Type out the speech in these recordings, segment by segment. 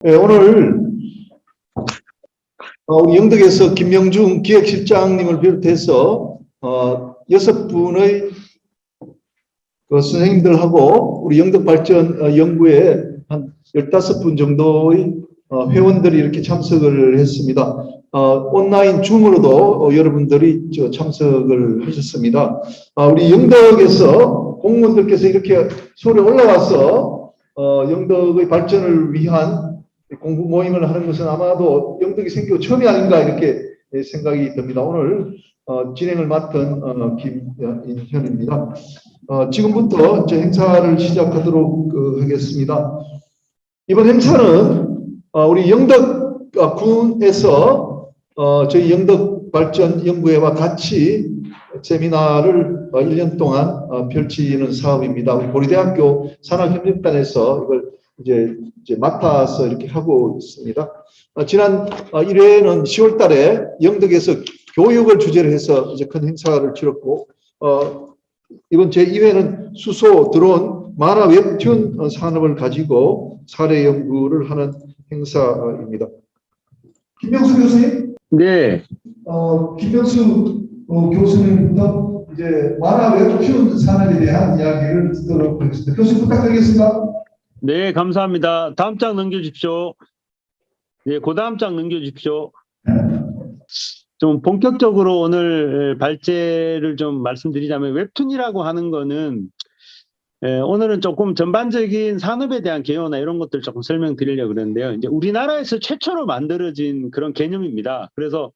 네, 오늘 우리 영덕에서 김명중 기획실장님을 비롯해서 6분의 그 선생님들하고 우리 영덕발전 연구에 한 15분 정도의 회원들이 이렇게 참석을 했습니다. 온라인 줌으로도 여러분들이 참석을 하셨습니다. 우리 영덕에서 공무원들께서 이렇게 서울에 올라와서 영덕의 발전을 위한 공부 모임을 하는 것은 아마도 영덕이 생기고 처음이 아닌가 이렇게 생각이 듭니다. 오늘 진행을 맡은 김인현입니다. 지금부터 제 행사를 시작하도록 하겠습니다. 이번 행사는 우리 영덕군에서 저희 영덕발전연구회와 같이 세미나를 1년 동안 펼치는 사업입니다. 우리 고려대학교 산학협력단에서 이걸 이제 맡아서 이렇게 하고 있습니다. 지난 1회는 10월 달에 영덕에서 교육을 주제로 해서 이제 큰 행사를 치렀고, 이번 제2회는 수소, 드론, 만화 웹툰 산업을 가지고 사례 연구를 하는 행사입니다. 김명수 교수님? 네. 김명수 교수님부터 이제 만화 웹툰 산업에 대한 이야기를 듣도록 하겠습니다. 교수님 부탁드리겠습니다. 네, 감사합니다. 다음 장 넘겨주십시오. 네, 그 다음 장 넘겨주십시오. 좀 본격적으로 오늘 발제를 좀 말씀드리자면, 웹툰이라고 하는 거는 오늘은 조금 전반적인 산업에 대한 개요나 이런 것들 조금 설명드리려고 그러는데요. 이제 우리나라에서 최초로 만들어진 그런 개념입니다. 그래서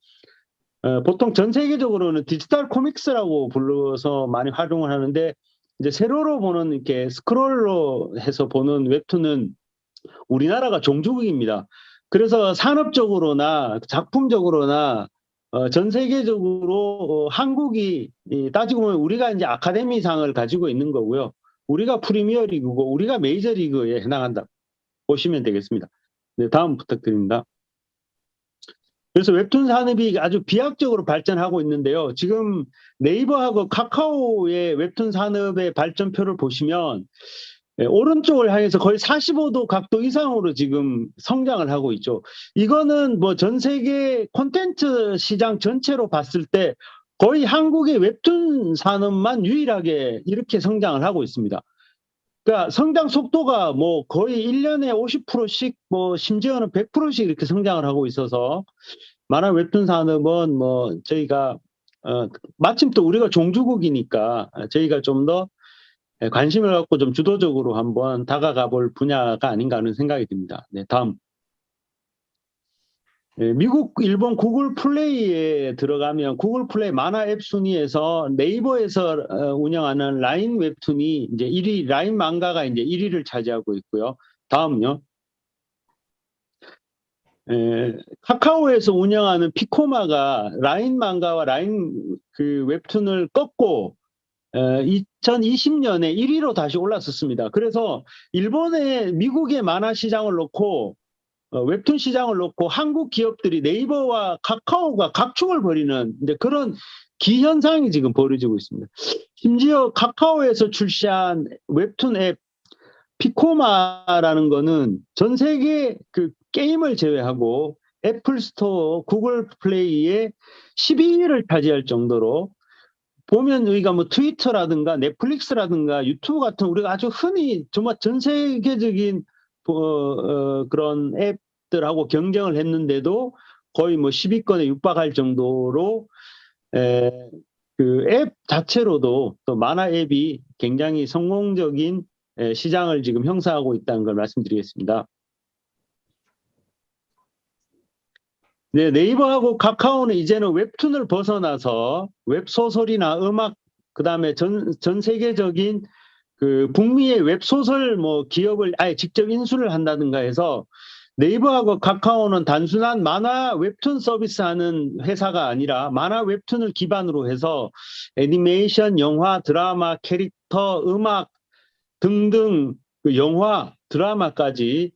보통 전 세계적으로는 디지털 코믹스라고 불러서 많이 활용을 하는데, 이제 세로로 보는 이렇게 스크롤로 해서 보는 웹툰은 우리나라가 종주국입니다. 그래서 산업적으로나 작품적으로나 전 세계적으로 한국이 따지고 보면 우리가 이제 아카데미상을 가지고 있는 거고요. 우리가 프리미어리그고 우리가 메이저리그에 해당한다 보시면 되겠습니다. 네, 다음 부탁드립니다. 그래서 웹툰 산업이 아주 비약적으로 발전하고 있는데요. 지금 네이버하고 카카오의 웹툰 산업의 발전표를 보시면 오른쪽을 향해서 거의 45도 각도 이상으로 지금 성장을 하고 있죠. 이거는 뭐 전 세계 콘텐츠 시장 전체로 봤을 때 거의 한국의 웹툰 산업만 유일하게 이렇게 성장을 하고 있습니다. 그러니까 성장 속도가 뭐 거의 1년에 50%씩 뭐 심지어는 100%씩 이렇게 성장을 하고 있어서 만화 웹툰 산업은 뭐 저희가 마침 또 우리가 종주국이니까 저희가 좀 더 관심을 갖고 좀 주도적으로 한번 다가가 볼 분야가 아닌가 하는 생각이 듭니다. 네, 다음. 미국, 일본 구글 플레이에 들어가면 구글 플레이 만화 앱 순위에서 네이버에서 운영하는 라인 웹툰이 이제 1위, 라인 망가가 이제 1위를 차지하고 있고요. 다음요. 카카오에서 운영하는 피코마가 라인 망가와 라인 그 웹툰을 꺾고 2020년에 1위로 다시 올랐었습니다. 그래서 일본의 미국의 만화 시장을 놓고 웹툰 시장을 놓고 한국 기업들이 네이버와 카카오가 각축을 벌이는 이제 그런 기현상이 지금 벌어지고 있습니다. 심지어 카카오에서 출시한 웹툰 앱 피코마라는 거는 전 세계 그 게임을 제외하고 애플 스토어, 구글 플레이의 12위를 차지할 정도로 보면 우리가 뭐 트위터라든가 넷플릭스라든가 유튜브 같은 우리가 아주 흔히 정말 전 세계적인 그런 앱들하고 경쟁을 했는데도 거의 뭐 10위권에 육박할 정도로 그 앱 자체로도 또 만화 앱이 굉장히 성공적인 시장을 지금 형성하고 있다는 걸 말씀드리겠습니다. 네, 네이버하고 카카오는 이제는 웹툰을 벗어나서 웹소설이나 음악, 그 다음에 전 세계적인 그 북미의 웹소설 뭐 기업을 아예 직접 인수를 한다든가 해서 네이버하고 카카오는 단순한 만화 웹툰 서비스하는 회사가 아니라 만화 웹툰을 기반으로 해서 애니메이션, 영화, 드라마, 캐릭터, 음악 등등 그 영화, 드라마까지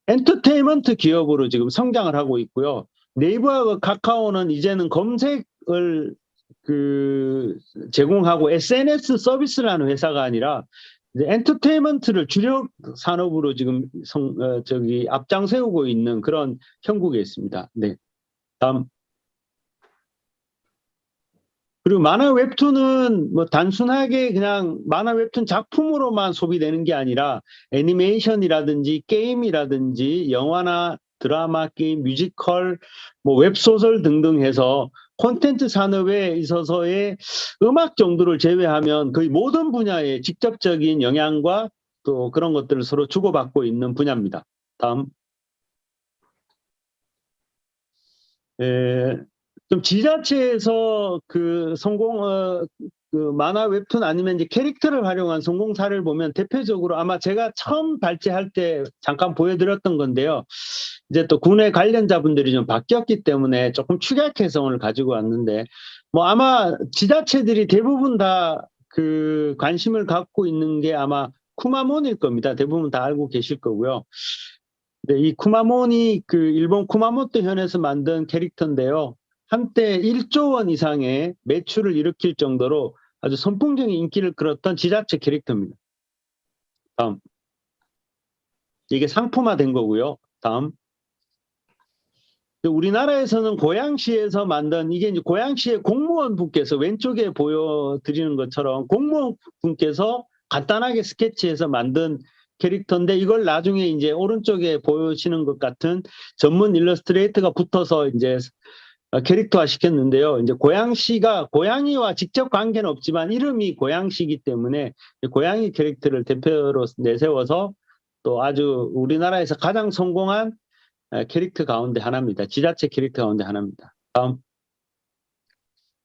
엔터테인먼트 기업으로 지금 성장을 하고 있고요. 네이버와 카카오는 이제는 검색을 제공하고 SNS 서비스를 하는 회사가 아니라 이제 엔터테인먼트를 주력 산업으로 지금 앞장세우고 있는 그런 형국에 있습니다. 네. 다음. 그리고 만화 웹툰은 뭐 단순하게 그냥 만화 웹툰 작품으로만 소비되는 게 아니라 애니메이션이라든지 게임이라든지 영화나 드라마, 게임, 뮤지컬, 뭐 웹소설 등등 해서 콘텐츠 산업에 있어서의 음악 정도를 제외하면 거의 모든 분야에 직접적인 영향과 또 그런 것들을 서로 주고받고 있는 분야입니다. 다음. 좀 지자체에서 그 만화 웹툰 아니면 이제 캐릭터를 활용한 성공 사례를 보면 대표적으로 아마 제가 처음 발제할 때 잠깐 보여드렸던 건데요. 이제 또 군의 관련자분들이 좀 바뀌었기 때문에 조금 축약 해석을 가지고 왔는데, 뭐 아마 지자체들이 대부분 다 그 관심을 갖고 있는 게 아마 쿠마몬일 겁니다. 대부분 다 알고 계실 거고요. 네, 이 쿠마몬이 그 일본 쿠마모토 현에서 만든 캐릭터인데요. 한때 1조 원 이상의 매출을 일으킬 정도로 아주 선풍적인 인기를 끌었던 지자체 캐릭터입니다. 다음. 이게 상품화된 거고요. 다음. 우리나라에서는 고양시에서 만든 이게 이제 고양시의 공무원분께서 왼쪽에 보여드리는 것처럼 공무원분께서 간단하게 스케치해서 만든 캐릭터인데 이걸 나중에 이제 오른쪽에 보시는 것 같은 전문 일러스트레이터가 붙어서 이제 캐릭터화 시켰는데요. 이제 고양시가 고양이와 직접 관계는 없지만 이름이 고양시이기 때문에 고양이 캐릭터를 대표로 내세워서 또 아주 우리나라에서 가장 성공한 캐릭터 가운데 하나입니다. 지자체 캐릭터 가운데 하나입니다. 다음.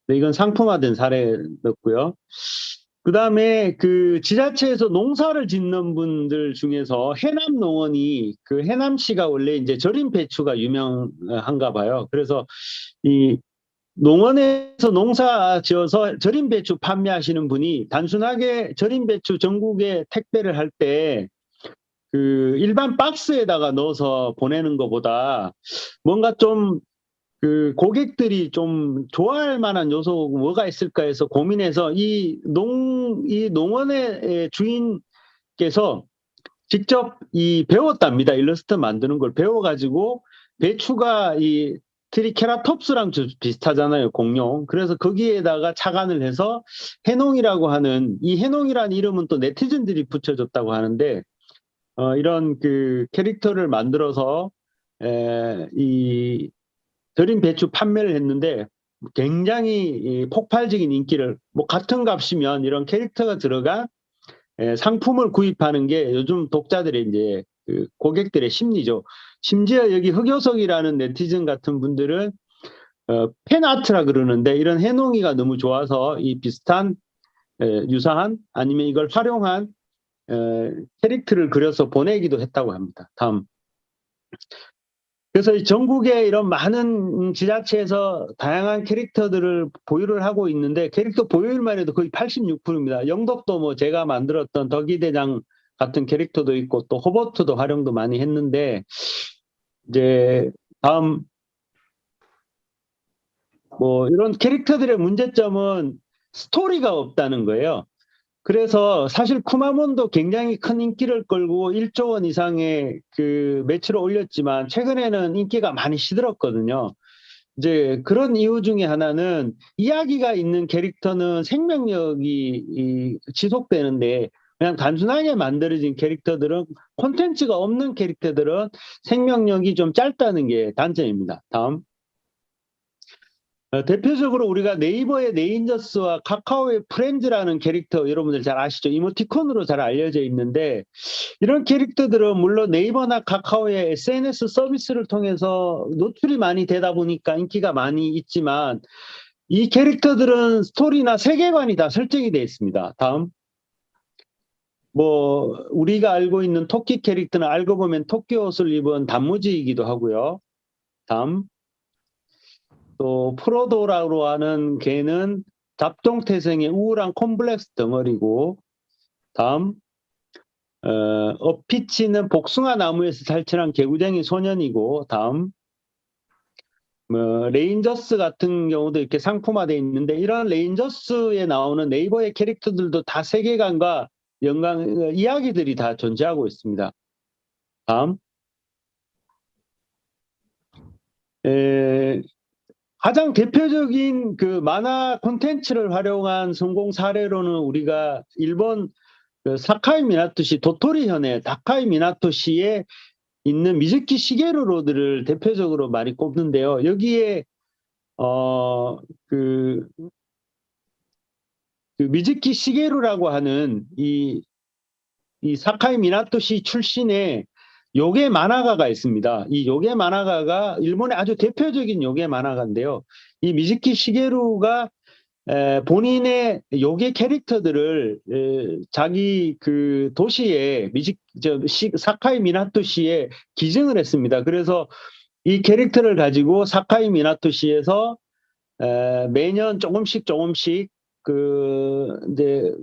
네, 이건 상품화된 사례였고요. 그 다음에 그 지자체에서 농사를 짓는 분들 중에서 해남 농원이 그 해남시가 원래 이제 절임 배추가 유명한가 봐요. 그래서 이 농원에서 농사 지어서 절임 배추 판매하시는 분이 단순하게 절임 배추 전국에 택배를 할 때 그 일반 박스에다가 넣어서 보내는 것보다 뭔가 좀 그 고객들이 좀 좋아할 만한 요소 뭐가 있을까 해서 고민해서 이 농원의 주인께서 직접 배웠답니다. 일러스트 만드는 걸 배워가지고 배추가 이 트리케라톱스랑 좀 비슷하잖아요. 공룡. 그래서 거기에다가 착안을 해서 해농이라고 하는 이 해농이라는 이름은 또 네티즌들이 붙여줬다고 하는데 이런 그 캐릭터를 만들어서 이 절임 배추 판매를 했는데 굉장히 폭발적인 인기를 뭐 같은 값이면 이런 캐릭터가 들어간 상품을 구입하는 게 요즘 독자들의 이제 그 고객들의 심리죠. 심지어 여기 흑요석이라는 네티즌 같은 분들은 팬아트라 그러는데 이런 해농이가 너무 좋아서 이 비슷한 유사한 아니면 이걸 활용한 캐릭터를 그려서 보내기도 했다고 합니다. 다음. 그래서 전국에 이런 많은 지자체에서 다양한 캐릭터들을 보유를 하고 있는데 캐릭터 보유율만 해도 거의 86%입니다. 영덕도 뭐 제가 만들었던 덕이대장 같은 캐릭터도 있고 또 호버트도 활용도 많이 했는데 이제 다음 뭐 이런 캐릭터들의 문제점은 스토리가 없다는 거예요. 그래서 사실 쿠마몬도 굉장히 큰 인기를 끌고 1조 원 이상의 그 매출을 올렸지만 최근에는 인기가 많이 시들었거든요. 이제 그런 이유 중에 하나는 이야기가 있는 캐릭터는 생명력이 지속되는데 그냥 단순하게 만들어진 캐릭터들은 콘텐츠가 없는 캐릭터들은 생명력이 좀 짧다는 게 단점입니다. 다음. 대표적으로 우리가 네이버의 네인저스와 카카오의 프렌즈라는 캐릭터 여러분들 잘 아시죠? 이모티콘으로 잘 알려져 있는데 이런 캐릭터들은 물론 네이버나 카카오의 SNS 서비스를 통해서 노출이 많이 되다 보니까 인기가 많이 있지만 이 캐릭터들은 스토리나 세계관이 다 설정이 되어 있습니다. 다음. 뭐 우리가 알고 있는 토끼 캐릭터는 알고 보면 토끼 옷을 입은 단무지이기도 하고요. 다음. 또 프로도라고 하는 개는 잡종태생의 우울한 콤플렉스 덩어리고 다음 어피치는 복숭아 나무에서 탈출한 개구쟁이 소년이고 다음 레인저스 같은 경우도 이렇게 상품화되어 있는데 이런 레인저스에 나오는 네이버의 캐릭터들도 다 세계관과 이야기들이 다 존재하고 있습니다. 다음. 가장 대표적인 그 만화 콘텐츠를 활용한 성공 사례로는 우리가 일본 그 사카이 미나토시 도토리현의 다카이 미나토시에 있는 미즈키 시게루 로드를 대표적으로 많이 꼽는데요. 여기에 그 미즈키 시게루라고 하는 이 사카이 미나토시 출신의 요괴 만화가가 있습니다. 이 요괴 만화가가 일본의 아주 대표적인 요괴 만화가인데요. 이 미즈키 시게루가 본인의 요괴 캐릭터들을 자기 그 도시에 사카이 미나토시에 기증을 했습니다. 그래서 이 캐릭터를 가지고 사카이 미나토시에서 매년 조금씩 이제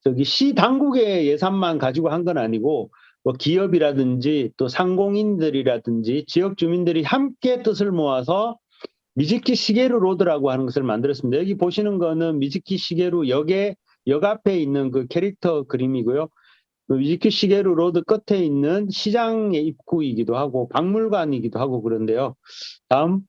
저기 시 당국의 예산만 가지고 한 건 아니고 뭐 기업이라든지 또 상공인들이라든지 지역 주민들이 함께 뜻을 모아서 미즈키 시게루 로드라고 하는 것을 만들었습니다. 여기 보시는 거는 미즈키 시게루 역 앞에 있는 그 캐릭터 그림이고요. 그 미즈키 시게루 로드 끝에 있는 시장의 입구이기도 하고 박물관이기도 하고 그런데요. 다음.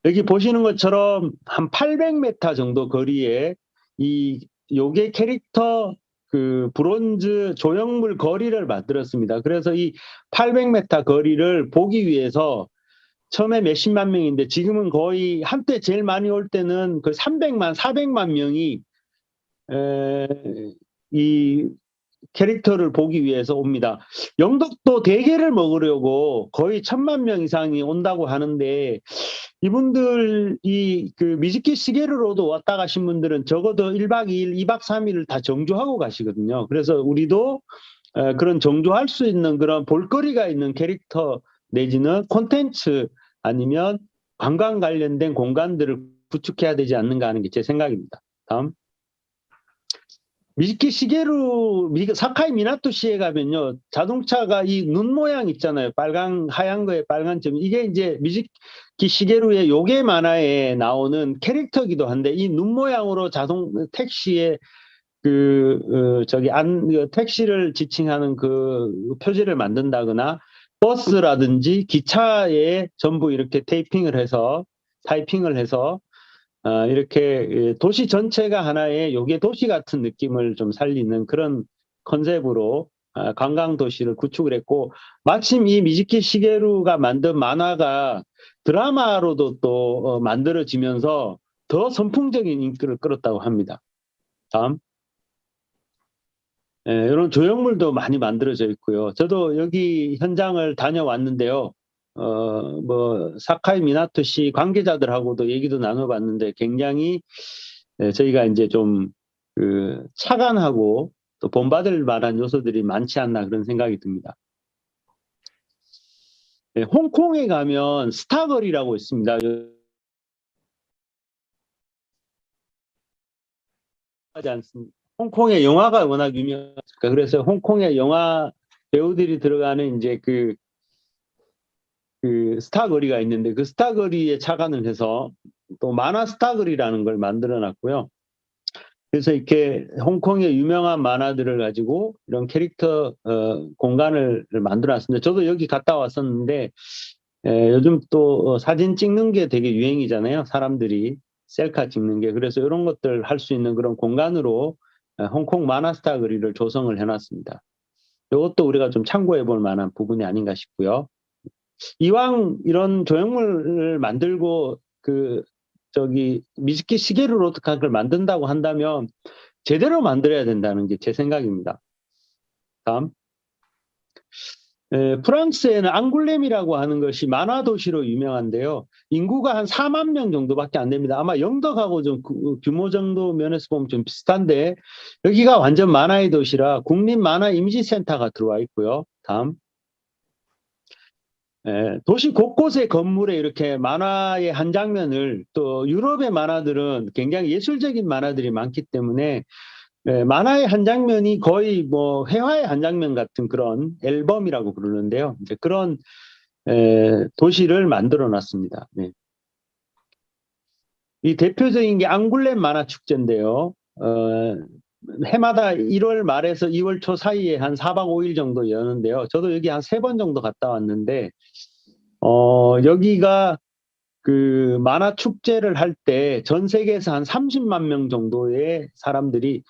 여기 보시는 것처럼 한 800m 정도 거리에 이 요괴 캐릭터 그 브론즈 조형물 거리를 만들었습니다. 그래서 이 800m 거리를 보기 위해서 처음에 몇십만 명인데 지금은 거의 한때 제일 많이 올 때는 그 300만, 400만 명이 이 캐릭터를 보기 위해서 옵니다. 영덕도 대게를 먹으려고 거의 1000만 명 이상이 온다고 하는데 이분들이 그 미즈키 시게루로도 왔다 가신 분들은 적어도 1박 2일, 2박 3일을 다 정주하고 가시거든요. 그래서 우리도 그런 정주할 수 있는 그런 볼거리가 있는 캐릭터 내지는 콘텐츠 아니면 관광 관련된 공간들을 구축해야 되지 않는가 하는 게 제 생각입니다. 다음. 미즈키 시게루 사카이 미나토시에 가면요 자동차가 이 눈 모양 있잖아요. 빨간 하얀 거에 빨간 점 이게 이제 미즈키 시게루의 요괴 만화에 나오는 캐릭터기도 한데 이 눈 모양으로 택시에 택시를 지칭하는 그 표지를 만든다거나 버스라든지 기차에 전부 이렇게 타이핑을 해서 이렇게 도시 전체가 하나의 요괴 도시 같은 느낌을 좀 살리는 그런 컨셉으로 관광 도시를 구축을 했고 마침 이 미즈키 시게루가 만든 만화가 드라마로도 또 만들어지면서 더 선풍적인 인기를 끌었다고 합니다. 다음. 이런 조형물도 많이 만들어져 있고요. 저도 여기 현장을 다녀왔는데요. 뭐 사카이 미나토시 관계자들하고도 얘기도 나눠봤는데 굉장히 저희가 이제 좀 그 착안하고 또 본받을 만한 요소들이 많지 않나 그런 생각이 듭니다. 홍콩에 가면 스타거리라고 있습니다. 하지 않습니다. 홍콩의 영화가 워낙 유명하니까 그래서 홍콩의 영화 배우들이 들어가는 이제 그 스타거리가 있는데 그 스타거리에 착안을 해서 또 만화 스타거리라는 걸 만들어 놨고요. 그래서 이렇게 홍콩의 유명한 만화들을 가지고 이런 캐릭터 공간을 만들어 놨습니다. 저도 여기 갔다 왔었는데 요즘 또 사진 찍는 게 되게 유행이잖아요. 사람들이 셀카 찍는 게. 그래서 이런 것들 할 수 있는 그런 공간으로 홍콩 만화 스타거리를 조성을 해놨습니다. 이것도 우리가 좀 참고해 볼 만한 부분이 아닌가 싶고요. 이왕 이런 조형물을 만들고 미즈키 시게루 로드각을 만든다고 한다면 제대로 만들어야 된다는 게 제 생각입니다. 다음. 프랑스에는 앙굴렘이라고 하는 것이 만화 도시로 유명한데요. 인구가 한 4만 명 정도밖에 안 됩니다. 아마 영덕하고 좀 규모 정도 면에서 보면 좀 비슷한데 여기가 완전 만화의 도시라 국립 만화 이미지센터가 들어와 있고요. 다음. 도시 곳곳의 건물에 이렇게 만화의 한 장면을 또 유럽의 만화들은 굉장히 예술적인 만화들이 많기 때문에 만화의 한 장면이 거의 뭐 회화의 한 장면 같은 그런 앨범이라고 부르는데요. 이제 그런 도시를 만들어 놨습니다. 네. 이 대표적인 게 앙굴렘 만화 축제인데요. 해마다 1월 말에서 2월 초 사이에 한 4박 5일 정도 여는데요. 저도 여기 한 3번 정도 갔다 왔는데, 여기가 그 만화 축제를 할 때 전 세계에서 한 30만 명 정도의 사람들이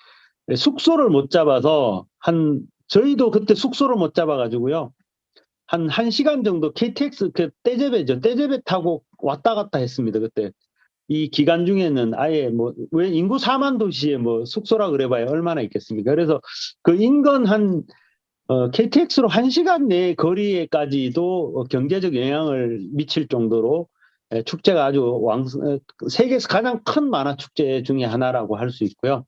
숙소를 못 잡아서 저희도 그때 숙소를 못 잡아가지고요. 한 1시간 정도 KTX, 그 떼제베죠. 떼제베 타고 왔다 갔다 했습니다. 그때. 이 기간 중에는 아예 왜 인구 4만 도시에 숙소라 그래봐야 얼마나 있겠습니까? 그래서 그 인근 KTX로 1시간 내 거리에까지도 경제적 영향을 미칠 정도로 축제가 아주 세계에서 가장 큰 만화 축제 중에 하나라고 할 수 있고요.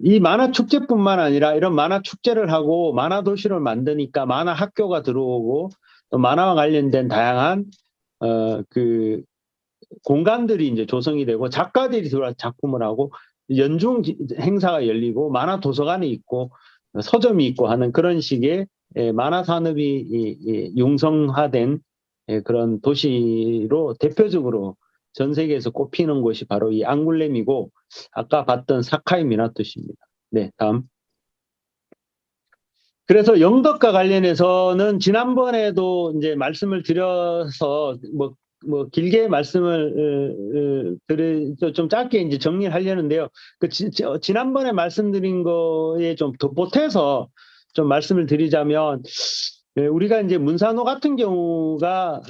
이 만화 축제뿐만 아니라 이런 만화 축제를 하고 만화 도시를 만드니까 만화 학교가 들어오고 또 만화와 관련된 다양한 그 공간들이 이제 조성이 되고 작가들이 들어와서 작품을 하고 연중 행사가 열리고 만화 도서관이 있고 서점이 있고 하는 그런 식의 만화 산업이 융성화된 그런 도시로 대표적으로 전 세계에서 꼽히는 곳이 바로 이 앙굴렘이고 아까 봤던 사카이 미나토시입니다. 네, 다음. 그래서 영덕과 관련해서는 지난번에도 이제 말씀을 드려서 길게 말씀을 좀 짧게 이제 정리를 하려는데요. 지난번에 말씀드린 거에 좀 덧보태서 좀 말씀을 드리자면, 우리가 이제 문산호 같은 경우가,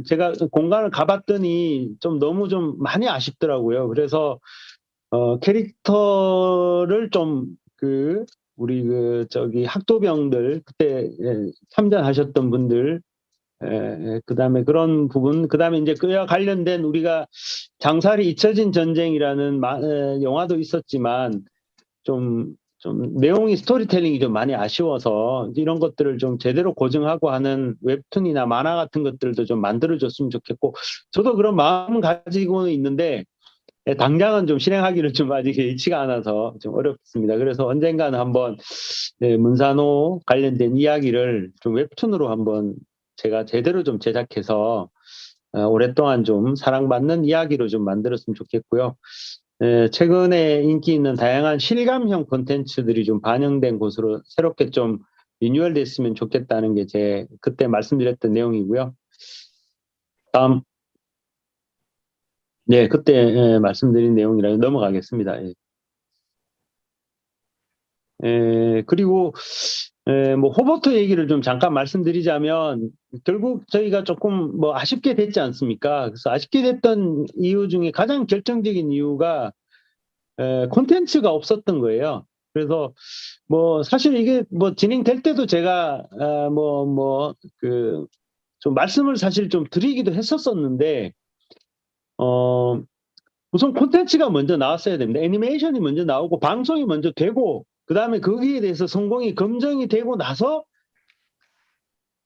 제가 공간을 가봤더니 너무 많이 아쉽더라고요. 그래서, 캐릭터를 우리 학도병들, 그때 참전하셨던 분들, 그다음에 그런 부분, 그다음에 이제 그와 관련된 우리가 장살이 잊혀진 전쟁이라는 영화도 있었지만 좀 내용이 스토리텔링이 좀 많이 아쉬워서 이런 것들을 좀 제대로 고증하고 하는 웹툰이나 만화 같은 것들도 좀 만들어줬으면 좋겠고 저도 그런 마음 가지고 있는데 당장은 좀 실행하기는 좀 아직 여의치가 않아서 좀 어렵습니다. 그래서 언젠가는 한번 문산호 관련된 이야기를 좀 웹툰으로 한번 제가 제대로 좀 제작해서 오랫동안 좀 사랑받는 이야기로 좀 만들었으면 좋겠고요. 최근에 인기 있는 다양한 실감형 콘텐츠들이 좀 반영된 곳으로 새롭게 좀 리뉴얼 됐으면 좋겠다는 게 제 그때 말씀드렸던 내용이고요. 다음. 네, 그때 말씀드린 내용이라 넘어가겠습니다. 그리고 호버트 얘기를 좀 잠깐 말씀드리자면 결국 저희가 조금 아쉽게 됐지 않습니까? 그래서 아쉽게 됐던 이유 중에 가장 결정적인 이유가 콘텐츠가 없었던 거예요. 그래서 사실 이게 진행될 때도 제가 좀 말씀을 사실 좀 드리기도 했었었는데 우선 콘텐츠가 먼저 나왔어야 됩니다. 애니메이션이 먼저 나오고 방송이 먼저 되고 그다음에 거기에 대해서 성공이 검증이 되고 나서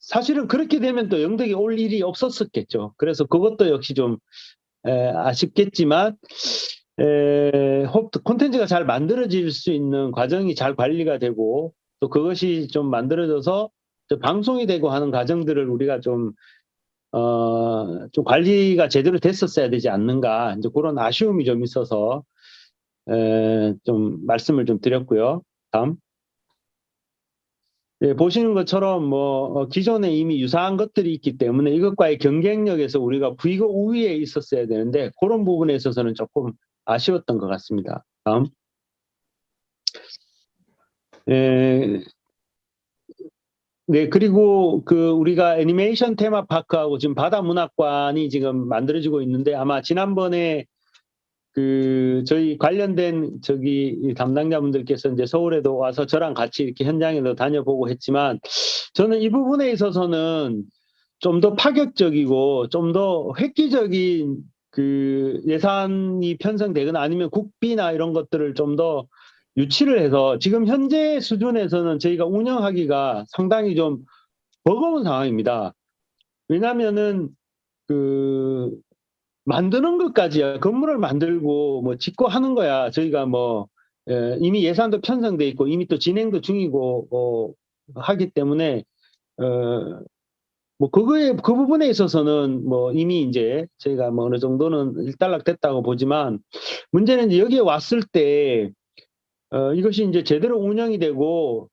사실은 그렇게 되면 또 영덕이 올 일이 없었겠죠. 그래서 그것도 역시 좀 아쉽겠지만 콘텐츠가 잘 만들어질 수 있는 과정이 잘 관리가 되고 또 그것이 좀 만들어져서 방송이 되고 하는 과정들을 우리가 좀 관리가 제대로 됐었어야 되지 않는가 이제 그런 아쉬움이 좀 있어서 좀 말씀을 좀 드렸고요. 다음. 네, 보시는 것처럼 기존에 이미 유사한 것들이 있기 때문에 이것과의 경쟁력에서 우리가 비교 우위에 있었어야 되는데 그런 부분에 있어서는 조금 아쉬웠던 것 같습니다. 다음. 네, 그리고 우리가 애니메이션 테마파크하고 지금 바다문학관이 지금 만들어지고 있는데 아마 지난번에 저희 관련된 담당자분들께서 이제 서울에도 와서 저랑 같이 이렇게 현장에도 다녀보고 했지만 저는 이 부분에 있어서는 좀 더 파격적이고 좀 더 획기적인 예산이 편성되거나 아니면 국비나 이런 것들을 좀 더 유치를 해서 지금 현재 수준에서는 저희가 운영하기가 상당히 좀 버거운 상황입니다. 왜냐하면은 만드는 것까지야 건물을 만들고 짓고 하는 거야 저희가 이미 예산도 편성돼 있고 이미 또 진행도 중이고 하기 때문에 뭐 그 부분에 있어서는 뭐 이미 이제 저희가 뭐 어느 정도는 일단락됐다고 보지만 문제는 이제 여기에 왔을 때 이것이 이제 제대로 운영이 되고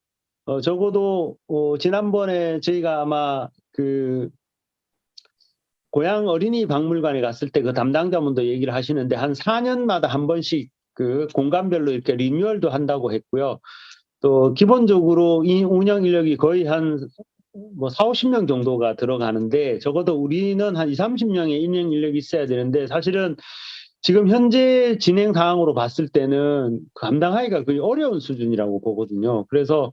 적어도 지난번에 저희가 아마 그 고향 어린이 박물관에 갔을 때 그 담당자분도 얘기를 하시는데 한 4년마다 한 번씩 그 공간별로 이렇게 리뉴얼도 한다고 했고요. 또 기본적으로 이 운영 인력이 거의 한 뭐 4, 50명 정도가 들어가는데 적어도 우리는 한 2, 30명의 운영 인력이 있어야 되는데 사실은 지금 현재 진행 상황으로 봤을 때는 감당하기가 거의 어려운 수준이라고 보거든요. 그래서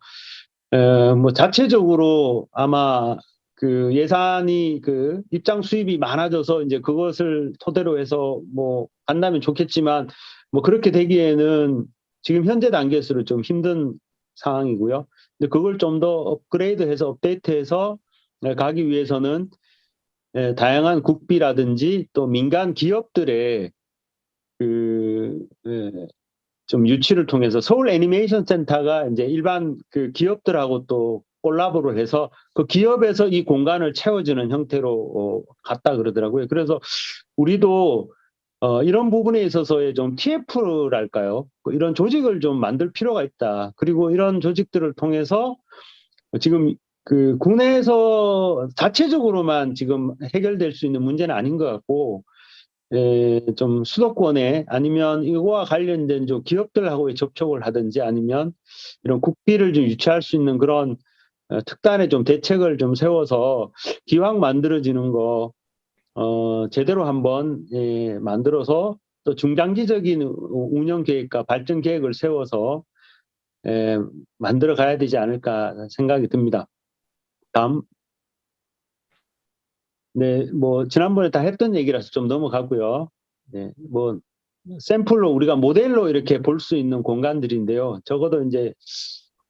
뭐 자체적으로 아마 그 예산이 그 입장 수입이 많아져서 이제 그것을 토대로 해서 뭐 간다면 좋겠지만 뭐 그렇게 되기에는 지금 현재 단계에서는 좀 힘든 상황이고요. 근데 그걸 좀 더 업그레이드해서 업데이트해서 가기 위해서는 다양한 국비라든지 또 민간 기업들의 그 좀 유치를 통해서 서울 애니메이션 센터가 이제 일반 그 기업들하고 또 콜라보를 해서 그 기업에서 이 공간을 채워주는 형태로 갔다 그러더라고요. 그래서 우리도 이런 부분에 있어서의 좀 TF랄까요? 이런 조직을 좀 만들 필요가 있다. 그리고 이런 조직들을 통해서 지금 그 국내에서 자체적으로만 지금 해결될 수 있는 문제는 아닌 것 같고 좀 수도권에 아니면 이거와 관련된 좀 기업들하고의 접촉을 하든지 아니면 이런 국비를 좀 유치할 수 있는 그런 특단의 좀 대책을 좀 세워서 기왕 만들어지는 거 제대로 한번 만들어서 또 중장기적인 운영 계획과 발전 계획을 세워서 만들어 가야 되지 않을까 생각이 듭니다. 다음. 네, 뭐 지난번에 다 했던 얘기라서 좀 넘어가고요. 네, 뭐 샘플로 우리가 모델로 이렇게 볼 수 있는 공간들인데요. 적어도 이제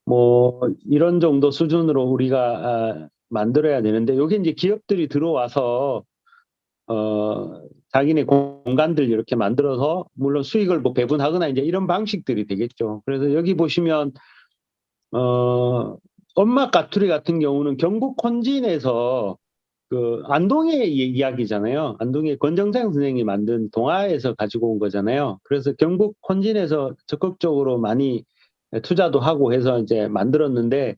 뭐 이런 정도 수준으로 우리가 만들어야 되는데 여기 이제 기업들이 들어와서 자기네 공간들 이렇게 만들어서 물론 수익을 뭐 배분하거나 이제 이런 방식들이 되겠죠. 그래서 여기 보시면 엄마 까투리 같은 경우는 경북 혼진에서 그 안동의 이야기잖아요. 안동의 권정생 선생이 만든 동화에서 가지고 온 거잖아요. 그래서 경북 혼진에서 적극적으로 많이 투자도 하고 해서 이제 만들었는데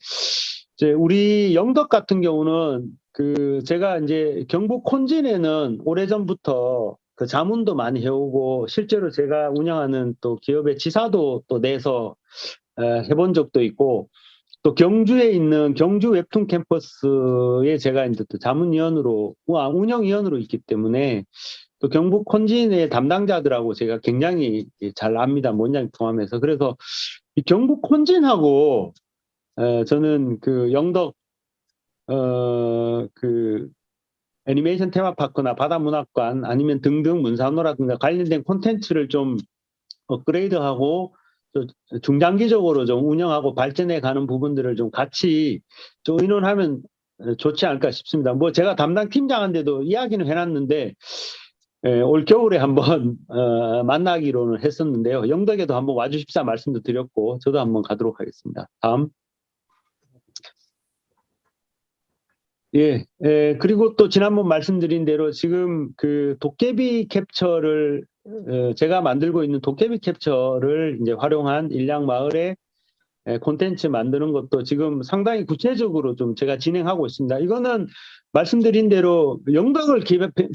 이제 우리 영덕 같은 경우는 그 제가 이제 경북 혼진에는 오래전부터 그 자문도 많이 해오고 실제로 제가 운영하는 또 기업의 지사도 또 내서 해본 적도 있고 또 경주에 있는 경주 웹툰 캠퍼스에 제가 이제 또 자문위원으로 운영위원으로 있기 때문에 또 경북 혼진의 담당자들하고 제가 굉장히 잘 압니다. mon양 포함해서. 그래서 이 경북 혼진하고 저는 그 영덕 그 애니메이션 테마파크나 바다문학관 아니면 등등 문산호라든가 관련된 콘텐츠를 좀 업그레이드하고 중장기적으로 좀 운영하고 발전해 가는 부분들을 좀 같이 좀 의논하면 좋지 않을까 싶습니다. 뭐 제가 담당 팀장한테도 이야기는 해놨는데 올 겨울에 한번 만나기로는 했었는데요. 영덕에도 한번 와주십사 말씀도 드렸고 저도 한번 가도록 하겠습니다. 다음. 예, 그리고 또 지난번 말씀드린 대로 지금 그 도깨비 캡처를 제가 만들고 있는 도깨비 캡처를 이제 활용한 일량마을의 콘텐츠 만드는 것도 지금 상당히 구체적으로 좀 제가 진행하고 있습니다. 이거는 말씀드린 대로 영덕을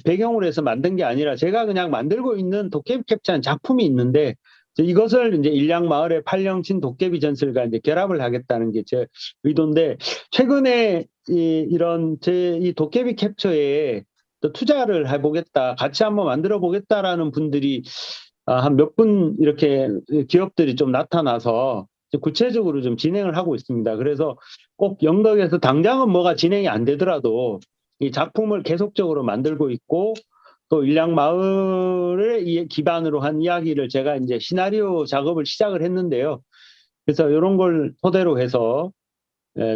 배경으로 해서 만든 게 아니라 제가 그냥 만들고 있는 도깨비 캡처한 작품이 있는데 이것을 이제 일량마을의 팔령친 도깨비 전설과 이제 결합을 하겠다는 게 제 의도인데 최근에 이런 제 이 도깨비 캡처에 또 투자를 해보겠다, 같이 한번 만들어 보겠다라는 분들이 한 몇 분 이렇게 기업들이 좀 나타나서 구체적으로 좀 진행을 하고 있습니다. 그래서 꼭 영덕에서 당장은 뭐가 진행이 안 되더라도 이 작품을 계속적으로 만들고 있고 또 일량마을을 기반으로 한 이야기를 제가 이제 시나리오 작업을 시작을 했는데요. 그래서 이런 걸 토대로 해서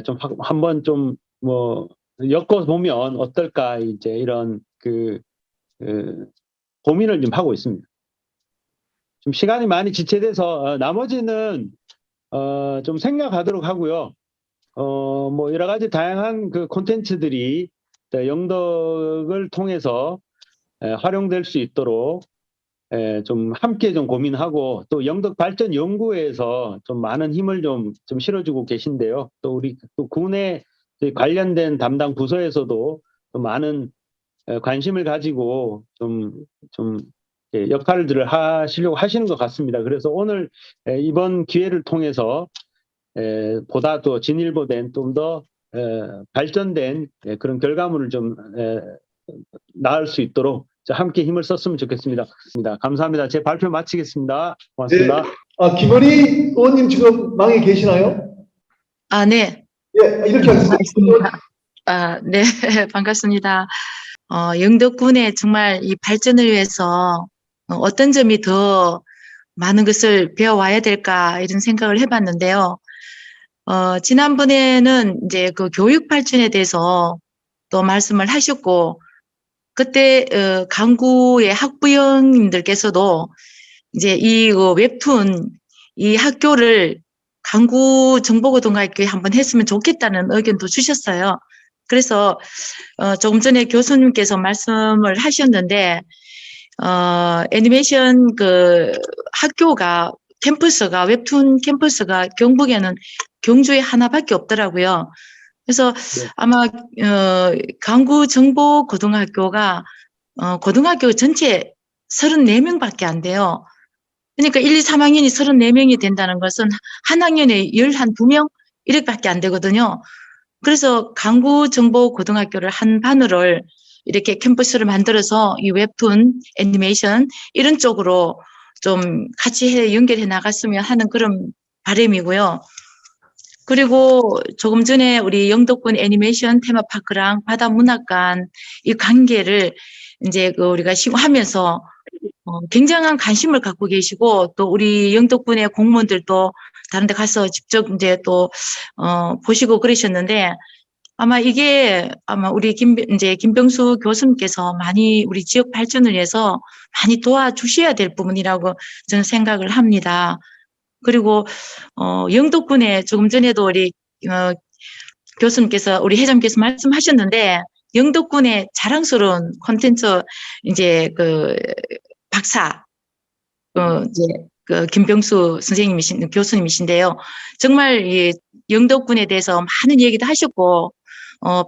좀 한번 좀 뭐 엮어보면 어떨까 이제 이런 고민을 좀 하고 있습니다. 좀 시간이 많이 지체돼서 나머지는 좀 생략하도록 하고요. 뭐 여러 가지 다양한 그 콘텐츠들이 영덕을 통해서 활용될 수 있도록 좀 함께 좀 고민하고 또 영덕 발전 연구회에서 좀 많은 힘을 좀 실어주고 계신데요. 또 우리 또 군에 관련된 담당 부서에서도 좀 많은 관심을 가지고 좀 역할들을 하시려고 하시는 것 같습니다. 그래서 오늘 이번 기회를 통해서 보다 더 진일보된 좀 더 발전된 그런 결과물을 좀 낳을 수 있도록 함께 힘을 썼으면 좋겠습니다. 감사합니다. 제 발표 마치겠습니다. 고맙습니다. 김건희 의원님 지금 망에 계시나요? 아, 네. 예, 이렇게 하겠습니다. 네, 반갑습니다. 영덕군의 정말 이 발전을 위해서 어떤 점이 더 많은 것을 배워와야 될까 이런 생각을 해봤는데요. 지난번에는 이제 그 교육 발전에 대해서 또 말씀을 하셨고, 그때 강구의 학부형님들께서도 이제 이 웹툰 이 학교를 강구 정보고등학교에 한번 했으면 좋겠다는 의견도 주셨어요. 그래서 조금 전에 교수님께서 말씀을 하셨는데 애니메이션 그 학교가 캠퍼스가 웹툰 캠퍼스가 경북에는 경주에 하나밖에 없더라고요. 그래서 네. 아마 강구 정보고등학교가 고등학교 전체 34명밖에 안 돼요. 그러니까 1, 2, 3학년이 34명이 된다는 것은 한 학년에 12명 이렇게밖에 안 되거든요. 그래서 강구정보고등학교를 한 반을 이렇게 캠퍼스를 만들어서 이 웹툰, 애니메이션 이런 쪽으로 좀 같이 연결해 나갔으면 하는 그런 바람이고요. 그리고 조금 전에 우리 영덕군 애니메이션 테마파크랑 바다문학관 이 관계를 이제 우리가 하면서 굉장한 관심을 갖고 계시고 또 우리 영덕군의 공무원들도 다른 데 가서 직접 이제 또 보시고 그러셨는데 아마 이게 아마 우리 김병수 교수님께서 많이 우리 지역 발전을 위해서 많이 도와주셔야 될 부분이라고 저는 생각을 합니다. 그리고 영덕군에 조금 전에도 우리 교수님께서 우리 회장님께서 말씀하셨는데 영덕군의 자랑스러운 콘텐츠 이제 그 박사 이제 그 김병수 교수님이신데요. 정말 이 영덕군에 대해서 많은 얘기도 하셨고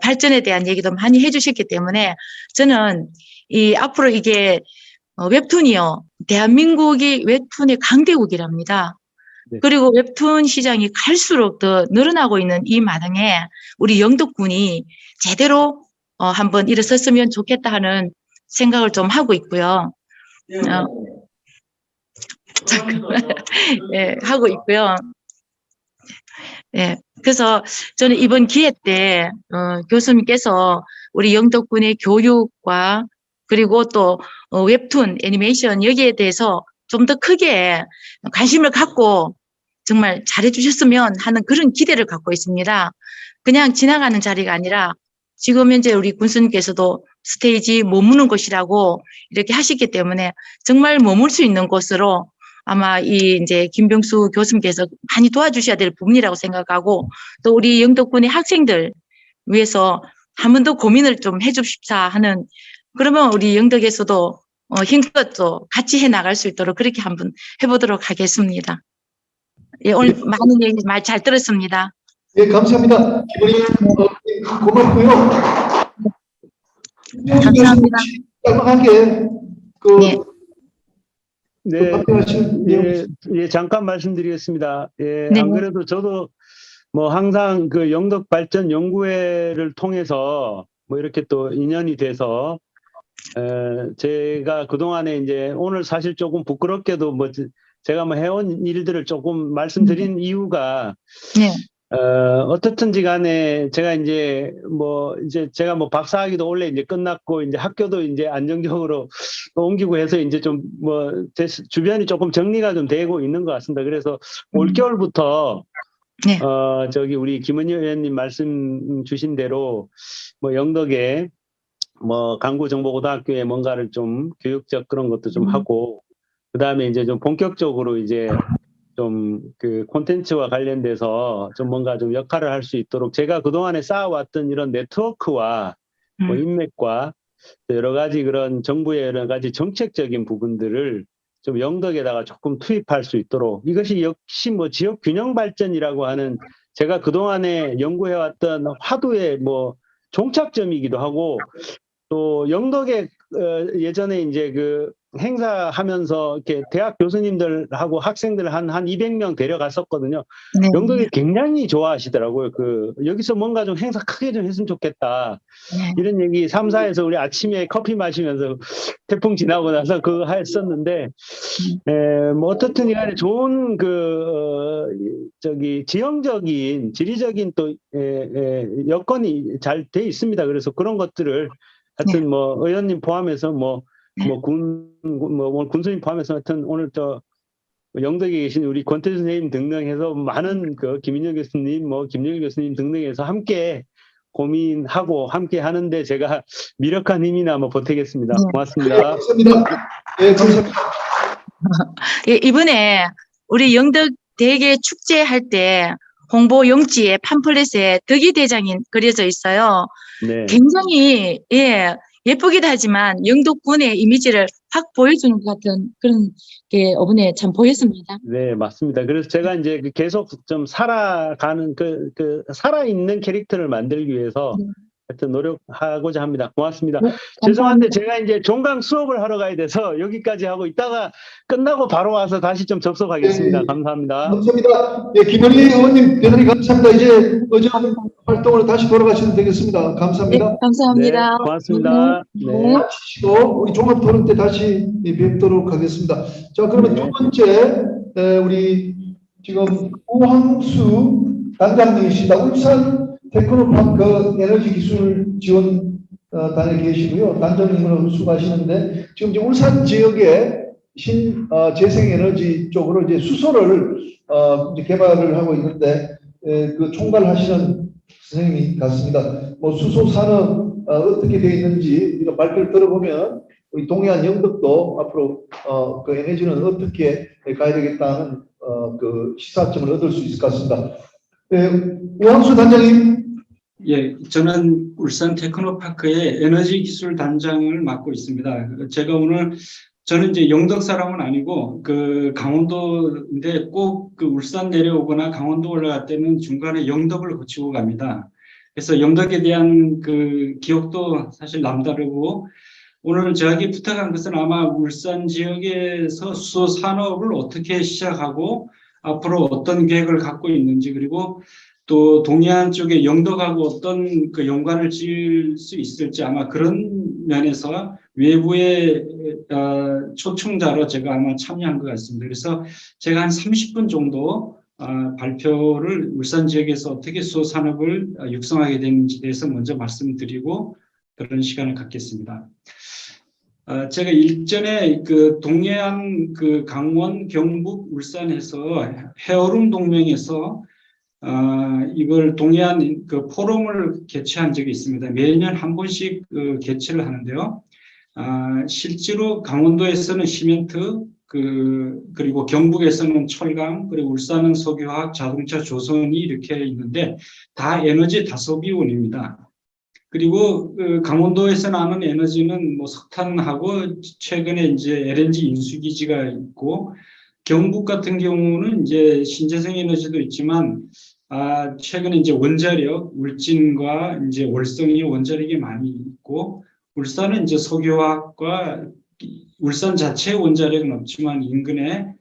발전에 대한 얘기도 많이 해주셨기 때문에 저는 이 앞으로 이게 웹툰이요. 대한민국이 웹툰의 강대국이랍니다. 네. 그리고 웹툰 시장이 갈수록 더 늘어나고 있는 이 마당에 우리 영덕군이 제대로 한번 일어섰으면 좋겠다 하는 생각을 좀 하고 있고요. 예, 하고 있고요. 예, 그래서 저는 이번 기회 때 교수님께서 우리 영덕군의 교육과 그리고 또 웹툰, 애니메이션 여기에 대해서 좀 더 크게 관심을 갖고 정말 잘해주셨으면 하는 그런 기대를 갖고 있습니다. 그냥 지나가는 자리가 아니라 지금 현재 우리 군수님께서도 스테이지 머무는 곳이라고 이렇게 하시기 때문에 정말 머물 수 있는 곳으로 아마 이제 김병수 교수님께서 많이 도와주셔야 될 부분이라고 생각하고 또 우리 영덕군의 학생들 위해서 한 번 더 고민을 좀 해줍시다 하는 그러면 우리 영덕에서도 힘껏 또 같이 해 나갈 수 있도록 그렇게 한번 해보도록 하겠습니다. 예, 오늘 많은 얘기 말 잘 들었습니다. 예, 감사합니다. 김건희 고맙고요. 감사합니다. 짤막하게 네. 네, 발표하신 내용 예, 잠깐 말씀드리겠습니다. 예, 네. 안 그래도 저도 뭐 항상 그 영덕 발전 연구회를 통해서 뭐 이렇게 또 인연이 돼서 제가 그동안에 이제 오늘 사실 조금 부끄럽게도 뭐 제가 뭐 해온 일들을 조금 말씀드린 이유가 네. 어떻든지 간에 제가 이제 제가 뭐 박사학위도 원래 이제 끝났고 이제 학교도 이제 안정적으로 옮기고 해서 이제 좀 제 주변이 조금 정리가 좀 되고 있는 것 같습니다. 그래서 올겨울부터 네. 저기 우리 김은희 의원님 말씀 주신 대로 뭐 영덕에 뭐 강구정보고등학교에 뭔가를 좀 교육적 그런 것도 좀 하고 그다음에 이제 좀 본격적으로 이제 좀 그 콘텐츠와 관련돼서 좀 뭔가 좀 역할을 할 수 있도록 제가 그동안에 쌓아왔던 이런 네트워크와 뭐 인맥과 여러 가지 그런 정부의 여러 가지 정책적인 부분들을 좀 영덕에다가 조금 투입할 수 있도록 이것이 역시 뭐 지역 균형 발전이라고 하는 제가 그동안에 연구해왔던 화두의 뭐 종착점이기도 하고 또 영덕에 예전에 이제 그 행사하면서 이렇게 대학 교수님들하고 학생들 한 200명 데려갔었거든요. 네. 영덕이 굉장히 좋아하시더라고요. 여기서 뭔가 좀 행사 크게 좀 했으면 좋겠다. 네. 이런 얘기 3, 4에서 우리 아침에 커피 마시면서 태풍 지나고 나서 그거 했었는데, 뭐 어떻든 간에 좋은 지형적인, 지리적인 또, 여건이 잘 돼 있습니다. 그래서 그런 것들을 하여튼 뭐 의원님 포함해서 군수님 포함해서 하여튼 오늘 영덕에 계신 우리 권태준 선생님 등등해서 많은 김인영 교수님, 김영일 교수님 등등해서 함께 고민하고 함께 하는데 제가 미력한 힘이나 보태겠습니다. 고맙습니다. 감사합니다. 네, 감사합니다. 예, 이번에 우리 영덕 대게 축제할 때 홍보 용지에 팜플렛에 덕이대장이 그려져 있어요. 네. 굉장히 예쁘기도 하지만 영덕군의 이미지를 확 보여주는 것 같은 그런 게 이번에 참 보였습니다. 네, 맞습니다. 그래서 제가 이제 계속 좀 살아가는 살아있는 캐릭터를 만들기 위해서 하여튼 노력하고자 합니다. 고맙습니다. 죄송한데 제가 이제 종강 수업을 하러 가야 돼서 여기까지 하고 이따가 끝나고 바로 와서 다시 좀 접속하겠습니다. 네, 감사합니다. 감사합니다. 예, 김원희 의원님 대단히 감사합니다. 이제 의전 활동으로 다시 돌아가시면 되겠습니다. 감사합니다. 네, 감사합니다. 네, 고맙습니다. 네. 마치시고 우리 종합 토론 때 다시 뵙도록 하겠습니다. 자, 그러면 네. 두 번째 우리 지금 우황수 단장님이십니다. 울산 테크노파크 에너지기술지원단에 계시고요. 단장님으로 수고하시는데 지금 이제 울산 지역에 재생에너지 쪽으로 이제 수소를 이제 개발을 하고 있는데 그 총괄하시는 선생님이 같습니다. 뭐 수소 산업 어떻게 되어 있는지 이런 발표를 들어보면 우리 동해안 영덕도 앞으로 그 에너지는 어떻게 가야 되겠다는 그 시사점을 얻을 수 있을 것 같습니다. 우황수 단장님. 예, 저는 울산 테크노파크의 에너지 기술 단장을 맡고 있습니다. 저는 이제 영덕 사람은 아니고 강원도인데 꼭 울산 내려오거나 강원도 올라갈 때는 중간에 영덕을 거치고 갑니다. 그래서 영덕에 대한 기억도 사실 남다르고 오늘 저에게 부탁한 것은 아마 울산 지역에서 수소 산업을 어떻게 시작하고 앞으로 어떤 계획을 갖고 있는지 그리고 또 동해안 쪽에 영덕하고 어떤 연관을 지을 수 있을지 아마 그런 면에서 외부의 초청자로 제가 아마 참여한 것 같습니다. 그래서 제가 한 30분 정도 발표를 울산 지역에서 어떻게 수소 산업을 육성하게 되는지에 대해서 먼저 말씀드리고 그런 시간을 갖겠습니다. 제가 일전에 동해안 강원, 경북, 울산에서 해오름 동맹에서 이걸 동해안 포럼을 개최한 적이 있습니다. 매년 한 번씩 개최를 하는데요. 실제로 강원도에서는 시멘트, 그리고 경북에서는 철강, 그리고 울산은 석유화학, 자동차, 조선이 이렇게 있는데 다 에너지 다소비원입니다. 그리고 강원도에서 나는 에너지는 뭐 석탄하고 최근에 이제 LNG 인수기지가 있고 경북 같은 경우는 이제 신재생 에너지도 있지만 최근에 이제 원자력, 울진과 이제 월성이 원자력이 많이 있고 울산은 이제 석유화학과 울산 자체 원자력은 없지만 인근에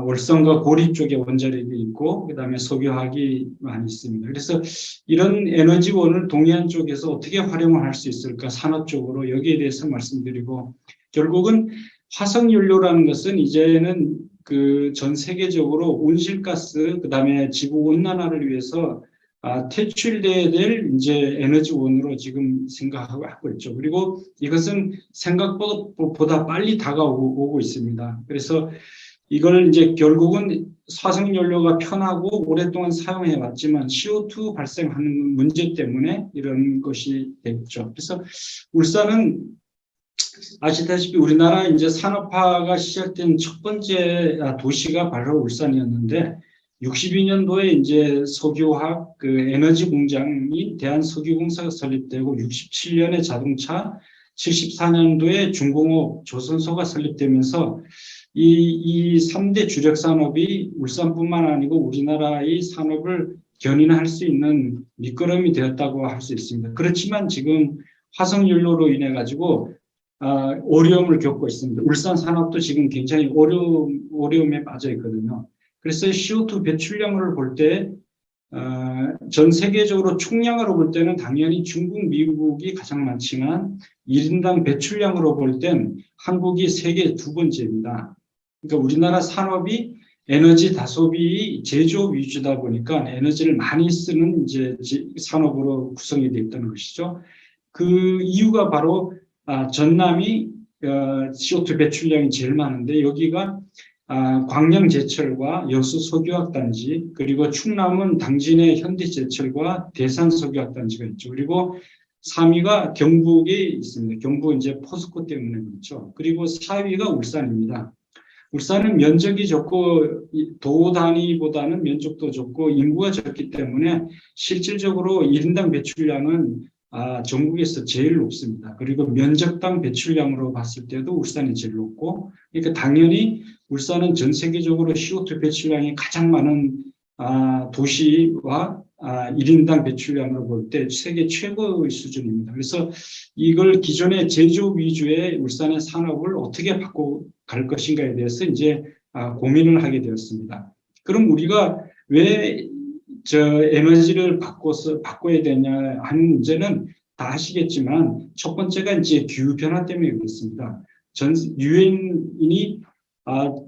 월성과 고리 쪽에 원자력이 있고 그다음에 석유화학이 많이 있습니다. 그래서 이런 에너지원을 동해안 쪽에서 어떻게 활용을 할 수 있을까 산업적으로 여기에 대해서 말씀드리고 결국은 화석연료라는 것은 이제는 전 세계적으로 온실가스 그다음에 지구 온난화를 위해서 퇴출돼야 될 이제 에너지원으로 지금 생각하고 있죠. 그리고 이것은 생각보다 빨리 다가오고 있습니다. 그래서 이걸 이제 결국은 화석연료가 편하고 오랫동안 사용해 왔지만 CO2 발생하는 문제 때문에 이런 것이 됐죠. 그래서 울산은 아시다시피 우리나라 이제 산업화가 시작된 첫 번째 도시가 바로 울산이었는데 62년도에 이제 석유화학 그 에너지 공장이 대한석유공사가 설립되고 67년에 자동차, 74년도에 중공업 조선소가 설립되면서 이 3대 주력 산업이 울산뿐만 아니고 우리나라의 산업을 견인할 수 있는 밑거름이 되었다고 할 수 있습니다. 그렇지만 지금 화석연료로 인해 가지고 어려움을 겪고 있습니다. 울산 산업도 지금 굉장히 어려움에 빠져 있거든요. 그래서 CO2 배출량을 볼 때, 전 세계적으로 총량으로 볼 때는 당연히 중국, 미국이 가장 많지만 1인당 배출량으로 볼 땐 한국이 세계 두 번째입니다. 그러니까 우리나라 산업이 에너지 다소비 제조업 위주다 보니까 에너지를 많이 쓰는 이제 산업으로 구성이 되어 있다는 것이죠. 그 이유가 바로 전남이 CO2 배출량이 제일 많은데 여기가 광양제철과 여수 석유화학단지, 그리고 충남은 당진의 현대제철과 대산 석유화학단지가 있죠. 그리고 3위가 경북에 있습니다. 경북 이제 포스코 때문에 그렇죠. 그리고 4위가 울산입니다. 울산은 면적이 적고 도 단위보다는 면적도 적고 인구가 적기 때문에 실질적으로 1인당 배출량은 전국에서 제일 높습니다. 그리고 면적당 배출량으로 봤을 때도 울산이 제일 높고, 그러니까 당연히 울산은 전 세계적으로 CO2 배출량이 가장 많은 도시와 1인당 배출량으로 볼 때 세계 최고의 수준입니다. 그래서 이걸 기존의 제조업 위주의 울산의 산업을 어떻게 바꿔갈 것인가에 대해서 이제 고민을 하게 되었습니다. 그럼 우리가 왜 에너지를 바꿔야 되냐 하는 문제는 다 아시겠지만 첫 번째가 이제 기후변화 때문에 그렇습니다. 유엔이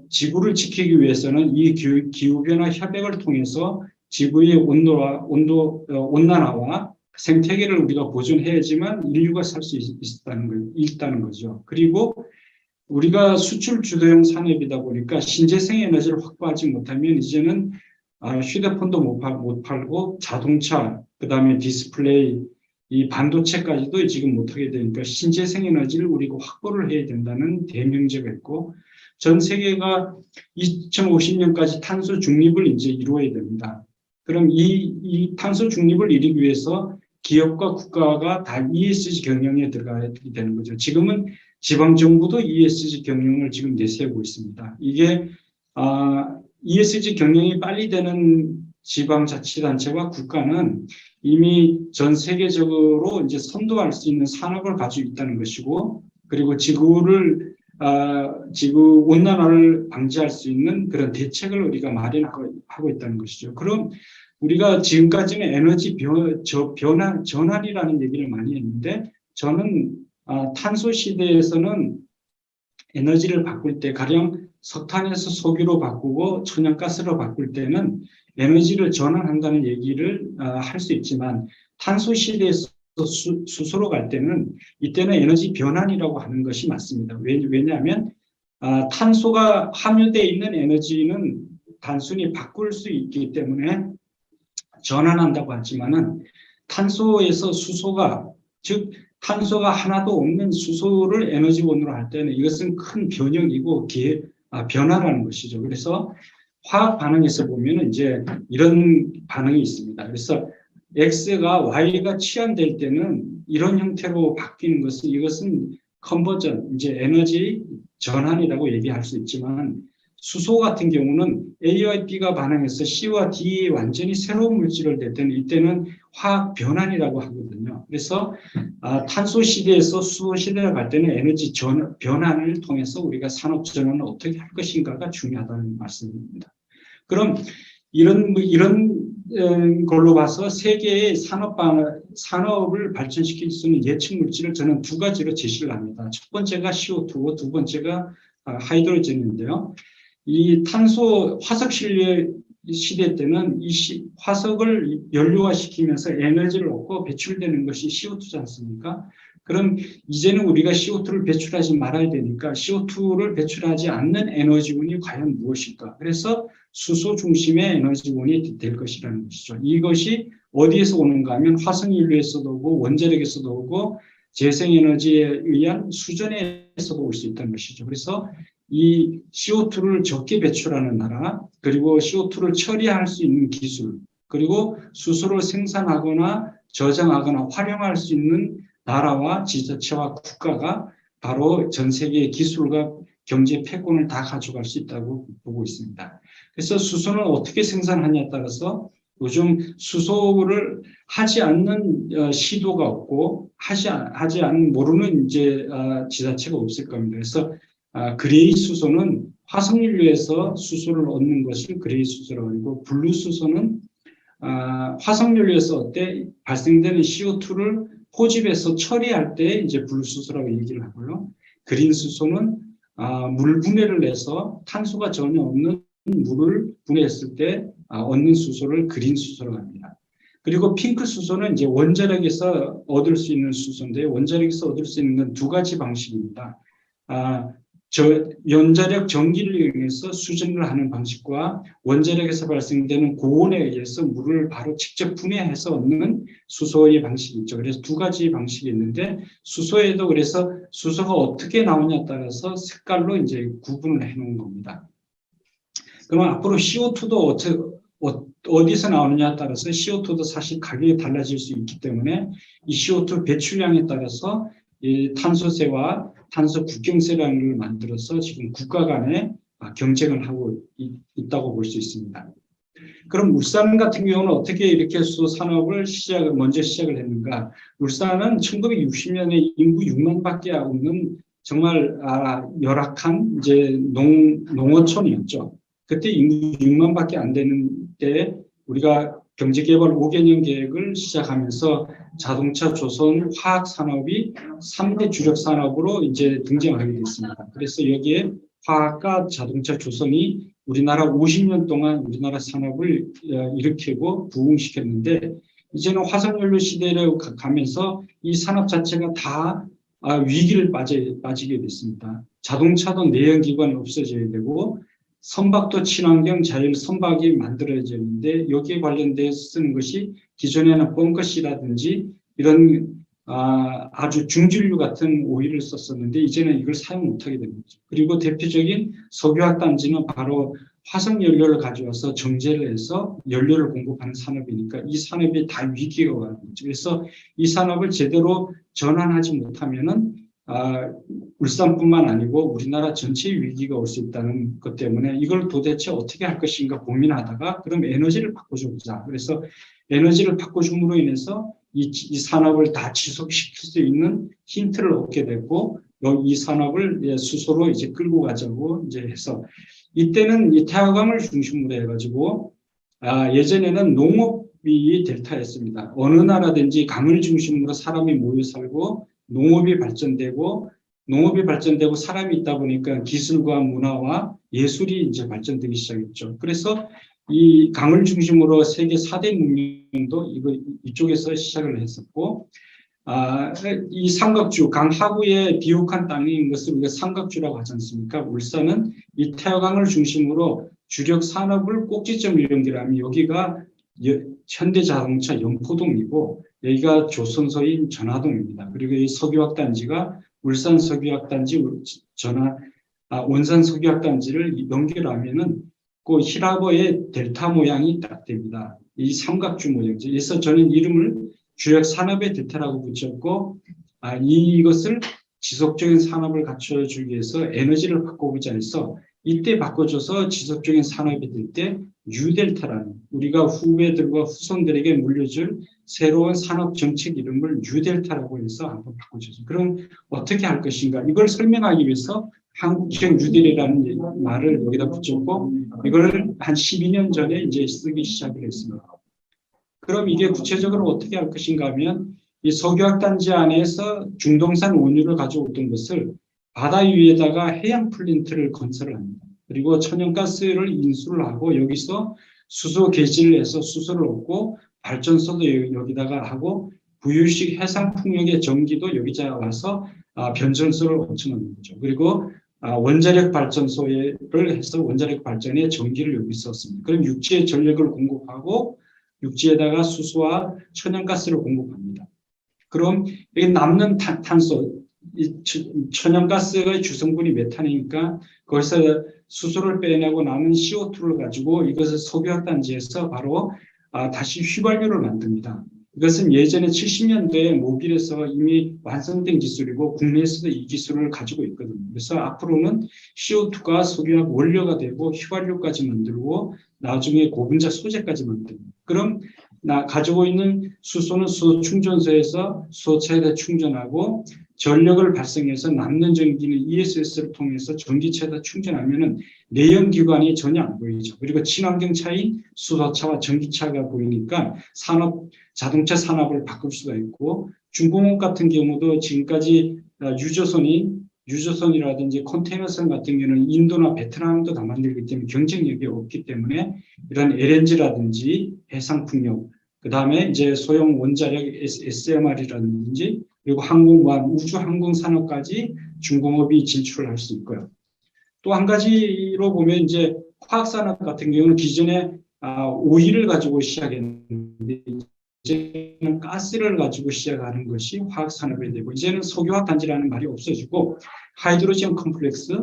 지구를 지키기 위해서는 이 기후변화 협약을 통해서 지구의 온난화와 생태계를 우리가 보존해야지만 인류가 살 수 있다는 거죠. 그리고 우리가 수출 주도형 산업이다 보니까 신재생 에너지를 확보하지 못하면 이제는 휴대폰도 못 팔고 자동차, 그다음에 디스플레이, 이 반도체까지도 지금 못하게 되니까 신재생 에너지를 우리가 확보를 해야 된다는 대명제가 있고, 전 세계가 2050년까지 탄소 중립을 이제 이루어야 됩니다. 그럼 이 탄소 중립을 이루기 위해서 기업과 국가가 다 ESG 경영에 들어가야 되는 거죠. 지금은 지방정부도 ESG 경영을 지금 내세우고 있습니다. 이게 ESG 경영이 빨리 되는 지방자치단체와 국가는 이미 전 세계적으로 이제 선도할 수 있는 산업을 가지고 있다는 것이고, 그리고 지구 온난화를 방지할 수 있는 그런 대책을 우리가 마련하고 있다는 것이죠. 그럼 우리가 지금까지는 에너지 전환이라는 얘기를 많이 했는데, 저는 탄소 시대에서는 에너지를 바꿀 때 가령 석탄에서 석유로 바꾸고 천연가스로 바꿀 때는 에너지를 전환한다는 얘기를 할 수 있지만, 탄소 시대에서 수소로 갈 때는 이때는 에너지 변환이라고 하는 것이 맞습니다. 왜냐하면 탄소가 함유되어 있는 에너지는 단순히 바꿀 수 있기 때문에 전환한다고 하지만은 탄소에서 수소가, 즉 탄소가 하나도 없는 수소를 에너지원으로 할 때는 이것은 큰 변형이고 변화라는 것이죠. 그래서 화학 반응에서 보면은 이제 이런 반응이 있습니다. 그래서 X가 Y가 치환될 때는 이런 형태로 바뀌는 것은, 이것은 컨버전, 이제 에너지 전환이라고 얘기할 수 있지만, 수소 같은 경우는 A와 B가 반응해서 C와 D의 완전히 새로운 물질을 낼 때는 이때는 화학 변환이라고 하거든요. 그래서 탄소 시대에서 수소 시대로 갈 때는 에너지 변환을 통해서 우리가 산업 전환을 어떻게 할 것인가가 중요하다는 말씀입니다. 그럼 이런 걸로 봐서 세계의 산업을 발전시킬 수 있는 예측 물질을 저는 두 가지로 제시를 합니다. 첫 번째가 CO2고 두 번째가 하이드로젠인데요. 이 탄소 화석 시대 때는 화석을 연료화시키면서 에너지를 얻고 배출되는 것이 CO2지 않습니까? 그럼 이제는 우리가 CO2를 배출하지 말아야 되니까 CO2를 배출하지 않는 에너지원이 과연 무엇일까? 그래서 수소 중심의 에너지원이 될 것이라는 것이죠. 이것이 어디에서 오는가 하면 화석연료에서도 오고 원자력에서도 오고 재생에너지에 의한 수전에서도 올 수 있다는 것이죠. 그래서 이 CO2를 적게 배출하는 나라, 그리고 CO2를 처리할 수 있는 기술, 그리고 수소를 생산하거나 저장하거나 활용할 수 있는 나라와 지자체와 국가가 바로 전 세계의 기술과 경제 패권을 다 가져갈 수 있다고 보고 있습니다. 그래서 수소는 어떻게 생산하냐에 따라서 요즘 수소를 하지 않는 시도가 없고 하지 않는 모르는 이제 지자체가 없을 겁니다. 그래서 그레이 수소는 화석연료에서 수소를 얻는 것을 그레이 수소라고 하고, 블루 수소는 화석연료에서 발생되는 CO2를 포집해서 처리할 때 이제 블루 수소라고 얘기를 하고요. 그린 수소는 물 분해를 해서 탄소가 전혀 없는 물을 분해했을 때 얻는 수소를 그린 수소라고 합니다. 그리고 핑크 수소는 이제 원자력에서 얻을 수 있는 수소인데, 원자력에서 얻을 수 있는 건 두 가지 방식입니다. 원자력 전기를 이용해서 수전을 하는 방식과 원자력에서 발생되는 고온에 의해서 물을 바로 직접 분해해서 얻는 수소의 방식이 있죠. 그래서 두 가지 방식이 있는데, 수소에도 그래서 수소가 어떻게 나오냐에 따라서 색깔로 이제 구분을 해 놓은 겁니다. 그러면 앞으로 CO2도 어디서 나오느냐에 따라서 CO2도 사실 가격이 달라질 수 있기 때문에 이 CO2 배출량에 따라서 이 탄소세와 탄소 국경세라는 걸 만들어서 지금 국가 간에 경쟁을 하고 있다고 볼 수 있습니다. 그럼 울산 같은 경우는 어떻게 이렇게 수소 산업을 먼저 시작을 했는가? 울산은 1960년에 인구 6만밖에 없는 정말 열악한 이제 농어촌이었죠. 그때 인구 6만밖에 안 되는 때 우리가 경제개발 5개년 계획을 시작하면서 자동차, 조선, 화학 산업이 3대 주력 산업으로 이제 등장하게 됐습니다. 그래서 여기에 화학과 자동차, 조선이 우리나라 50년 동안 우리나라 산업을 일으키고 부흥시켰는데, 이제는 화석연료 시대로 가면서 이 산업 자체가 다 위기를 빠지게 됐습니다. 자동차도 내연기관이 없어져야 되고, 선박도 친환경 자율 선박이 만들어졌는데, 여기에 관련돼서 쓰는 것이 기존에는 벙커시라든지 이런 아주 중진류 같은 오일을 썼었는데, 이제는 이걸 사용 못하게 됩니다. 그리고 대표적인 석유화단지는 바로 화석연료를 가져와서 정제를 해서 연료를 공급하는 산업이니까 이 산업이 다 위기가 와요. 그래서 이 산업을 제대로 전환하지 못하면은 울산뿐만 아니고 우리나라 전체의 위기가 올 수 있다는 것 때문에 이걸 도대체 어떻게 할 것인가 고민하다가, 그럼 에너지를 바꿔주자. 그래서 에너지를 바꿔줌으로 인해서 이 산업을 다 지속시킬 수 있는 힌트를 얻게 되고, 이 산업을 수소로 이제 끌고 가자고 이제 해서, 이때는 이 태화강을 중심으로 해가지고 예전에는 농업이 델타였습니다. 어느 나라든지 강을 중심으로 사람이 모여 살고 농업이 발전되고 사람이 있다 보니까 기술과 문화와 예술이 이제 발전되기 시작했죠. 그래서 이 강을 중심으로 세계 4대 문명도 이쪽에서 시작을 했었고, 이 삼각주, 강 하구에 비옥한 땅인 것을 우리가 삼각주라고 하지 않습니까? 울산은 이 태화강을 중심으로 주력 산업을 꼭지점을 연결하면 여기가 현대자동차 영포동이고, 여기가 조선소인 전화동입니다. 그리고 이 석유화단지가 울산 석유화단지, 원산 석유화단지를 연결하면은 그 히라버의 델타 모양이 딱 됩니다. 이 삼각주 모양이죠. 그래서 저는 이름을 주력 산업의 델타라고 붙였고, 이것을 지속적인 산업을 갖춰주기 위해서 에너지를 바꿔보자 해서, 이때 바꿔줘서 지속적인 산업이 될 때 뉴델타라는, 우리가 후배들과 후손들에게 물려줄 새로운 산업 정책 이름을 뉴델타라고 해서 한번 바꿔줬어요. 그럼 어떻게 할 것인가? 이걸 설명하기 위해서 한국형 뉴딜이라는 말을 여기다 붙였고, 이걸 한 12년 전에 이제 쓰기 시작을 했습니다. 그럼 이게 구체적으로 어떻게 할 것인가 하면, 이 석유화단지 안에서 중동산 원유를 가져오던 것을 바다 위에다가 해양 플랜트를 건설을 합니다. 그리고 천연가스를 인수를 하고 여기서 수소 개질을 해서 수소를 얻고, 발전소도 여기다가 하고, 부유식 해상 풍력의 전기도 여기다 와서 변전소를 얻쳐놓는 거죠. 그리고 원자력 발전소를 해서 원자력 발전에 전기를 여기 썼습니다. 그럼 육지에 전력을 공급하고 육지에다가 수소와 천연가스를 공급합니다. 그럼 여기 남는 탄소, 천연가스의 주성분이 메탄이니까 거기서 수소를 빼내고 남은 CO2를 가지고 이것을 석유화단지에서 바로 다시 휘발유를 만듭니다. 이것은 예전에 70년대에 모빌에서 이미 완성된 기술이고 국내에서도 이 기술을 가지고 있거든요. 그래서 앞으로는 CO2가 석유화 원료가 되고 휘발유까지 만들고 나중에 고분자 소재까지 만듭니다. 그럼 가지고 있는 수소는 수소 충전소에서 수소차에다 충전하고 전력을 발생해서 남는 전기는 ESS를 통해서 전기차에다 충전하면은 내연기관이 전혀 안 보이죠. 그리고 친환경 차인 수소차와 전기차가 보이니까 자동차 산업을 바꿀 수가 있고, 중공업 같은 경우도 지금까지 유조선이라든지 컨테이너선 같은 경우는 인도나 베트남도 다 만들기 때문에 경쟁력이 없기 때문에 이런 LNG라든지 해상풍력, 그 다음에 이제 소형 원자력 SMR이라든지 그리고 항공모함, 우주항공 산업까지 중공업이 진출을 할 수 있고요. 또 한 가지로 보면 이제 화학산업 같은 경우는 기존에 오일을 가지고 시작했는데 이제는 가스를 가지고 시작하는 것이 화학산업이 되고, 이제는 석유화단지라는 말이 없어지고 하이드로젠 컴플렉스,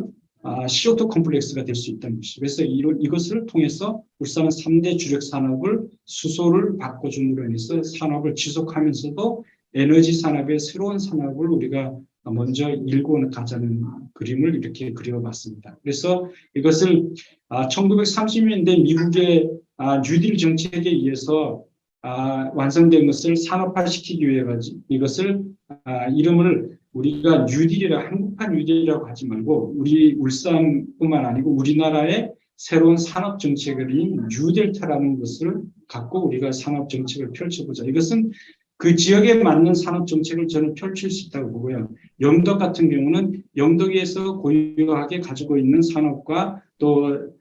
CO2 컴플렉스가 될 수 있다는 것이죠. 그래서 이것을 통해서 울산은 3대 주력 산업을 수소를 바꿔줌으로 인해서 산업을 지속하면서도 에너지 산업의 새로운 산업을 우리가 먼저 일궈 가자는 그림을 이렇게 그려봤습니다. 그래서 이것을 1930년대 미국의 뉴딜 정책에 의해서 완성된 것을 산업화시키기 위해 이것을 이름을 우리가 뉴딜이라 한국판 뉴딜이라고 하지 말고 우리 울산뿐만 아니고 우리나라의 새로운 산업 정책인 뉴델타라는 것을 갖고 우리가 산업 정책을 펼쳐보자. 이것은 그 지역에 맞는 산업 정책을 저는 펼칠 수 있다고 보고요. 영덕 같은 경우는 영덕에서 고유하게 가지고 있는 산업과 또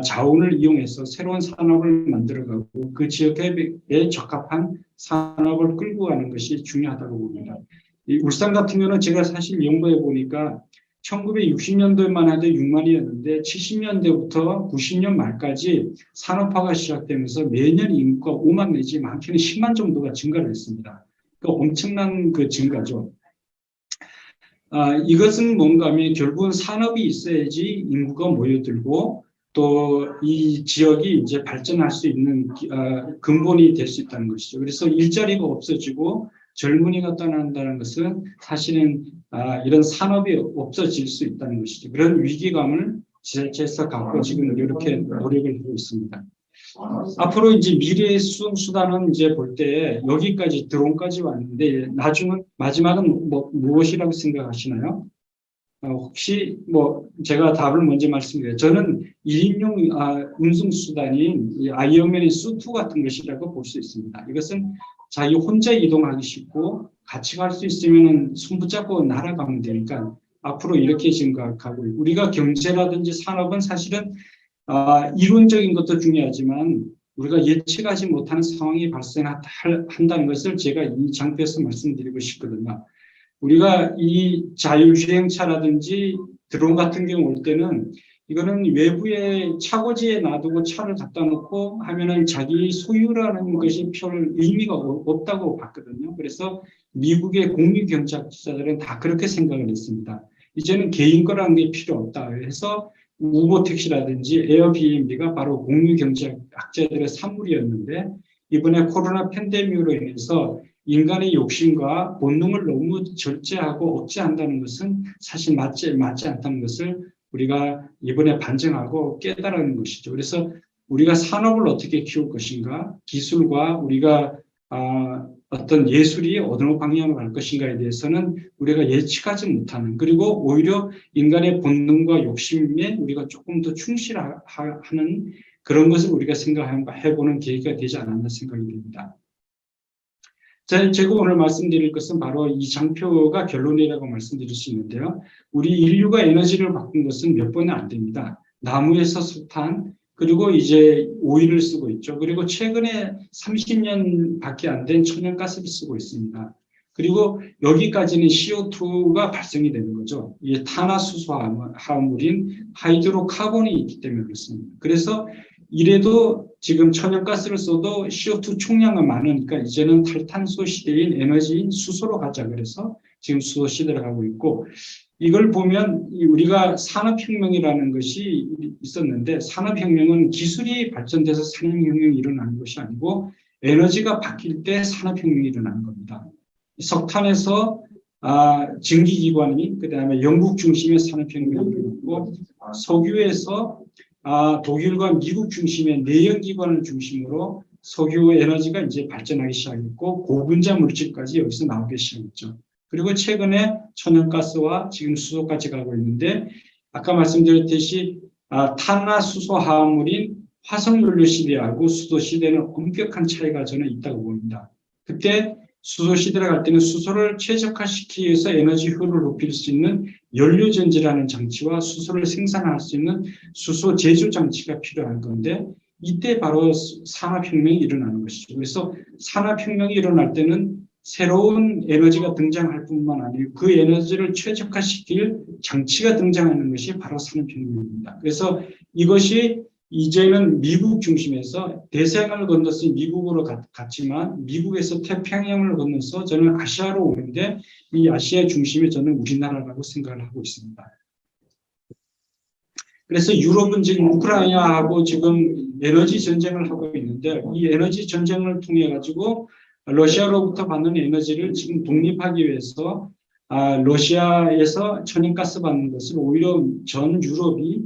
자원을 이용해서 새로운 산업을 만들어가고 그 지역에 적합한 산업을 끌고 가는 것이 중요하다고 봅니다. 이 울산 같은 경우는 제가 사실 연구해 보니까 1960년도에만 해도 6만이었는데 70년대부터 90년 말까지 산업화가 시작되면서 매년 인구가 5만 내지 많게는 10만 정도가 증가를 했습니다. 그러니까 엄청난 그 증가죠. 이것은 뭔가 하면 결국은 산업이 있어야지 인구가 모여들고 또 이 지역이 이제 발전할 수 있는 근본이 될 수 있다는 것이죠. 그래서 일자리가 없어지고 젊은이가 떠난다는 것은 사실은 이런 산업이 없어질 수 있다는 것이죠. 그런 위기감을 지자체에서 갖고 지금 이렇게 노력을 하고 있습니다. 앞으로 이제 미래의 수단은 이제 볼 때 여기까지 드론까지 왔는데 마지막은 무엇이라고 생각하시나요? 혹시 제가 답을 먼저 말씀드려요. 저는 1인용 운송 수단인 이 아이언맨의 수트 같은 것이라고 볼 수 있습니다. 이것은 자기 혼자 이동하기 쉽고 같이 갈 수 있으면 손 붙잡고 날아가면 되니까 앞으로 이렇게 생각하고, 우리가 경제라든지 산업은 사실은 이론적인 것도 중요하지만 우리가 예측하지 못하는 상황이 발생한다는 것을 제가 이 장표에서 말씀드리고 싶거든요. 우리가 이 자율주행차라든지 드론 같은 경우 올 때는 이거는 외부에 차고지에 놔두고 차를 갖다 놓고 하면은 자기 소유라는 것이 별 의미가 없다고 봤거든요. 그래서 미국의 공유경제학자들은 다 그렇게 생각을 했습니다. 이제는 개인 거라는 게 필요 없다 해서 우버 택시라든지 에어비앤비가 바로 공유경제학자들의 산물이었는데, 이번에 코로나 팬데믹으로 인해서 인간의 욕심과 본능을 너무 절제하고 억제한다는 것은 사실 맞지 않다는 것을 우리가 이번에 반증하고 깨달은 것이죠. 그래서 우리가 산업을 어떻게 키울 것인가, 기술과 우리가 어떤 예술이 어느 방향으로 갈 것인가에 대해서는 우리가 예측하지 못하는, 그리고 오히려 인간의 본능과 욕심에 우리가 조금 더 충실하는 그런 것을 우리가 생각해보는 계기가 되지 않았나 생각이 듭니다. 제가 오늘 말씀드릴 것은 바로 이 장표가 결론이라고 말씀드릴 수 있는데요. 우리 인류가 에너지를 바꾼 것은 몇 번은 안 됩니다. 나무에서 석탄, 그리고 이제 오일을 쓰고 있죠. 그리고 최근에 30년밖에 안 된 천연가스를 쓰고 있습니다. 그리고 여기까지는 CO2가 발생이 되는 거죠. 이게 탄화수소 화합물인 하이드로카본이 있기 때문에 그렇습니다. 그래서 이래도 지금 천연가스를 써도 CO2 총량은 많으니까 이제는 탈탄소 시대인 에너지인 수소로 가자 그래서 지금 수소 시대를 가고 있고, 이걸 보면 우리가 산업혁명이라는 것이 있었는데, 산업혁명은 기술이 발전돼서 산업혁명이 일어나는 것이 아니고 에너지가 바뀔 때 산업혁명이 일어나는 겁니다. 석탄에서 증기기관이, 그다음에 영국 중심의 산업혁명이 일어났고, 석유에서 독일과 미국 중심의 내연기관을 중심으로 석유 에너지가 이제 발전하기 시작했고, 고분자 물질까지 여기서 나오기 시작했죠. 그리고 최근에 천연가스와 지금 수소까지 가고 있는데, 아까 말씀드렸듯이 탄화수소 화합물인 화석연료 시대하고 수소 시대는 엄격한 차이가 저는 있다고 봅니다. 그때 수소 시대를 갈 때는 수소를 최적화시키기 위해서 에너지 효율을 높일 수 있는 연료전지라는 장치와 수소를 생산할 수 있는 수소 제조 장치가 필요한 건데, 이때 바로 산업혁명이 일어나는 것이죠. 그래서 산업혁명이 일어날 때는 새로운 에너지가 등장할 뿐만 아니고 그 에너지를 최적화시킬 장치가 등장하는 것이 바로 산업혁명입니다. 그래서 이것이 이제는 미국 중심에서 대서양을 건너서 미국으로 갔지만, 미국에서 태평양을 건너서 저는 아시아로 오는데, 이 아시아 중심에 저는 우리나라라고 생각을 하고 있습니다. 그래서 유럽은 지금 우크라이나하고 지금 에너지 전쟁을 하고 있는데, 이 에너지 전쟁을 통해 가지고 러시아로부터 받는 에너지를 지금 독립하기 위해서 러시아에서 천연가스 받는 것을 오히려 전 유럽이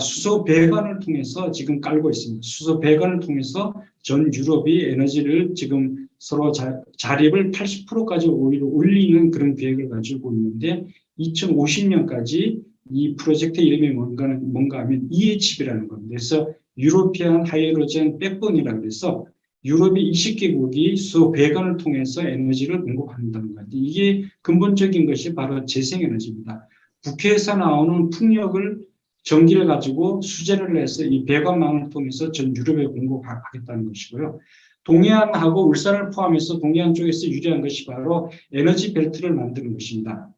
수소 배관을 통해서 지금 깔고 있습니다. 수소 배관을 통해서 전 유럽이 에너지를 지금 서로 자립을 80%까지 오히려 올리는 그런 계획을 가지고 있는데, 2050년까지 이 프로젝트 이름이 뭔가 하면 EHB라는 겁니다. 그래서 유로피안 하이드로젠 백본이라고 해서 유럽의 20개국이 수소 배관을 통해서 에너지를 공급한다는 것. 이게 근본적인 것이 바로 재생에너지입니다. 북해에서 나오는 풍력을 전기를 가지고 수제를 해서 이 배관망을 통해서 전 유럽에 공급하겠다는 것이고요. 동해안하고 울산을 포함해서 동해안 쪽에서 유리한 것이 바로 에너지 벨트를 만드는 것입니다.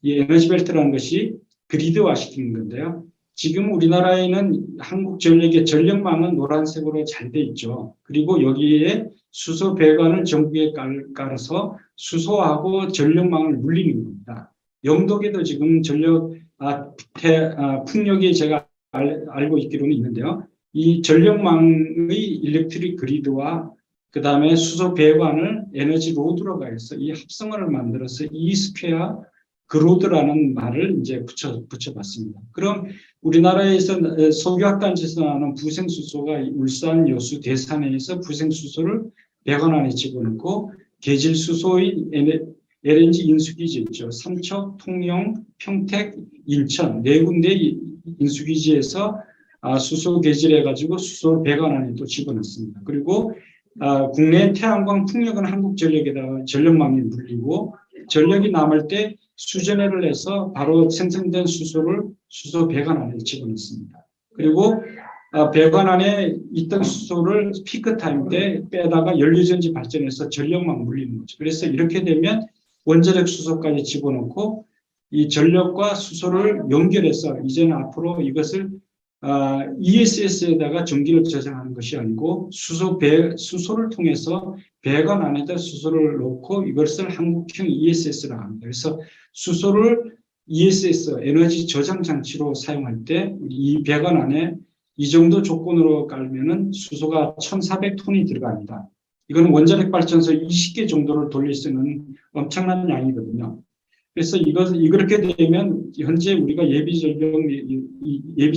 이 에너지 벨트라는 것이 그리드화시키는 건데요. 지금 우리나라에는 한국전력의 전력망은 노란색으로 잘 돼 있죠. 그리고 여기에 수소 배관을 전국에 깔아서 수소하고 전력망을 물리는 겁니다. 영덕에도 지금 풍력이 제가 알고 있기로는 있는데요. 이 전력망의 일렉트릭 그리드와 그 다음에 수소 배관을 에너지 로드로 가해서 이 합성을 만들어서 E 스퀘어 그로드라는 말을 이제 붙여봤습니다. 그럼 우리나라에서 석유화단지에서 나오는 부생수소가 울산, 여수, 대산에서 부생수소를 배관 안에 집어넣고, 계질수소인 LNG 인수기지 있죠. 삼척, 통영, 평택, 인천 네 군데 인수기지에서 수소 계질해가지고 수소 배관 안에 또 집어넣습니다. 그리고 국내 태양광 풍력은 한국전력에다가 전력망에 물리고, 전력이 남을 때 수전해를 해서 바로 생성된 수소를 수소 배관 안에 집어넣습니다. 그리고 배관 안에 있던 수소를 피크타임 때 빼다가 연료전지 발전해서 전력망 물리는 거죠. 그래서 이렇게 되면 원자력 수소까지 집어넣고 이 전력과 수소를 연결해서 이제는 앞으로 이것을 ESS에다가 전기를 저장하는 것이 아니고 수소를 통해서 배관 안에다 수소를 넣고 이것을 한국형 ESS라고 합니다. 그래서 수소를 ESS 에너지 저장 장치로 사용할 때 이 배관 안에 이 정도 조건으로 깔면은 수소가 1,400톤이 들어갑니다. 이거는 원자력 발전소 20개 정도를 돌릴 수 있는 엄청난 양이거든요. 그래서 이렇게 되면 현재 우리가 예비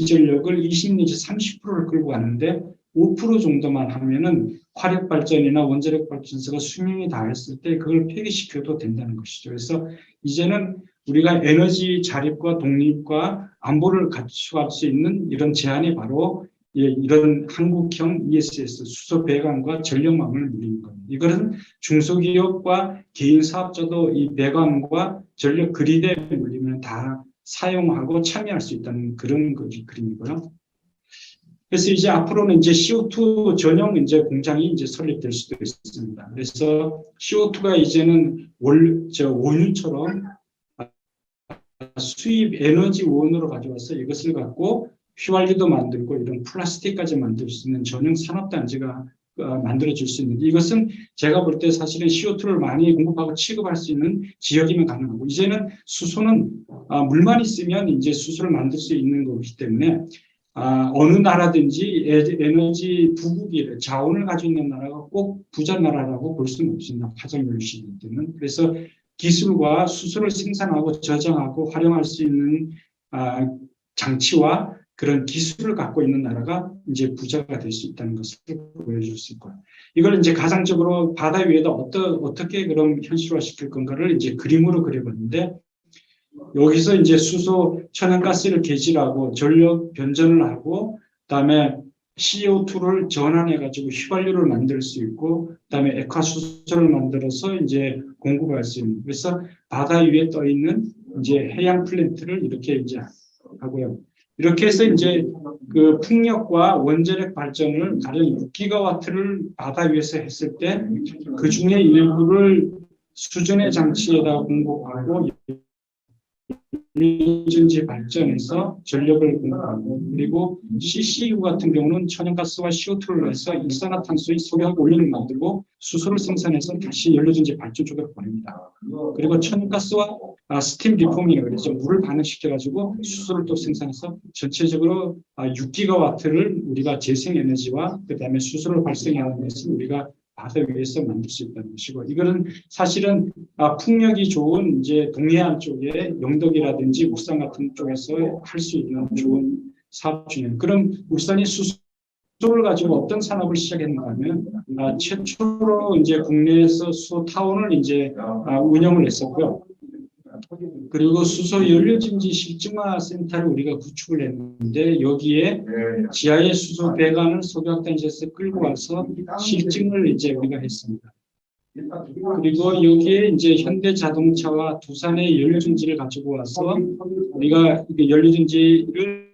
전력을 20 내지 30%를 끌고 가는데 5% 정도만 하면은 화력 발전이나 원자력 발전소가 수명이 다했을 때 그걸 폐기시켜도 된다는 것이죠. 그래서 이제는 우리가 에너지 자립과 독립과 안보를 갖추할 수 있는 이런 제안이 바로 이런 한국형 ESS 수소 배관과 전력망을 물리는 겁니다. 이것은 중소기업과 개인 사업자도 이 배관과 전력 그리드에 물리면 다 사용하고 참여할 수 있다는 그런 그림이고요. 그래서 이제 앞으로는 이제 CO2 전용 이제 공장이 이제 설립될 수도 있습니다. 그래서 CO2가 이제는 원유처럼 수입 에너지 원으로 가져와서 이것을 갖고 휘발유도 만들고 이런 플라스틱까지 만들 수 있는 전용 산업단지가 만들어질 수 있는데, 이것은 제가 볼 때 사실은 CO2를 많이 공급하고 취급할 수 있는 지역이면 가능하고, 이제는 수소는 물만 있으면 이제 수소를 만들 수 있는 거기 때문에 어느 나라든지 에너지 부국이 자원을 가지고 있는 나라가 꼭 부자 나라라고 볼 수는 없습니다. 화석연료 시기 때는. 그래서 기술과 수소를 생산하고 저장하고 활용할 수 있는 장치와 그런 기술을 갖고 있는 나라가 이제 부자가 될 수 있다는 것을 보여줄 수 있고요. 이걸 이제 가상적으로 바다 위에다 어떻게 그럼 현실화시킬 건가를 이제 그림으로 그려봤는데, 여기서 이제 수소 천연가스를 개질하고 전력 변전을 하고, 그다음에 CO2를 전환해 가지고 휘발유를 만들 수 있고, 그다음에 액화수소를 만들어서 이제 공급할 수 있는, 그래서 바다 위에 떠 있는 이제 해양 플랜트를 이렇게 이제 하고요. 이렇게 해서 이제 그 풍력과 원자력 발전을 가령 6기가와트를 바다 위에서 했을 때 그 중에 일부를 수전의 장치에다 공급하고 전지 발전해서 전력을 공급하고, 그리고 CCU 같은 경우는 천연가스와 CO2를 해서 일산화탄소의 석유하고 올리는 만들고 수소를 생산해서 다시 연료전지 발전 쪽으로 보냅니다. 그리고 천연가스와 스팀 리폼이라고 그러죠. 물을 반응시켜가지고 수소를 또 생산해서 전체적으로 6기가와트를 우리가 재생에너지와 그다음에 수소를 발생하는 것을 우리가 바다 위에서 만들 수 있다는 것이고, 이거는 사실은 풍력이 좋은 이제 동해안 쪽에 영덕이라든지 울산 같은 쪽에서 할 수 있는 좋은 사업 중에, 그럼 울산이 수소를 가지고 어떤 산업을 시작했는가 하면 최초로 이제 국내에서 수소 타운을 이제 운영을 했었고요. 그리고 수소 연료전지 실증화 센터를 우리가 구축을 했는데, 여기에 지하의 수소 배관을 석유화단지에서 끌고 와서 실증을 이제 우리가 했습니다. 그리고 여기에 이제 현대자동차와 두산의 연료전지를 가지고 와서 우리가 연료전지를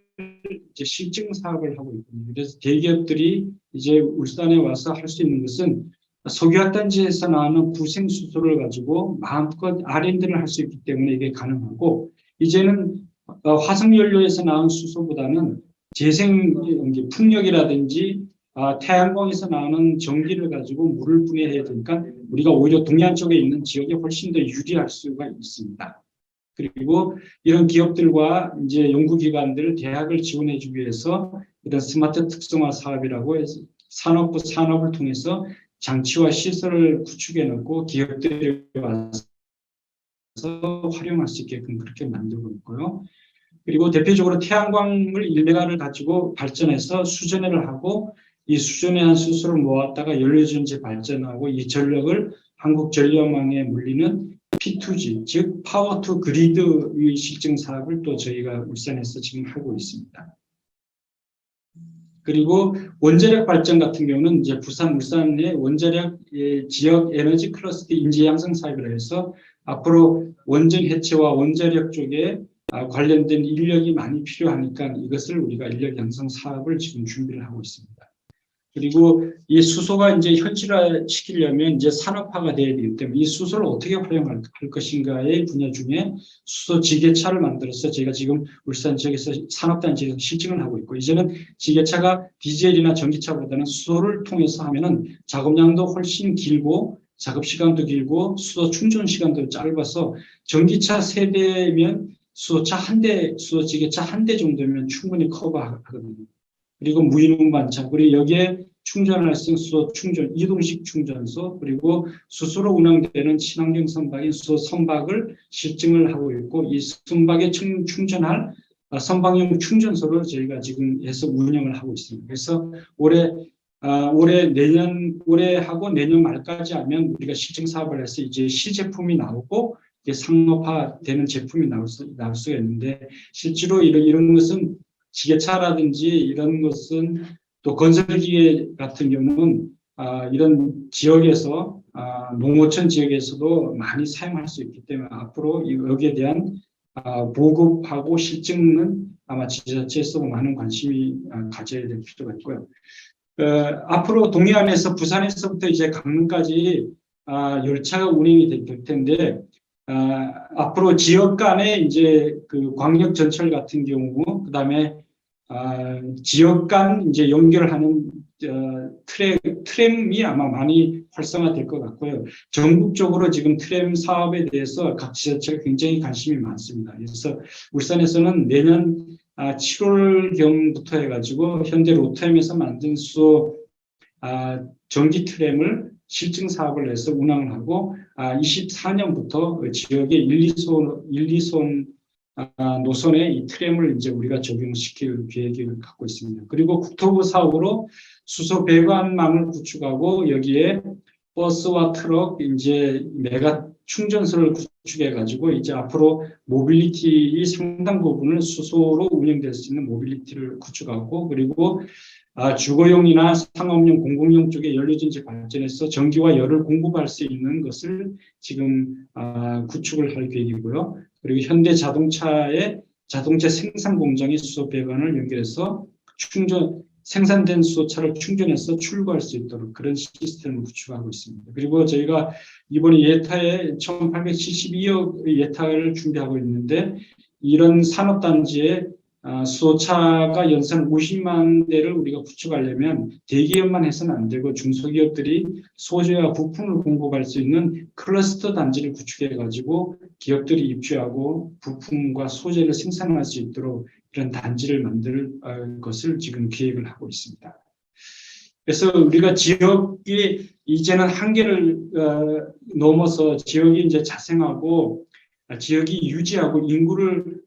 이제 실증 사업을 하고 있거든요. 그래서 대기업들이 이제 울산에 와서 할 수 있는 것은 석유화단지에서 나오는 부생수소를 가지고 마음껏 R&D를 할 수 있기 때문에 이게 가능하고, 이제는 화석연료에서 나온 수소보다는 재생연기, 풍력이라든지 태양광에서 나오는 전기를 가지고 물을 분해해야 되니까 우리가 오히려 동해안 쪽에 있는 지역에 훨씬 더 유리할 수가 있습니다. 그리고 이런 기업들과 이제 연구기관들, 대학을 지원해주기 위해서 이런 스마트 특성화 사업이라고 해서 산업을 통해서 장치와 시설을 구축해 놓고 기업들이 와서 활용할 수 있게끔 그렇게 만들고 있고요. 그리고 대표적으로 태양광을 1메가를 가지고 발전해서 수전해를 하고, 이 수전해한 수소를 모았다가 연료전지 발전하고, 이 전력을 한국전력망에 물리는 P2G, 즉 파워 투 그리드의 실증 사업을 또 저희가 울산에서 지금 하고 있습니다. 그리고 원자력 발전 같은 경우는 이제 부산, 울산의 원자력 지역 에너지 클러스터 인재 양성 사업이라 해서 앞으로 원전 해체와 원자력 쪽에 관련된 인력이 많이 필요하니까 이것을 우리가 인력 양성 사업을 지금 준비를 하고 있습니다. 그리고 이 수소가 이제 현실화 시키려면 이제 산업화가 돼야 되기 때문에 이 수소를 어떻게 활용할 것인가의 분야 중에 수소 지게차를 만들어서 저희가 지금 울산 지역에서 산업단지에서 실증을 하고 있고, 이제는 지게차가 디젤이나 전기차보다는 수소를 통해서 하면은 작업량도 훨씬 길고 작업 시간도 길고 수소 충전 시간도 짧아서 전기차 세대면 수소차 한 대, 수소 지게차 한 대 정도면 충분히 커버하거든요. 그리고 무인운반차, 그리고 여기에 충전할 수 있는 수소 충전, 이동식 충전소, 그리고 수소로 운항되는 친환경 선박인 수소 선박을 실증을 하고 있고, 이 선박에 충전할 선박용 충전소를 저희가 지금 해서 운영을 하고 있습니다. 그래서 올해하고 내년 말까지 하면 우리가 실증 사업을 해서 이제 시제품이 나오고 이제 상업화되는 제품이 나올 수가 있는데, 실제로 이런 것은 지게차라든지 이런 것은 또 건설기계 같은 경우는 이런 지역에서 농어촌 지역에서도 많이 사용할 수 있기 때문에 앞으로 여기에 대한 보급하고 실증은 아마 지자체에서 많은 관심이 가져야 될 필요가 있고요. 앞으로 동해안에서 부산에서부터 이제 강릉까지 열차가 운행이 될 텐데, 앞으로 지역 간에 이제 그 광역 전철 같은 경우, 그다음에 지역 간 이제 연결하는 트램이 아마 많이 활성화될 것 같고요. 전국적으로 지금 트램 사업에 대해서 각 지자체가 굉장히 관심이 많습니다. 그래서 울산에서는 내년 7월경부터 해가지고 현대 로템에서 만든 수소 전기 트램을 실증 사업을 해서 운항을 하고 24년부터 지역의 1, 2선 노선에 이 트램을 이제 우리가 적용시킬 계획을 갖고 있습니다. 그리고 국토부 사업으로 수소 배관망을 구축하고 여기에 버스와 트럭 이제 메가 충전소를 구축해 가지고 이제 앞으로 모빌리티 상당 부분을 수소로 운영될 수 있는 모빌리티를 구축하고 그리고 주거용이나 상업용, 공공용 쪽에 연료전지 발전해서 전기와 열을 공급할 수 있는 것을 지금 구축을 할 계획이고요. 그리고 현대 자동차의 자동차 생산 공장의 수소 배관을 연결해서 생산된 수소차를 충전해서 출고할 수 있도록 그런 시스템을 구축하고 있습니다. 그리고 저희가 이번에 예타에 1872억 예타를 준비하고 있는데 이런 산업단지에 수소차가 연산 50만 대를 우리가 구축하려면 대기업만 해서는 안 되고 중소기업들이 소재와 부품을 공급할 수 있는 클러스터 단지를 구축해 가지고 기업들이 입주하고 부품과 소재를 생산할 수 있도록 이런 단지를 만들 것을 지금 계획을 하고 있습니다. 그래서 우리가 지역이 이제는 한계를 넘어서 지역이 이제 자생하고 지역이 유지하고 인구를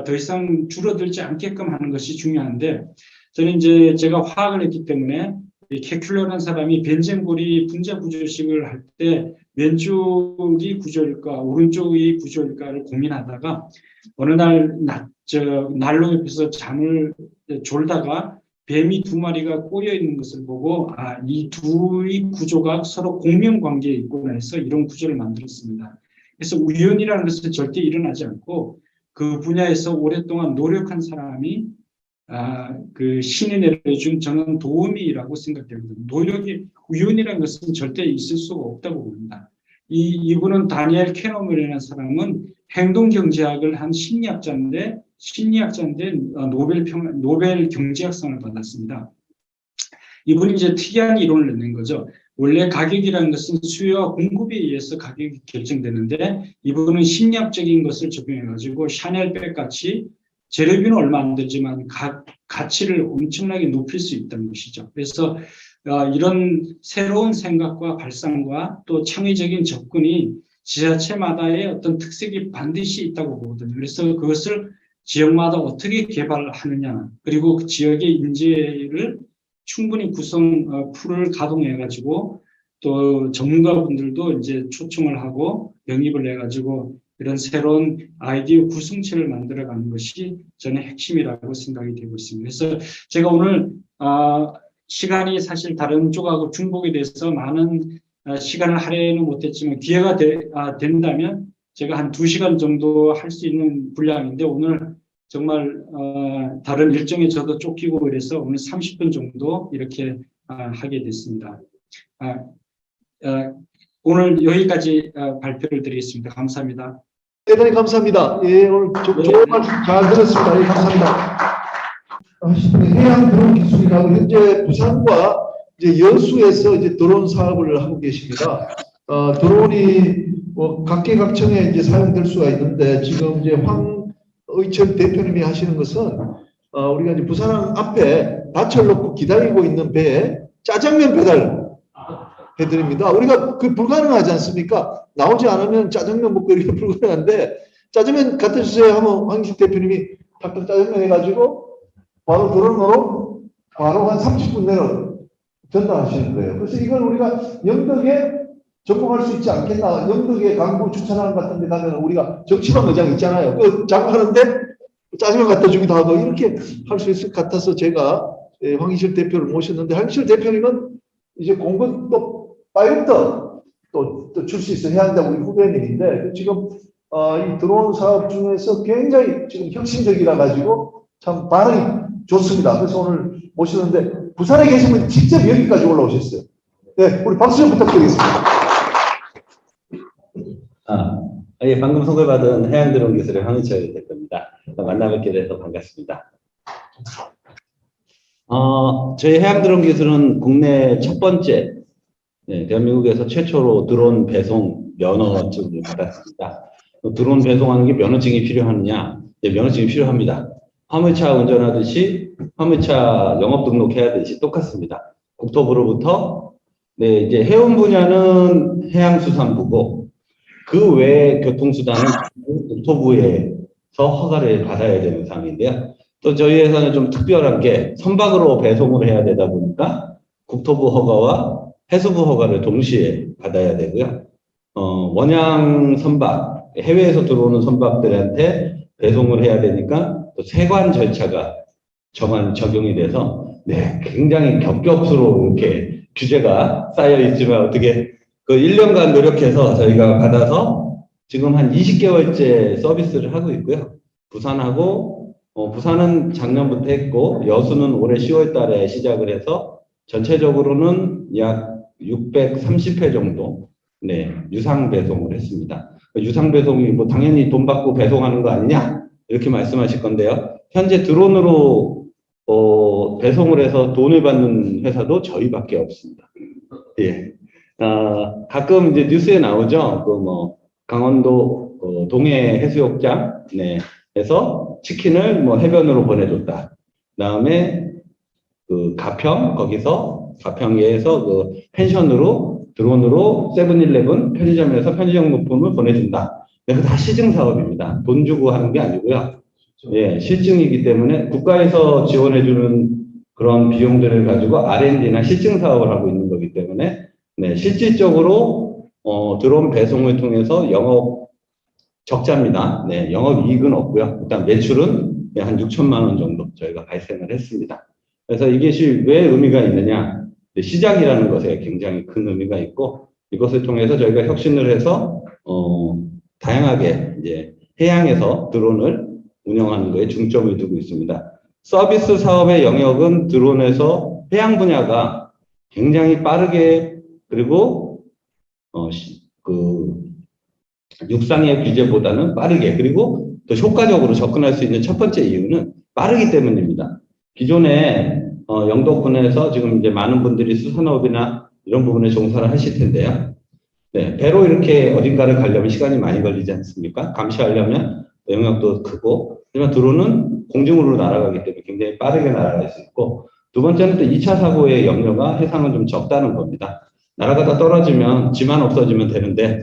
더 이상 줄어들지 않게끔 하는 것이 중요한데 저는 이제 제가 화학을 했기 때문에 케큘러라는 사람이 벤젠골이 분자 구조식을 할 때 왼쪽이 구조일까 오른쪽이 구조일까를 고민하다가 어느 날 난로 옆에서 잠을 졸다가 뱀이 두 마리가 꼬여 있는 것을 보고 이 둘의 구조가 서로 공명관계에 있구나 해서 이런 구조를 만들었습니다. 그래서 우연이라는 것은 절대 일어나지 않고 그 분야에서 오랫동안 노력한 사람이 그 신이 내려준 저는 도움이라고 생각되거든요. 노력이 우연이라는 것은 절대 있을 수가 없다고 봅니다. 이분은 다니엘 캐너먼이라는 사람은 행동경제학을 한 심리학자인데 노벨 경제학상을 받았습니다. 이분이 이제 특이한 이론을 낸 거죠. 원래 가격이라는 것은 수요와 공급에 의해서 가격이 결정되는데 이분은 심리학적인 것을 적용해가지고 샤넬백 같이 재료비는 얼마 안 들지만 가치를 엄청나게 높일 수 있다는 것이죠. 그래서 이런 새로운 생각과 발상과 또 창의적인 접근이 지자체마다의 어떤 특색이 반드시 있다고 보거든요. 그래서 그것을 지역마다 어떻게 개발하느냐 그리고 그 지역의 인재를 충분히 풀을 가동해가지고 또 전문가분들도 이제 초청을 하고 영입을 해가지고 이런 새로운 아이디어 구성체를 만들어가는 것이 저는 핵심이라고 생각이 되고 있습니다. 그래서 제가 오늘 시간이 사실 다른 쪽하고 중복에 대해서 많은 시간을 할애는 못했지만 기회가 된다면 제가 한 2시간 정도 할 수 있는 분량인데 오늘 정말 다른 일정에 저도 쫓기고 그래서 오늘 30분 정도 이렇게 하게 됐습니다. 오늘 여기까지 발표를 드리겠습니다. 감사합니다. 대단히 감사합니다. 예, 오늘 좋은 말씀 잘 들었습니다. 예, 감사합니다. 해양 드론 기술이라고 현재 부산과 이제 여수에서 이제 드론 사업을 하고 계십니다. 드론이 뭐 각계각층에 이제 사용될 수가 있는데 지금 이제 황의철 대표님이 하시는 것은 우리가 이제 부산 앞에 닻을 놓고 기다리고 있는 배에 짜장면 배달 해드립니다. 우리가 그 불가능하지 않습니까? 나오지 않으면 짜장면 먹고 이렇게 불가능한데 짜장면 갖다 주세요 하면 황의철 대표님이 탁탁 짜장면 해가지고 바로 드론으로 바로 한 30분 내로 전달하시는 거예요. 그래서 이걸 우리가 영덕에 접근할 수 있지 않겠나. 영덕에 강구 주차장 같은 데 가면 우리가 정치방 의장 있잖아요. 그 작업하는데 짜장면 갖다 주기도 하고 이렇게 할 수 있을 것 같아서 제가 황의철 대표를 모셨는데 황의철 대표님은 이제 공군 또 파이로트 또 줄 수 있어 해안대 우리 후배님인데 지금 이 드론 사업 중에서 굉장히 지금 혁신적이라 가지고 참 반응이 좋습니다. 그래서 오늘 모셨는데 부산에 계신 분이 직접 여기까지 올라오셨어요. 네, 우리 박수 좀 부탁드리겠습니다. 예, 방금 선거받은 해양드론 기술의 황의철 대표입니다. 만나 뵙게 돼서 반갑습니다. 저희 해양드론 기술은 국내 첫 번째, 대한민국에서 최초로 드론 배송 면허증을 받았습니다. 드론 배송하는 게 면허증이 필요하느냐? 네, 면허증이 필요합니다. 화물차 운전하듯이 화물차 영업 등록해야 되듯이 똑같습니다. 국토부로부터 이제 해운 분야는 해양수산부고 그 외 교통수단은 국토부에서 허가를 받아야 되는 상황인데요. 또 저희 회사는 좀 특별한 게 선박으로 배송을 해야 되다 보니까 국토부 허가와 해수부 허가를 동시에 받아야 되고요. 원양 선박, 해외에서 들어오는 선박들한테 배송을 해야 되니까 또 세관 절차가 적용이 돼서 굉장히 겹겹수로 이렇게 규제가 쌓여 있지만 어떻게 그 1년간 노력해서 저희가 받아서 지금 한 20개월째 서비스를 하고 있고요. 부산은 작년부터 했고 여수는 올해 10월 달에 시작을 해서 전체적으로는 약 630회 정도 유상 배송을 했습니다. 유상 배송이 뭐 당연히 돈 받고 배송하는 거 아니냐 이렇게 말씀하실 건데요. 현재 드론으로 배송을 해서 돈을 받는 회사도 저희밖에 없습니다. 예. 가끔 이제 뉴스에 나오죠. 강원도 동해 해수욕장 에서 치킨을 뭐 해변으로 보내줬다. 그다음에 그 가평에서 그 펜션으로 드론으로 세븐일레븐 편의점에서 편의점 물품을 보내준다. 그거 다 시증 사업입니다. 돈 주고 하는 게 아니고요. 예, 실증이기 때문에 국가에서 지원해주는 그런 비용들을 가지고 R&D나 실증 사업을 하고 있는 거기 때문에 실질적으로 드론 배송을 통해서 영업 적자입니다. 영업 이익은 없고요. 일단 매출은 한 6천만 원 정도 저희가 발생을 했습니다. 그래서 이것이 왜 의미가 있느냐? 시작이라는 것에 굉장히 큰 의미가 있고 이것을 통해서 저희가 혁신을 해서 다양하게 이제 해양에서 드론을 운영하는 거에 중점을 두고 있습니다. 서비스 사업의 영역은 드론에서 해양 분야가 굉장히 빠르게 그리고 육상의 규제보다는 빠르게 그리고 더 효과적으로 접근할 수 있는 첫 번째 이유는 빠르기 때문입니다. 기존에 영도권에서 지금 이제 많은 분들이 수산업이나 이런 부분에 종사를 하실 텐데요. 배로 이렇게 어딘가를 가려면 시간이 많이 걸리지 않습니까? 감시하려면 영역도 크고, 하지만 드론은 공중으로 날아가기 때문에 굉장히 빠르게 날아갈 수 있고, 두 번째는 또 2차 사고의 염려가 해상은 좀 적다는 겁니다. 날아가다 떨어지면 지만 없어지면 되는데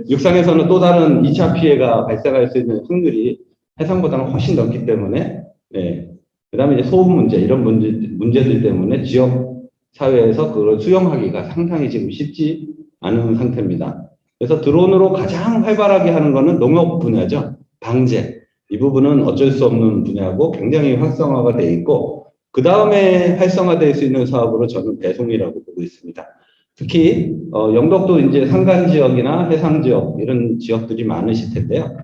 육상에서는 또 다른 2차 피해가 발생할 수 있는 확률이 해상보다는 훨씬 넓기 때문에 그 다음에 이제 소음 문제 이런 문제들 때문에 지역 사회에서 그걸 수용하기가 상당히 지금 쉽지 않은 상태입니다. 그래서 드론으로 가장 활발하게 하는 거는 농업 분야죠. 방제 이 부분은 어쩔 수 없는 분야고 굉장히 활성화가 돼 있고 그 다음에 활성화될 수 있는 사업으로 저는 배송이라고 보고 있습니다. 특히 영덕도 이제 산간 지역이나 해상 지역 이런 지역들이 많으실 텐데요.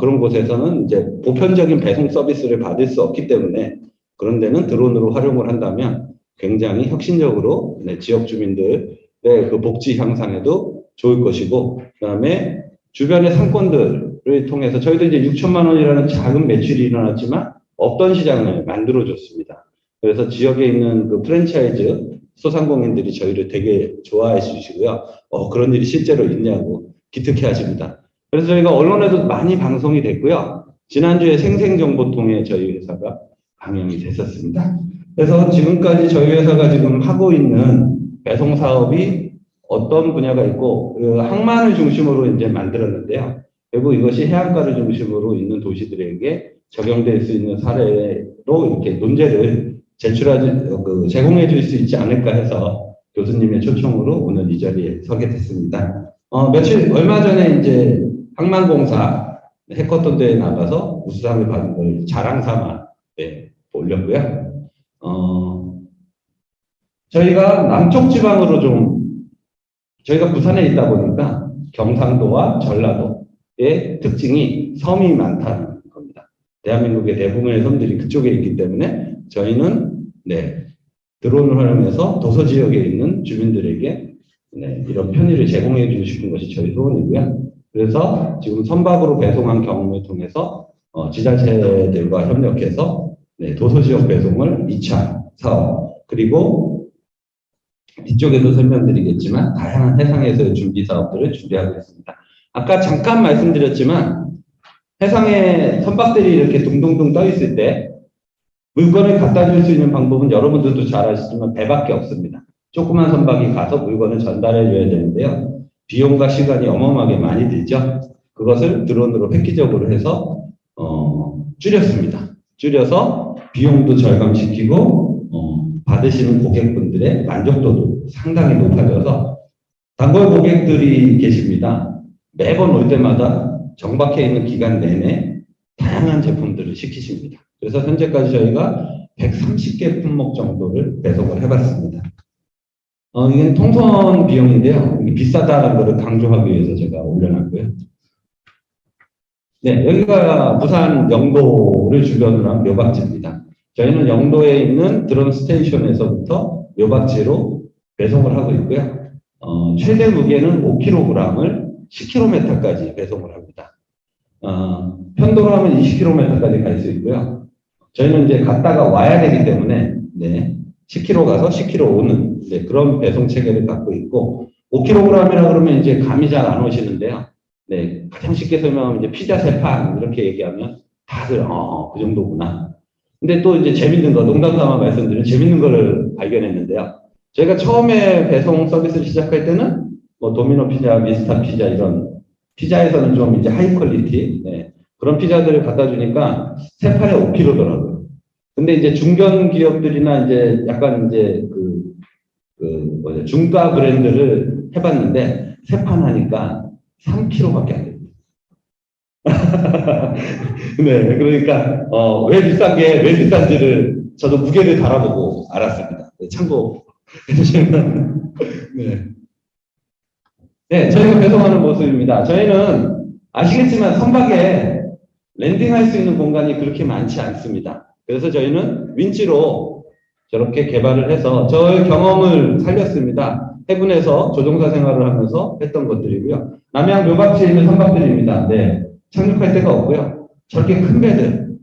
그런 곳에서는 이제 보편적인 배송 서비스를 받을 수 없기 때문에 그런 데는 드론으로 활용을 한다면 굉장히 혁신적으로 지역 주민들의 그 복지 향상에도 좋을 것이고 그다음에 주변의 상권들을 통해서 저희도 이제 6천만 원이라는 작은 매출이 일어났지만 없던 시장을 만들어줬습니다. 그래서 지역에 있는 그 프랜차이즈 소상공인들이 저희를 되게 좋아해 주시고요. 그런 일이 실제로 있냐고 기특해 하십니다. 그래서 저희가 언론에도 많이 방송이 됐고요. 지난주에 생생정보통에 저희 회사가 방영이 됐었습니다. 그래서 지금까지 저희 회사가 지금 하고 있는 배송 사업이 어떤 분야가 있고 그 항만을 중심으로 이제 만들었는데요. 결국 이것이 해안가를 중심으로 있는 도시들에게 적용될 수 있는 사례로 이렇게 논제를 제공해 줄 수 있지 않을까 해서 교수님의 초청으로 오늘 이 자리에 서게 됐습니다. 얼마 전에 이제 항만공사 해커톤 대회에 나가서 우수상을 받은 걸 자랑 삼아 올렸고요. 저희가 남쪽 지방으로 저희가 부산에 있다 보니까 경상도와 전라도의 특징이 섬이 많다는 겁니다. 대한민국의 대부분의 섬들이 그쪽에 있기 때문에 저희는 드론을 활용해서 도서 지역에 있는 주민들에게 이런 편의를 제공해 주고 싶은 것이 저희 소원이고요. 그래서 지금 선박으로 배송한 경험을 통해서 지자체들과 협력해서 네, 도서 지역 배송을 2차 사업, 그리고 뒤쪽에도 설명드리겠지만 다양한 해상에서의 준비 사업들을 준비하고 있습니다. 아까 잠깐 말씀드렸지만 해상에 선박들이 이렇게 둥둥둥 떠 있을 때 물건을 갖다 줄 수 있는 방법은 여러분들도 잘 아시지만 배밖에 없습니다. 조그만 선박이 가서 물건을 전달해 줘야 되는데요. 비용과 시간이 어마어마하게 많이 들죠. 그것을 드론으로 획기적으로 해서 줄였습니다. 줄여서 비용도 절감시키고 받으시는 고객분들의 만족도도 상당히 높아져서 단골 고객들이 계십니다. 매번 올 때마다 정박해 있는 기간 내내 다양한 제품들을 시키십니다. 그래서 현재까지 저희가 130개 품목 정도를 배송을 해봤습니다. 이건 통선 비용인데요. 이게 비싸다는 것을 강조하기 위해서 제가 올려놨고요. 네, 여기가 부산 영도를 주변으로 한 묘박지입니다. 저희는 영도에 있는 드론 스테이션에서부터 묘박지로 배송을 하고 있고요. 최대 무게는 5kg을 10km까지 배송을 합니다. 편도로 하면 20km까지 갈 수 있고요. 저희는 이제 갔다가 와야 되기 때문에, 네, 10km 가서 10km 오는, 네, 그런 배송 체계를 갖고 있고, 5kg이라 그러면 이제 감이 잘 안 오시는데요. 네, 가장 쉽게 설명하면 이제 피자 3판 이렇게 얘기하면 다들 그 정도구나. 근데 또 이제 재밌는 거, 농담 삼아 말씀드리면 재밌는 거를 발견했는데요. 저희가 처음에 배송 서비스를 시작할 때는 뭐 도미노 피자, 미스터 피자 이런 피자에서는 좀 이제 하이 퀄리티, 네, 그런 피자들을 갖다 주니까 3판에 5kg더라고요. 근데 이제 중견 기업들이나 이제 약간 이제 중가 브랜드를 해봤는데 3판 하니까 3kg밖에 안 됩니다. 네, 그러니까 왜 비싼지를 저도 무게를 달아보고 알았습니다. 네, 참고해 주시면. 네. 네, 저희가 배송하는 모습입니다. 저희는 아시겠지만 선박에 랜딩할 수 있는 공간이 그렇게 많지 않습니다. 그래서 저희는 윈치로 저렇게 개발을 해서 저의 경험을 살렸습니다. 해군에서 조종사 생활을 하면서 했던 것들이고요. 남해안 묘박지에 있는 선박들입니다. 네, 착륙할 데가 없고요. 저렇게 큰 배들,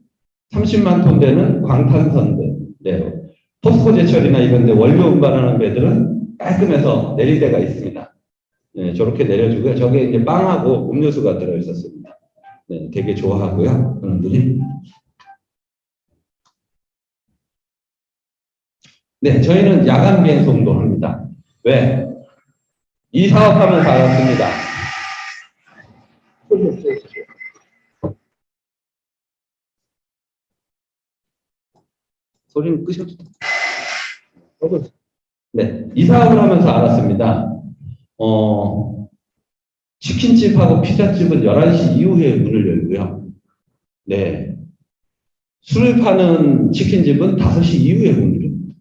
30만 톤 되는 광탄선들, 네, 포스코 제철이나 이런 데 원료 운반하는 배들은 깔끔해서 내릴 데가 있습니다. 네, 저렇게 내려주고요. 저게 이제 빵하고 음료수가 들어있었습니다. 네, 되게 좋아하고요. 그분들이. 네, 저희는 야간 배송도 합니다. 왜? 이 사업하면서 알았습니다. 소리는 끄셔도 돼요. 네, 이 사업을 하면서 알았습니다. 치킨집하고 피자집은 11시 이후에 문을 열고요. 네. 술을 파는 치킨집은 5시 이후에 문을 엽니다.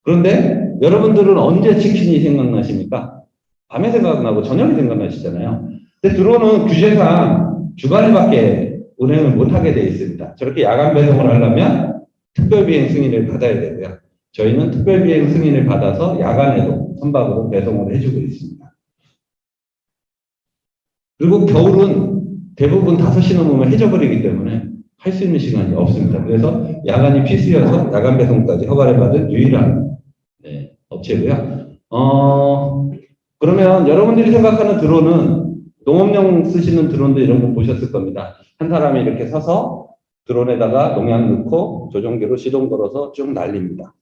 그런데 여러분들은 언제 치킨이 생각나십니까? 밤에 생각나고 저녁에 생각나시잖아요. 근데 드론은 규제상 주간에밖에 운행을 못하게 되어 있습니다. 저렇게 야간 배송을 하려면 특별비행 승인을 받아야 되고요. 저희는 특별비행 승인을 받아서 야간에도 선박으로 배송을 해주고 있습니다. 그리고 겨울은 대부분 5시 넘으면 해져버리기 때문에 할 수 있는 시간이 없습니다. 그래서 야간이 필수여서 야간 배송까지 허가를 받은 유일한 업체고요. 그러면 여러분들이 생각하는 드론은 농업용 쓰시는 드론도 이런 거 보셨을 겁니다. 한 사람이 이렇게 서서 드론에다가 농약 넣고 조종기로 시동 걸어서 쭉 날립니다.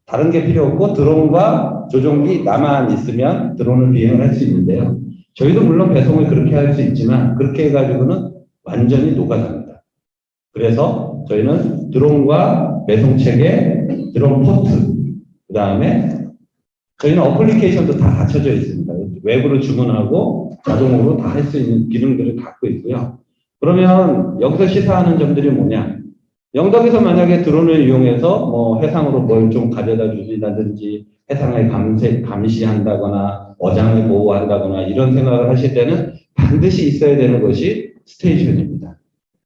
다른 게 필요 없고 드론과 조종기 나만 있으면 드론을 비행을 할 수 있는데요. 저희도 물론 배송을 그렇게 할 수 있지만 그렇게 해가지고는 완전히 녹아납니다. 그래서 저희는 드론과 배송 체계, 드론 포트, 그 다음에 저희는 어플리케이션도 다 갖춰져 있습니다. 웹으로 주문하고 자동으로 다 할 수 있는 기능들을 갖고 있고요. 그러면 여기서 시사하는 점들이 뭐냐? 영덕에서 만약에 드론을 이용해서 뭐 해상으로 뭘 좀 가져다 주신다든지 해상을 감시한다거나 어장을 보호한다거나 이런 생각을 하실 때는 반드시 있어야 되는 것이 스테이션입니다.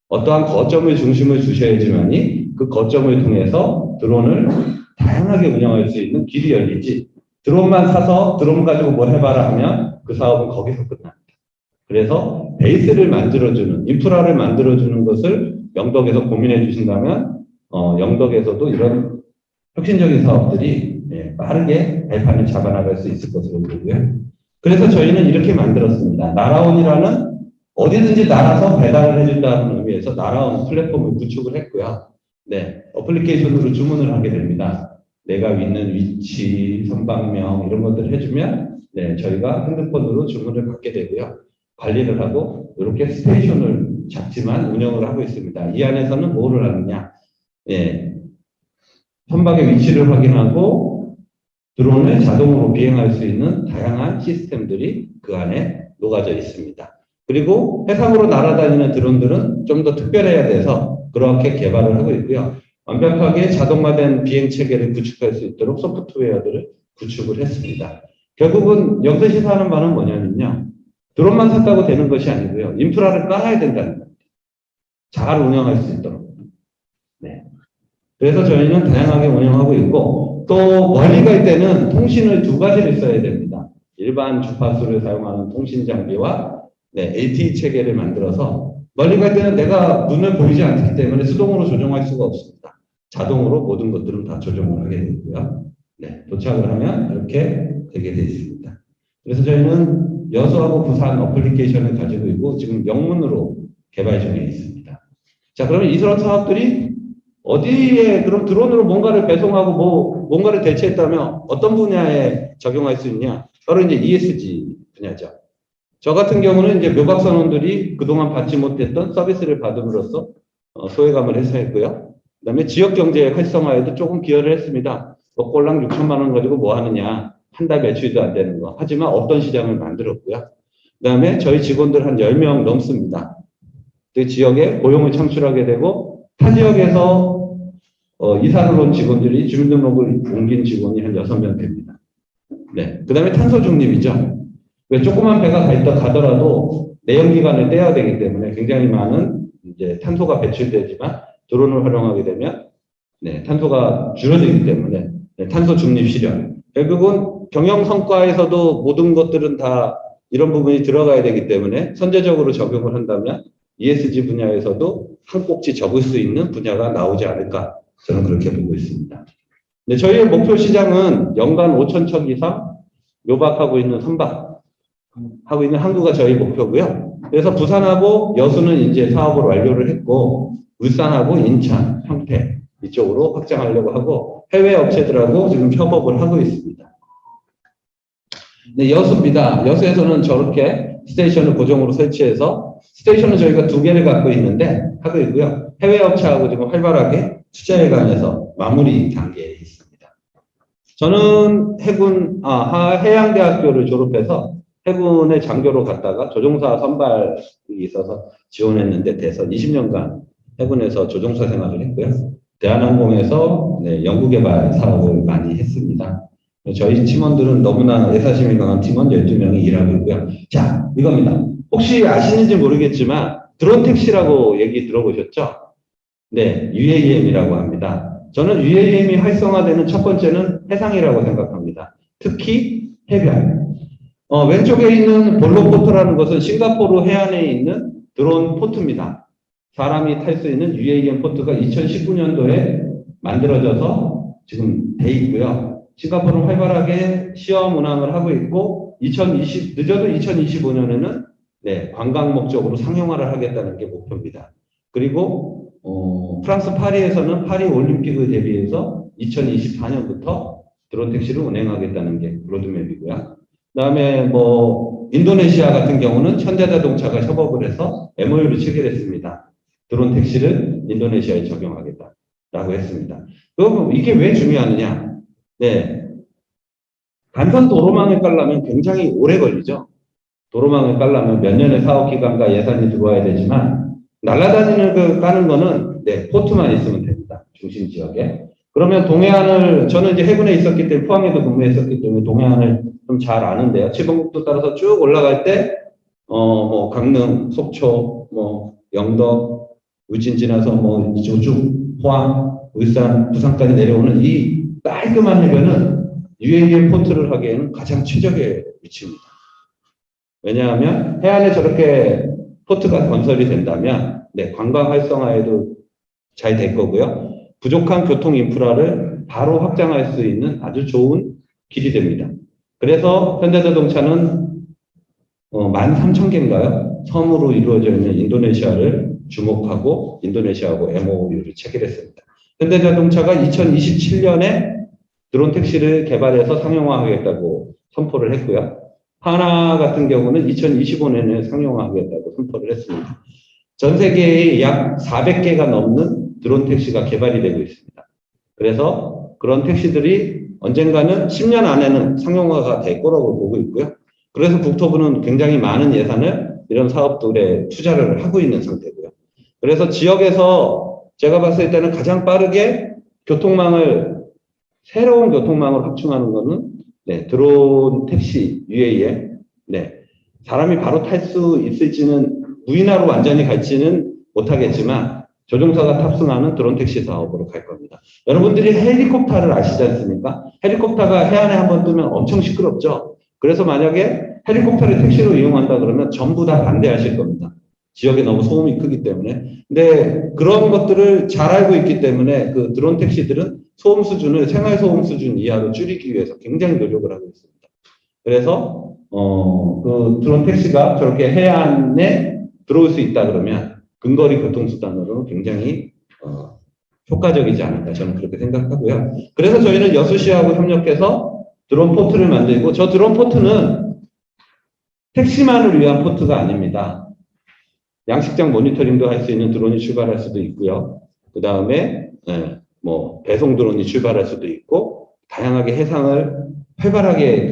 어떠한 거점을 중심을 두셔야지만이 그 거점을 통해서 드론을 다양하게 운영할 수 있는 길이 열리지 드론만 사서 드론 가지고 뭘 해봐라 하면 그 사업은 거기서 끝납니다. 그래서 베이스를 만들어주는 인프라를 만들어주는 것을 영덕에서 고민해 주신다면 영덕에서도 이런 혁신적인 사업들이 빠르게 발판을 잡아나갈 수 있을 것으로 보고요. 그래서 저희는 이렇게 만들었습니다. 나라온이라는 어디든지 날아서 배달을 해준다는 의미에서 나라온 플랫폼을 구축을 했고요. 네, 어플리케이션으로 주문을 하게 됩니다. 내가 있는 위치, 선박명 이런 것들을 해주면 저희가 핸드폰으로 주문을 받게 되고요. 관리를 하고 이렇게 스테이션을 잡지만 운영을 하고 있습니다. 이 안에서는 뭐를 하느냐? 선박의 위치를 확인하고 드론을 자동으로 비행할 수 있는 다양한 시스템들이 그 안에 녹아져 있습니다. 그리고 해상으로 날아다니는 드론들은 좀 더 특별해야 돼서 그렇게 개발을 하고 있고요. 완벽하게 자동화된 비행 체계를 구축할 수 있도록 소프트웨어들을 구축을 했습니다. 결국은 여기서 시사하는 바는 뭐냐면요. 드론만 샀다고 되는 것이 아니고요. 인프라를 깔아야 된다는 겁니다. 잘 운영할 수 있도록. 네. 그래서 저희는 다양하게 운영하고 있고 또 멀리 갈 때는 통신을 두 가지를 써야 됩니다. 일반 주파수를 사용하는 통신 장비와 LTE 체계를 만들어서 멀리 갈 때는 내가 눈에 보이지 않기 때문에 수동으로 조정할 수가 없습니다. 자동으로 모든 것들은 다 조정을 하게 되고요. 네, 도착을 하면 이렇게 되게 되어 있습니다. 그래서 저희는 여수하고 부산 어플리케이션을 가지고 있고 지금 영문으로 개발 중에 있습니다. 자, 그러면 이런 사업들이 어디에 그럼 드론으로 뭔가를 배송하고 뭔가를 대체했다면 어떤 분야에 적용할 수 있냐? 바로 이제 ESG 분야죠. 저 같은 경우는 이제 묘박선원들이 그동안 받지 못했던 서비스를 받음으로써 소외감을 해소했고요. 그다음에 지역 경제 활성화에도 조금 기여를 했습니다. 꼴랑 6천만 원 가지고 뭐 하느냐? 한 달 매출도 안 되는 거. 하지만 없던 시장을 만들었고요. 그다음에 저희 직원들 한 10명 넘습니다. 그 지역에 고용을 창출하게 되고 타 지역에서 이사를 온 직원들이 주민등록을 옮긴 직원이 한 6명 됩니다. 네. 그다음에 탄소 중립이죠. 왜 조그만 배가 가더라도 내연기관을 떼야 되기 때문에 굉장히 많은 이제 탄소가 배출되지만 드론을 활용하게 되면 탄소가 줄어들기 때문에 탄소 중립 실현. 결국은 경영 성과에서도 모든 것들은 다 이런 부분이 들어가야 되기 때문에 선제적으로 적용을 한다면 ESG 분야에서도 한 꼭지 적을 수 있는 분야가 나오지 않을까 저는 그렇게 보고 있습니다. 네, 저희의 목표 시장은 연간 5,000척 이상 묘박하고 있는 선박 하고 있는 항구가 저희 목표고요. 그래서 부산하고 여수는 이제 사업을 완료를 했고 울산하고 인천, 평택 이쪽으로 확장하려고 하고 해외 업체들하고 지금 협업을 하고 있습니다. 네, 여수입니다. 여수에서는 저렇게 스테이션을 고정으로 설치해서 스테이션은 저희가 2개를 갖고 하고 있고요. 해외 업체하고 지금 활발하게 투자해가면서 마무리 단계에 있습니다. 저는 해양대학교를 졸업해서 해군의 장교로 갔다가 조종사 선발이 있어서 지원했는데 돼서 20년간 해군에서 조종사 생활을 했고요. 대한항공에서 연구개발 사업을 많이 했습니다. 저희 팀원들은 너무나 애사심이 강한 팀원 12명이 일하고 있고요. 자, 이겁니다. 혹시 아시는지 모르겠지만 드론 택시라고 얘기 들어보셨죠? 네, UAM이라고 합니다. 저는 UAM이 활성화되는 첫 번째는 해상이라고 생각합니다. 특히 해변. 왼쪽에 있는 볼로포트라는 것은 싱가포르 해안에 있는 드론 포트입니다. 사람이 탈 수 있는 UAM 포트가 2019년도에 만들어져서 지금 돼 있고요. 싱가포르는 활발하게 시험 운항을 하고 있고 늦어도 2025년에는 관광 목적으로 상용화를 하겠다는 게 목표입니다. 그리고 프랑스 파리에서는 파리 올림픽을 대비해서 2024년부터 드론 택시를 운행하겠다는 게 로드맵이고요. 그다음에 인도네시아 같은 경우는 현대자동차가 협업을 해서 MOU를 체결했습니다. 드론 택시를 인도네시아에 적용하겠다라고 했습니다. 그럼 이게 왜 중요하느냐? 단선 도로망을 깔려면 굉장히 오래 걸리죠. 도로망을 깔려면 몇 년의 사업 기간과 예산이 들어와야 되지만 날아다니는 까는 거는 포트만 있으면 됩니다. 중심 지역에. 그러면 동해안을 저는 이제 해군에 있었기 때문에 포항에도 근무했었기 때문에 동해안을 좀 잘 아는데요. 지봉국도 따라서 쭉 올라갈 때 강릉, 속초, 영덕, 울진 지나서 이쪽 쭉 포항, 울산, 부산까지 내려오는 이 깔끔한 해변은 UAM 포트를 하기에는 가장 최적의 위치입니다. 왜냐하면 해안에 저렇게 포트가 건설이 된다면 관광 활성화에도 잘 될 거고요. 부족한 교통 인프라를 바로 확장할 수 있는 아주 좋은 길이 됩니다. 그래서 현대자동차는 13,000개인가요? 섬으로 이루어져 있는 인도네시아를 주목하고 인도네시아하고 MOU를 체결했습니다. 현대자동차가 2027년에 드론 택시를 개발해서 상용화하겠다고 선포를 했고요. 하나 같은 경우는 2025년에 상용화하겠다고 선포를 했습니다. 전 세계에 약 400개가 넘는 드론 택시가 개발이 되고 있습니다. 그래서 그런 택시들이 언젠가는 10년 안에는 상용화가 될 거라고 보고 있고요. 그래서 국토부는 굉장히 많은 예산을 이런 사업들에 투자를 하고 있는 상태고요. 그래서 지역에서 제가 봤을 때는 가장 빠르게 새로운 교통망을 확충하는 거는 드론 택시 UAE 사람이 바로 탈 수 있을지는 무인화로 완전히 갈지는 못하겠지만 조종사가 탑승하는 드론 택시 사업으로 갈 겁니다. 여러분들이 헬리콥터를 아시지 않습니까? 헬리콥터가 해안에 한번 뜨면 엄청 시끄럽죠? 그래서 만약에 헬리콥터를 택시로 이용한다 그러면 전부 다 반대하실 겁니다. 지역에 너무 소음이 크기 때문에. 근데 그런 것들을 잘 알고 있기 때문에 그 드론 택시들은 소음 수준을 생활 소음 수준 이하로 줄이기 위해서 굉장히 노력을 하고 있습니다. 그래서 그 드론 택시가 저렇게 해안에 들어올 수 있다 그러면 근거리 교통수단으로는 굉장히 효과적이지 않을까 저는 그렇게 생각하고요. 그래서 저희는 여수시하고 협력해서 드론 포트를 만들고 저 드론 포트는 택시만을 위한 포트가 아닙니다. 양식장 모니터링도 할 수 있는 드론이 출발할 수도 있고요. 그 다음에 뭐 배송 드론이 출발할 수도 있고 다양하게 해상을 활발하게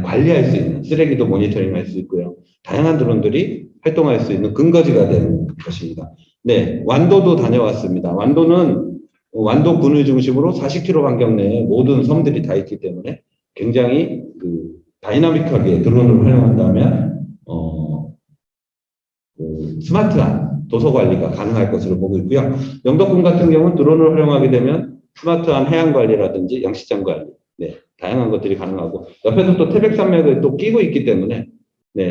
관리할 수 있는 쓰레기도 모니터링할 수 있고요. 다양한 드론들이 활동할 수 있는 근거지가 되는 것입니다. 네, 완도도 다녀왔습니다. 완도는 완도군을 중심으로 40km 반경 내에 모든 섬들이 다 있기 때문에 굉장히 다이나믹하게 드론을 활용한다면 스마트한 도서 관리가 가능할 것으로 보고 있고요. 영덕군 같은 경우는 드론을 활용하게 되면 스마트한 해양 관리라든지 양식장 관리, 다양한 것들이 가능하고 옆에서 또 태백산맥을 또 끼고 있기 때문에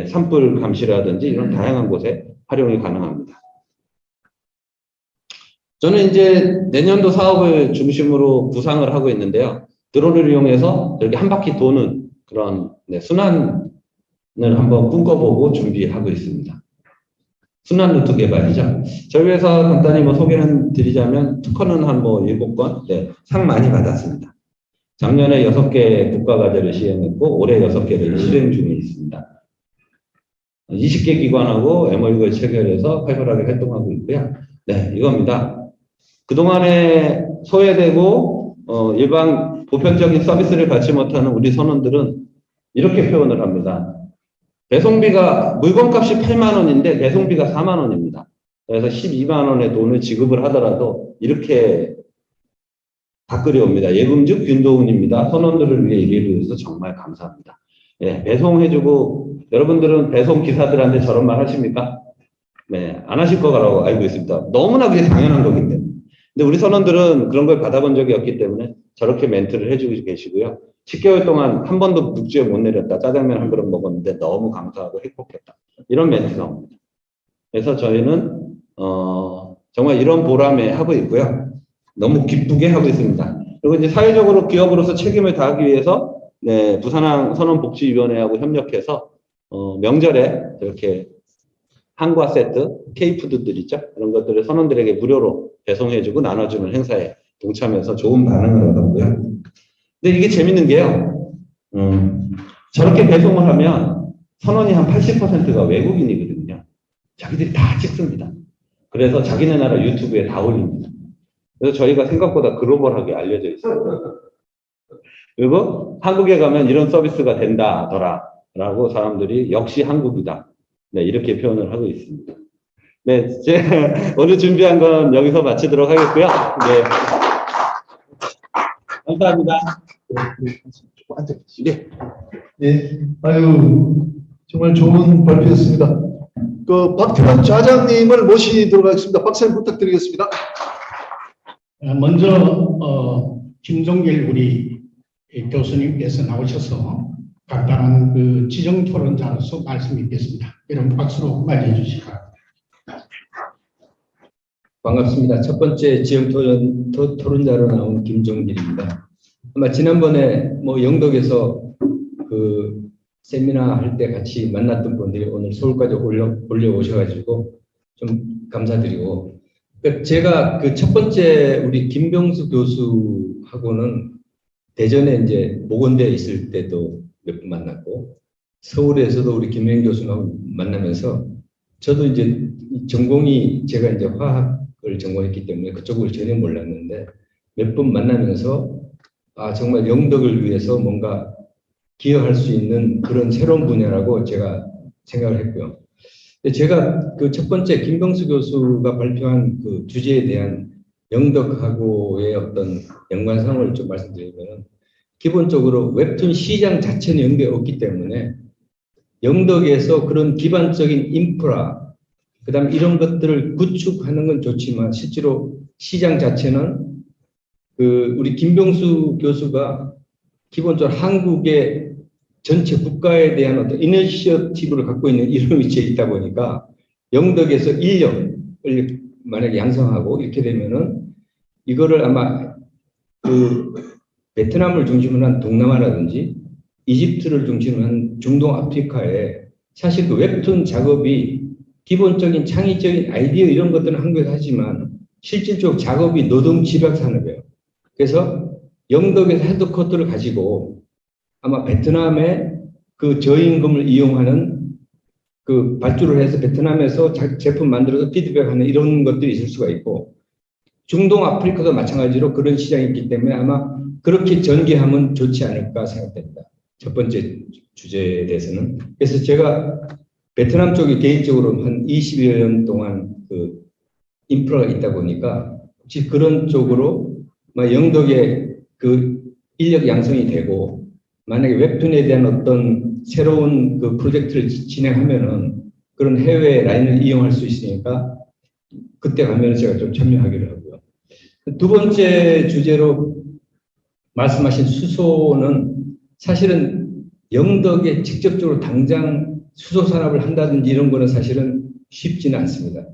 산불 감시라든지 이런 다양한 곳에 활용이 가능합니다. 저는 이제 내년도 사업을 중심으로 구상을 하고 있는데요. 드론을 이용해서 이렇게 한 바퀴 도는 그런 순환을 한번 꿈꿔보고 준비하고 있습니다. 순환 루트 개발이죠. 저희 회사 간단히 소개를 드리자면 특허는 한 7건, 상 많이 받았습니다. 작년에 6개 국가과제를 시행했고 올해 6개를 실행 중에 있습니다. 20개 기관하고 MOU를 체결해서 활발하게 활동하고 있고요. 이겁니다. 그동안에 소외되고 일반 보편적인 서비스를 받지 못하는 우리 선원들은 이렇게 표현을 합니다. 배송비가 물건값이 8만 원인데 배송비가 4만 원입니다. 그래서 12만 원의 돈을 지급을 하더라도 이렇게 답글이 옵니다. 예금즉 균도운입니다. 선원들을 위해 일을 해서 정말 감사합니다. 배송해주고 여러분들은 배송 기사들한테 저런 말 하십니까? 안 하실 거라고 알고 있습니다. 너무나 그게 당연한 거기 때문에. 근데 우리 선원들은 그런 걸 받아본 적이 없기 때문에 저렇게 멘트를 해주고 계시고요. 10개월 동안 한 번도 묵주에 못 내렸다. 짜장면 한 그릇 먹었는데 너무 감사하고 행복했다. 이런 멘트가 옵니다. 그래서 저희는 정말 이런 보람에 하고 있고요. 너무 기쁘게 하고 있습니다. 그리고 이제 사회적으로 기업으로서 책임을 다하기 위해서 부산항 선원복지위원회하고 협력해서 명절에 이렇게 한과 세트, K푸드들 있죠? 그런 것들을 선원들에게 무료로 배송해주고 나눠주는 행사에 동참해서 좋은 반응을 얻었고요. 근데 이게 재밌는 게요. 저렇게 배송을 하면 선원이 한 80%가 외국인이거든요. 자기들이 다 찍습니다. 그래서 자기네 나라 유튜브에 다 올립니다. 그래서 저희가 생각보다 글로벌하게 알려져 있어요. 그리고 한국에 가면 이런 서비스가 된다더라 라고 사람들이 역시 한국이다. 이렇게 표현을 하고 있습니다. 제가 오늘 준비한 건 여기서 마치도록 하겠고요. 감사합니다. 아유, 정말 좋은 발표였습니다. 박태환 좌장님을 모시도록 하겠습니다. 박수 부탁드리겠습니다. 먼저 김종길 우리 교수님께서 나오셔서 간단한 지정 토론자로서 말씀드리겠습니다. 여러분 박수로 맞이해 주시기 바랍니다. 반갑습니다. 첫 번째 지역 토론자로 나온 김종길입니다. 아마 지난번에 뭐 영덕에서 그 세미나 할 때 같이 만났던 분들이 오늘 서울까지 올려오셔가지고 좀 감사드리고, 그러니까 제가 그 첫 번째 우리 김병수 교수하고는 대전에 이제 보건대에 있을 때도 몇 번 만났고, 서울에서도 우리 김행 교수하고 만나면서 저도 이제 전공이 제가 이제 화학을 전공했기 때문에 그쪽을 전혀 몰랐는데 몇 번 만나면서 아, 정말 영덕을 위해서 뭔가 기여할 수 있는 그런 새로운 분야라고 제가 생각을 했고요. 근데 제가 그 첫 번째 김병수 교수가 발표한 그 주제에 대한 영덕하고의 어떤 연관성을 좀 말씀드리면, 기본적으로 웹툰 시장 자체는 영덕에 없기 때문에 영덕에서 그런 기반적인 인프라, 그 다음에 이런 것들을 구축하는 건 좋지만 실제로 시장 자체는 그 우리 김병수 교수가 기본적으로 한국의 전체 국가에 대한 어떤 이니셔티브를 갖고 있는 이런 위치에 있다 보니까 영덕에서 인력을 만약에 양성하고 이렇게 되면은 이거를 아마 그 베트남을 중심으로 한 동남아라든지 이집트를 중심으로 한 중동 아프리카에 사실 그 웹툰 작업이 기본적인 창의적인 아이디어 이런 것들은 한국에서 하지만 실질적 작업이 노동 집약 산업이에요. 그래서 영덕에서 헤드쿼터를 가지고 아마 베트남의 그 저임금을 이용하는 그 발주를 해서 베트남에서 제품 만들어서 피드백하는 이런 것들이 있을 수가 있고, 중동 아프리카도 마찬가지로 그런 시장이 있기 때문에 아마 그렇게 전개하면 좋지 않을까 생각됩니다. 첫 번째 주제에 대해서는. 그래서 제가 베트남 쪽에 개인적으로 한 20여 년 동안 그 인프라가 있다 보니까 혹시 그런 쪽으로 영덕에 그 인력 양성이 되고 만약에 웹툰에 대한 어떤 새로운 그 프로젝트를 진행하면은 그런 해외 라인을 이용할 수 있으니까 그때 가면 제가 좀 참여하기로 하고요. 두 번째 주제로 말씀하신 수소는 사실은 영덕에 직접적으로 당장 수소 산업을 한다든지 이런 거는 사실은 쉽지는 않습니다.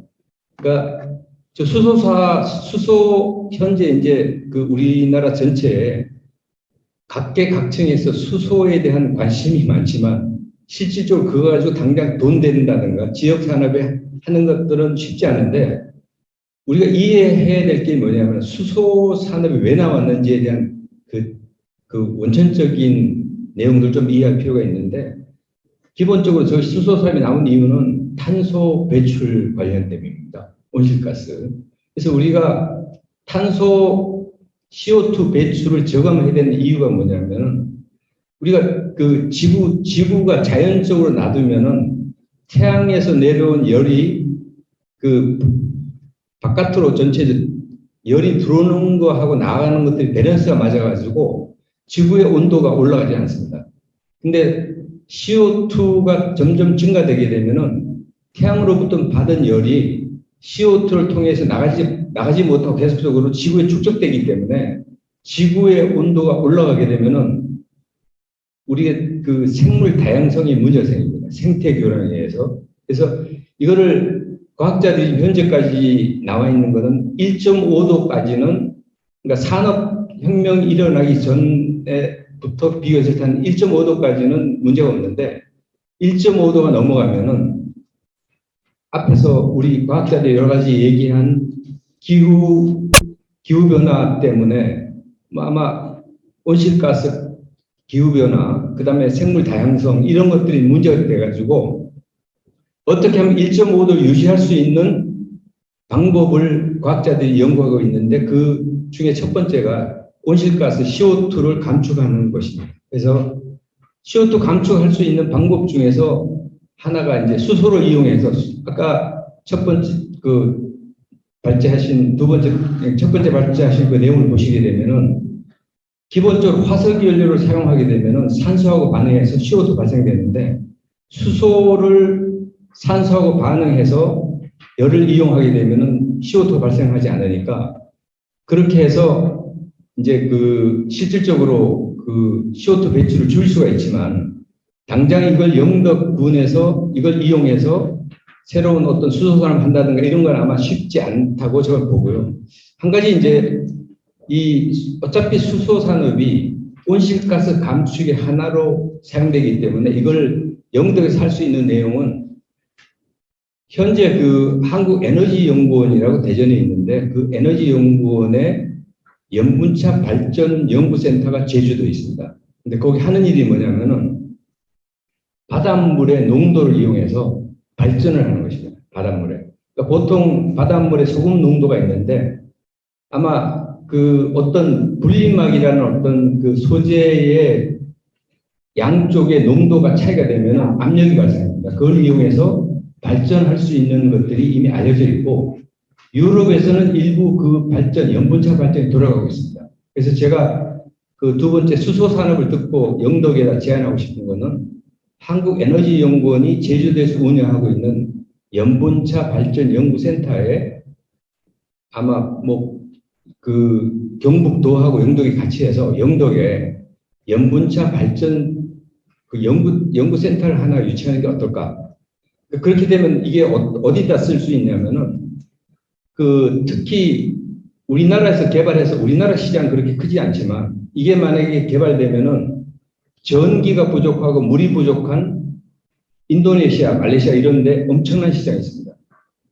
그러니까 저 수소 현재 이제 그 우리나라 전체에 각계각층에서 수소에 대한 관심이 많지만 실질적으로 그거 가지고 당장 돈 된다든가 지역 산업에 하는 것들은 쉽지 않은데, 우리가 이해해야 될 게 뭐냐면 수소 산업이 왜 나왔는지에 대한 그 원천적인 내용들 좀 이해할 필요가 있는데, 기본적으로 저 수소 산업이 나온 이유는 탄소 배출 관련 때문입니다. 온실가스. 그래서 우리가 탄소 CO2 배출을 저감해야 되는 이유가 뭐냐면, 우리가 그 지구가 자연적으로 놔두면은 태양에서 내려온 열이 그 바깥으로 전체 열이 들어오는 거하고 나가는 것들이 밸런스가 맞아가지고 지구의 온도가 올라가지 않습니다. 근데 CO2가 점점 증가되게 되면은 태양으로부터 받은 열이 CO2를 통해서 나가지 못하고 계속적으로 지구에 축적되기 때문에 지구의 온도가 올라가게 되면은 우리의 그 생물 다양성이 문제가 생깁니다. 생태 교란에 의해서. 그래서 이거를 과학자들이 현재까지 나와 있는 것은 1.5도까지는, 그러니까 산업혁명이 일어나기 전에부터 비교했을 때 한 1.5도까지는 문제가 없는데 1.5도가 넘어가면은 앞에서 우리 과학자들이 여러 가지 얘기한 기후변화 때문에 아마 온실가스 기후변화, 그 다음에 생물 다양성 이런 것들이 문제가 돼가지고 어떻게 하면 1.5도를 유지할 수 있는 방법을 과학자들이 연구하고 있는데 그 중에 첫 번째가 온실가스 CO2를 감축하는 것입니다. 그래서 CO2 감축할 수 있는 방법 중에서 하나가 이제 수소를 이용해서 아까 첫 번째 그 발제하신 첫 번째 발제하신 그 내용을 보시게 되면은 기본적으로 화석 연료를 사용하게 되면은 산소하고 반응해서 CO2 발생되는데 수소를 산소하고 반응해서 열을 이용하게 되면은 CO2 발생하지 않으니까 그렇게 해서 이제 그 실질적으로 그 CO2 배출을 줄일 수가 있지만 당장 이걸 영덕군에서 이걸 이용해서 새로운 어떤 수소산업 한다든가 이런 건 아마 쉽지 않다고 저는 보고요. 한 가지 이제 어차피 수소산업이 온실가스 감축의 하나로 사용되기 때문에 이걸 영덕에서 할 수 있는 내용은 현재 그 한국에너지연구원이라고 대전에 있는데 그 에너지연구원의 연분차 발전 연구센터가 제주도에 있습니다. 근데 거기 하는 일이 뭐냐면은 바닷물의 농도를 이용해서 발전을 하는 것입니다. 바닷물에. 그러니까 보통 바닷물에 소금 농도가 있는데 아마 그 어떤 분리막이라는 어떤 그 소재의 양쪽의 농도가 차이가 되면 압력이 발생합니다. 그걸 이용해서 발전할 수 있는 것들이 이미 알려져 있고 유럽에서는 일부 그 발전, 연분차 발전이 돌아가고 있습니다. 그래서 제가 그 두 번째 수소 산업을 듣고 영덕에다 제안하고 싶은 거는 한국에너지연구원이 제주도에서 운영하고 있는 연분차 발전 연구센터에 아마 뭐 그 경북도하고 영덕이 같이 해서 영덕에 연분차 발전 그 연구센터를 하나 유치하는 게 어떨까? 그렇게 되면 이게 어디다 쓸 수 있냐면은 그 특히 우리나라에서 개발해서 우리나라 시장 그렇게 크지 않지만 이게 만약에 개발되면은 전기가 부족하고 물이 부족한 인도네시아, 말레이시아 이런 데 엄청난 시장이 있습니다.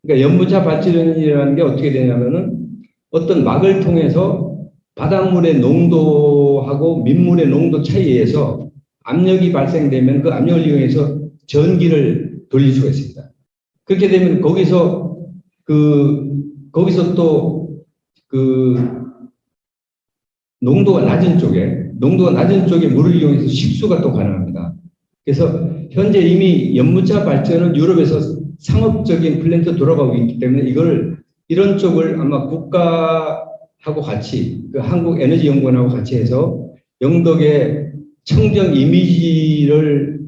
그러니까 연분차 발전이라는 게 어떻게 되냐면은 어떤 막을 통해서 바닷물의 농도하고 민물의 농도 차이에서 압력이 발생되면 그 압력을 이용해서 전기를 돌릴 수가 있습니다. 그렇게 되면 거기서 또 그 농도가 낮은 쪽에 물을 이용해서 식수가 또 가능합니다. 그래서 현재 이미 연분차 발전은 유럽에서 상업적인 플랜트 돌아가고 있기 때문에 이런 쪽을 아마 국가하고 같이 그 한국에너지연구원하고 같이 해서 영덕의 청정 이미지를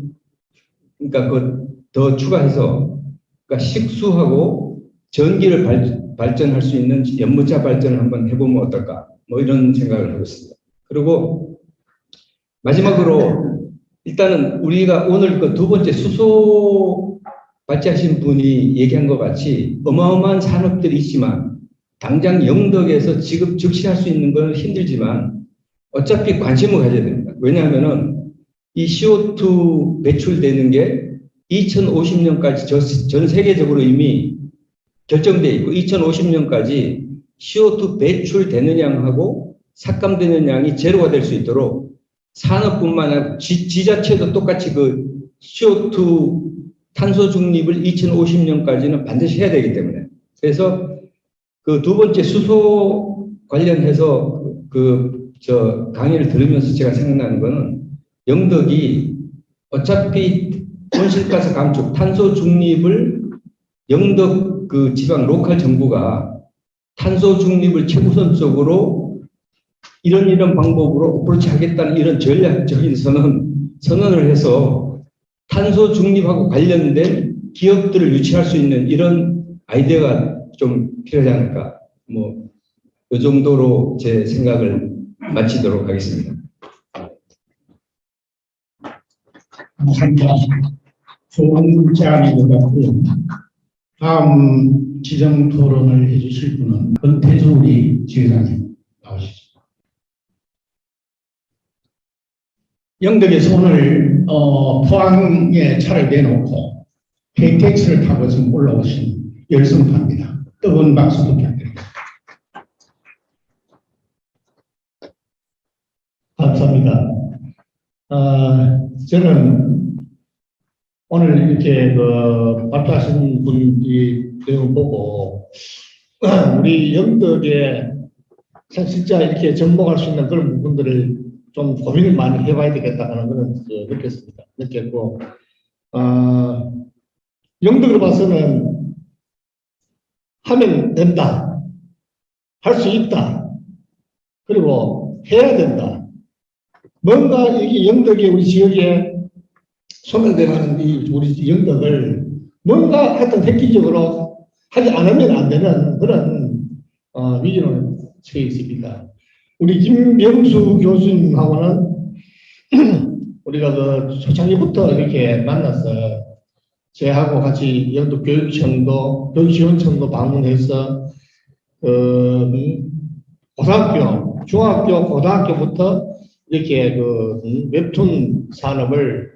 그러니까 더 추가해서 그러니까 식수하고 전기를 발전할 수 있는 연분차 발전을 한번 해보면 어떨까? 뭐 이런 생각을 하고 있습니다. 그리고 마지막으로 일단은 우리가 오늘 그 두 번째 수소 발제하신 분이 얘기한 것 같이 어마어마한 산업들이 있지만 당장 영덕에서 지금 즉시 할 수 있는 건 힘들지만 어차피 관심을 가져야 됩니다. 왜냐하면은 이 CO2 배출되는 게 2050년까지 전 세계적으로 이미 결정되어 있고 2050년까지 CO2 배출되는 양하고 삭감되는 양이 제로가 될 수 있도록 산업뿐만 아니라 지자체도 똑같이 그 CO2 탄소 중립을 2050년까지는 반드시 해야 되기 때문에 그래서 그 두 번째 수소 관련해서 저 강의를 들으면서 제가 생각나는 거는 영덕이 어차피 온실가스 감축, 탄소 중립을 영덕 그 지방 로컬 정부가 탄소 중립을 최우선적으로 이런 방법으로 어프로치 하겠다는 이런 전략적인 선언을 해서 탄소 중립하고 관련된 기업들을 유치할 수 있는 이런 아이디어가 좀 필요하지 않을까. 뭐, 이 정도로 제 생각을 마치도록 하겠습니다. 감사합니다. 좋은 제안인 것 같고요. 다음 지정 토론을 해주실 분은 권태주 우리 지회장님 나오시죠. 영덕에서 오늘 포항에 차를 내놓고 KTX를 타고 지금 올라오신 열성파입니다. 뜨거운 박수 부탁드립니다. 감사합니다. 저는 오늘 이렇게 발표하신 분이 내용 보고 우리 영덕에 진짜 이렇게 접목할 수 있는 그런 부분들을 좀 고민을 많이 해봐야 되겠다는 그런 느꼈고 영덕으로 봐서는 하면 된다, 할 수 있다, 그리고 해야 된다. 뭔가 이게 영덕이 우리 지역에 소멸되는 이 우리 영덕을 뭔가 하여튼 획기적으로 하지 않으면 안 되는 그런 위기로 처해 있습니다. 우리 김명수 교수님하고는 우리가 초창기부터 이렇게 만나서 저하고 같이 영도 교육지원청도 방문해서 고등학교, 중학교, 고등학교부터 이렇게 웹툰 산업을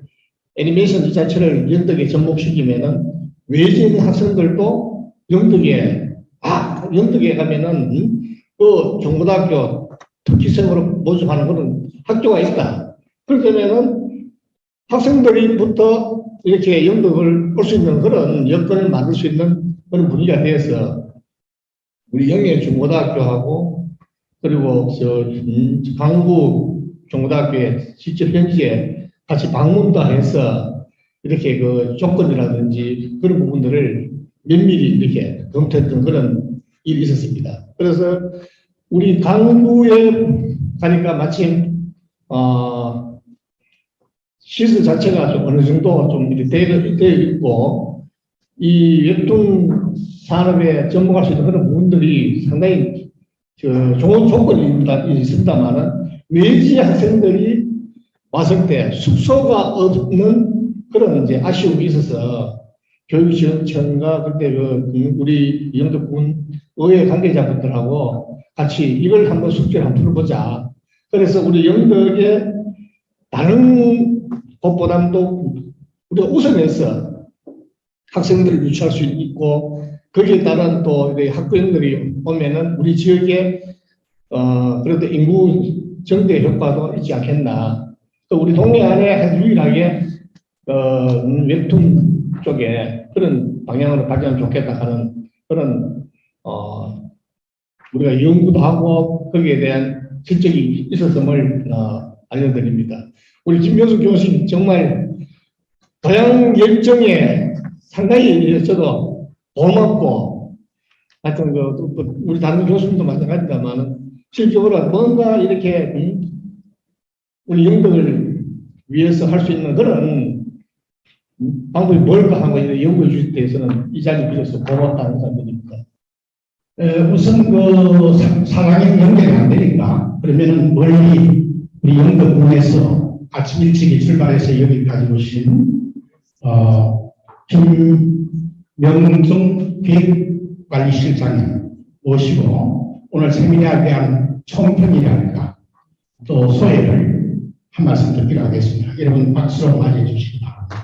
애니메이션 이 자체를 영덕에 접목시키면은 외지에 있는 학생들도 영덕에 가면은 그 중고등학교 특기생으로 모집하는 그런 학교가 있다. 그렇게 되면은 학생들이부터 이렇게 영덕을 올 수 있는 그런 여건을 만들 수 있는 그런 분위기가 되어서 우리 영예 중고등학교하고 그리고 강구 중고등학교에 직접 현지에 같이 방문도 해서 이렇게 그 조건이라든지 그런 부분들을 면밀히 이렇게 검토했던 그런 일이 있었습니다. 그래서 우리 강구에 가니까 마침 시설 자체가 좀 어느 정도 좀 이렇게 되어 있고 이 웹툰 산업에 접목할 수 있는 그런 부분들이 상당히 좋은 조건이 있습니다만은 외지 학생들이 왔을 때 숙소가 없는 그런 이제 아쉬움이 있어서 교육지원청과 그때 우리 영덕군 의회 관계자분들하고 같이 이걸 한번 숙제를 한번 풀어보자. 그래서 우리 영덕에 다른 곳보다도 우리가 우선해서 학생들을 유치할 수 있고 거기에 따른 또 학부형들이 오면은 우리 지역에 그래도 인구 증대 효과도 있지 않겠나. 또 우리 동네 안에 유일하게 웹툰 쪽에 그런 방향으로 발전하면 좋겠다 하는 그런 우리가 연구도 하고 거기에 대한 실적이 있었음을 알려드립니다. 우리 김명수 교수님 정말 도양 열정에 상당히 저도 고맙고 하여튼 우리 다른 교수님도 마찬가지다만 실적으로 뭔가 이렇게 우리 영덕을 위해서 할 수 있는 그런 방법이 뭘까 하고 연구해 주실 때에서는 이 자리에 빌어서 고맙다는 생각드립니다. 우선 상황이 연계가 안 되니까 그러면은 멀리 우리 영덕군에서 아침 일찍 출발해서 여기까지 오신 김명중 기획관리실장님 모시고 오늘 세미나에 대한 총평이랄까 또 소회를 한 말씀 듣기로 하겠습니다. 여러분 박수로 맞이해 주시기 바랍니다.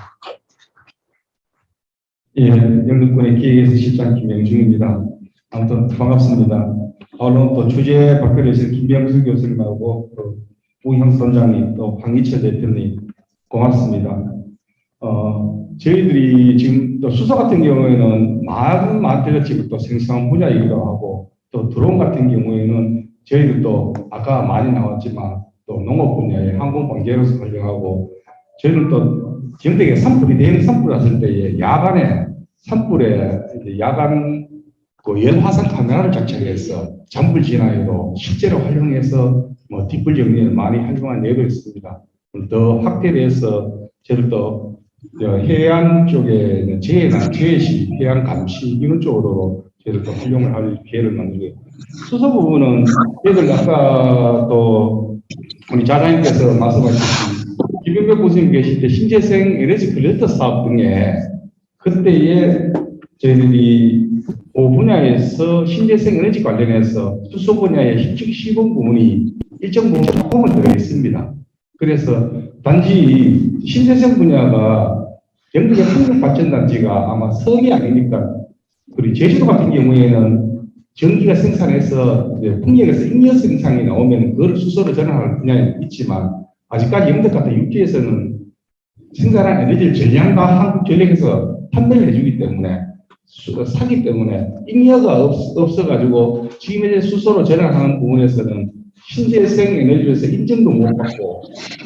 예, 영덕군의 기획에서 실장 김명중입니다. 아무튼 반갑습니다. 오늘 또 주제 발표를 해주신 김병수 교수님하고 또 우형 선장님 또 황희철 대표님 고맙습니다. 저희들이 지금 또 수소 같은 경우에는 많은 마테리얼 또 생산 분야이기도 하고 또 드론 같은 경우에는 저희들도 아까 많이 나왔지만 또 농업 분야에 항공관계로서 활용하고 저희는 또 지역대에 산불이 대형 산불 났을 때에 야간에 산불에 야간 그 연화상 카메라를 장착해서 잔불 진화에도 실제로 활용해서 뭐 뒷불 정리를 많이 활용한 예도 있습니다. 더 확대를 해서 저희도 해안 쪽에 재해나 재해시, 해안 감시 이런 쪽으로 저희도 활용을 할 기회를 만들고 수소 부분은 저희들 아까 또 우리 자장님께서 말씀하셨듯이 김병백 교수님 계실 때 신재생 에너지 클러스터 사업 등에 그때에 저희들이 그 분야에서 신재생 에너지 관련해서 수소 분야의 시범 부분이 일정 부분 조금은 들어 있습니다. 그래서 단지 신재생 분야가 영덕의 풍력발전단지가 아마 섬이 아니니까 그리고 제주도 같은 경우에는 전기가 생산해서 풍력에서 잉여 생산이 나오면 그걸 수소로 전환할 분야는 있지만 아직까지 영덕 같은 육지에서는 생산한 에너지를 전량과 한국전력에서 판매를 해주기 때문에 사기 때문에 잉여가 없어가지고 지금 이제 수소로 전환하는 부분에서는 신재생 에너지에서 인정도 못 받고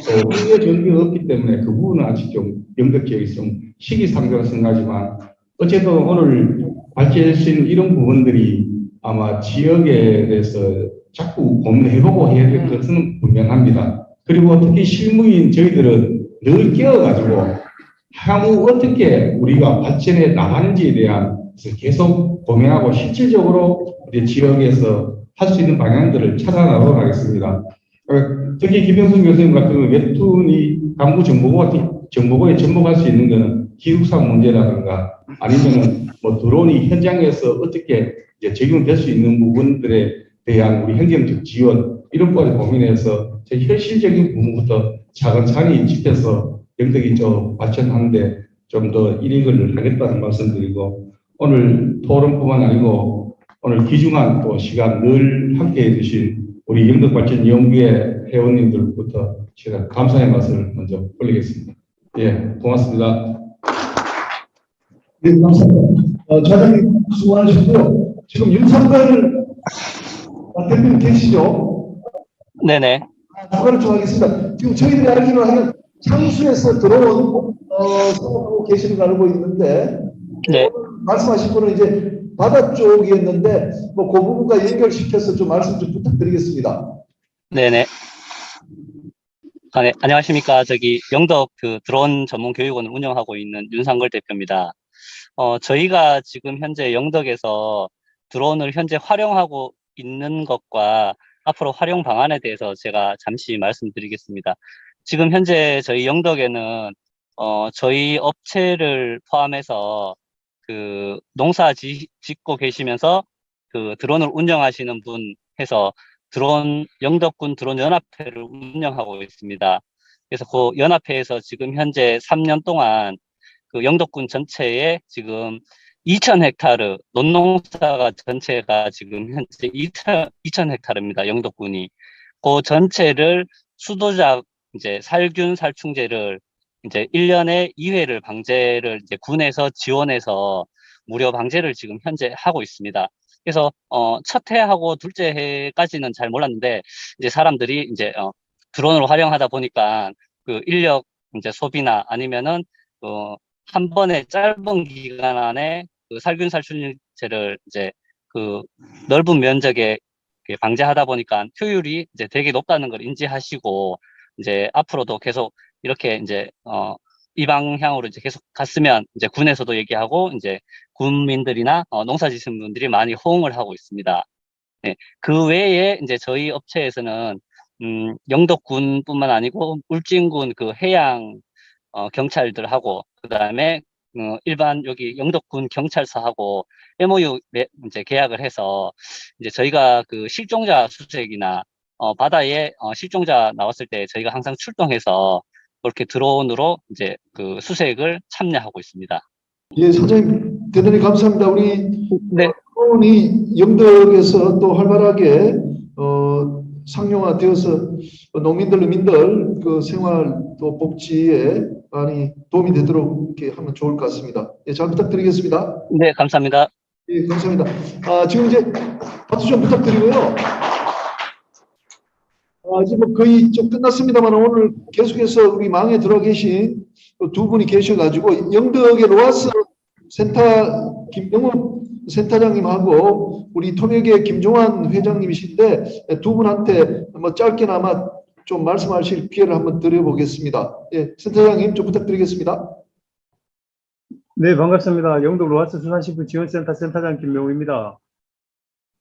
또 잉여 전기가 없기 때문에 그 부분은 아직 좀 영덕 지역에서 좀 시기상조라 생각하지만 어쨌든 오늘 발제할 수 있는 이런 부분들이 아마 지역에 대해서 자꾸 고민해보고 해야 될 것은 분명합니다. 그리고 특히 실무인 저희들은 늘 깨어가지고 향후 어떻게 우리가 발전해 나가는지에 대한 계속 고민하고 실질적으로 우리 지역에서 할 수 있는 방향들을 찾아 나가도록 하겠습니다. 특히 김병순 교수님 같은 웹툰이 강구 정보고에 접목할 수 있는 것은 기숙상 문제라든가 아니면은 뭐 드론이 현장에서 어떻게 이제 적용될 수 있는 부분들에 대한 우리 행정적 지원 이런 거를 고민해서 제 현실적인 부분부터 차근차근히 짚어서 영덕이 좀 발전하는데 좀 더 일익을 하겠다는 말씀드리고 오늘 토론뿐만 아니고 오늘 귀중한 또 시간 늘 함께 해주신 우리 영덕발전연구회 회원님들부터 제가 감사의 말씀을 먼저 올리겠습니다. 예, 고맙습니다. 네, 감사합니다. 차장님 수고하셨고요. 지금 윤상걸 대표님 계시죠? 네네. 추가를 좀 하겠습니다. 지금 저희들이 알기로 하면 창수에서 들어온 하고 계시는 거 알고 있는데 네. 말씀하신 분은 이제 바다 쪽이었는데 뭐 그 부분과 연결시켜서 좀 말씀 좀 부탁드리겠습니다. 네네. 네, 안녕하십니까. 영덕 드론 전문 교육원을 운영하고 있는 윤상걸 대표입니다. 저희가 지금 현재 영덕에서 드론을 현재 활용하고 있는 것과 앞으로 활용 방안에 대해서 제가 잠시 말씀드리겠습니다. 지금 현재 저희 영덕에는 저희 업체를 포함해서 농사 짓고 계시면서 드론을 운영하시는 분 해서 영덕군 드론 연합회를 운영하고 있습니다. 그래서 그 연합회에서 지금 현재 3년 동안 영덕군 전체에 지금 2,000헥타르 논농사가 전체가 지금 현재 2,000헥타르입니다. 영덕군이 그 전체를 수도작 이제 살균 살충제를 이제 1년에 2회를 방제를 이제 군에서 지원해서 무료 방제를 지금 현재 하고 있습니다. 그래서 첫 해하고 둘째 해까지는 잘 몰랐는데 이제 사람들이 이제 드론으로 활용하다 보니까 인력 이제 소비나 아니면은 한 번에 짧은 기간 안에 살균 살충제를 이제 넓은 면적에 방제하다 보니까 효율이 이제 되게 높다는 걸 인지하시고 이제 앞으로도 계속 이렇게 이제 이 방향으로 이제 계속 갔으면 이제 군에서도 얘기하고 이제 군민들이나 농사 지시는 분들이 많이 호응을 하고 있습니다. 네. 그 외에 이제 저희 업체에서는 영덕군뿐만 아니고 울진군 해양 경찰들하고 그다음에 일반 여기 영덕군 경찰서하고 MOU 이제 계약을 해서 이제 저희가 실종자 수색이나 바다에 실종자 나왔을 때 저희가 항상 출동해서 그렇게 드론으로 이제 수색을 참여하고 있습니다. 예, 사장님 대단히 감사합니다. 우리 네. 드론이 영덕에서 또 활발하게 상용화되어서 농민들, 민들 생활 또 복지에 많이 도움이 되도록 이렇게 하면 좋을 것 같습니다. 예, 잘 부탁드리겠습니다. 네, 감사합니다. 예, 감사합니다. 지금 이제 박수 좀 부탁드리고요. 이제 뭐 거의 좀 끝났습니다만 오늘 계속해서 우리 망에 들어와 계신 두 분이 계셔가지고 영덕의 로아스 센터 김영욱 센터장님하고 우리 통역의 김종환 회장님이신데 두 분한테 뭐 짧게나마 좀 말씀하실 기회를 한번 드려보겠습니다. 예, 센터장님 좀 부탁드리겠습니다. 네, 반갑습니다. 영덕 로아스 수산식품 지원센터 센터장 김명우입니다.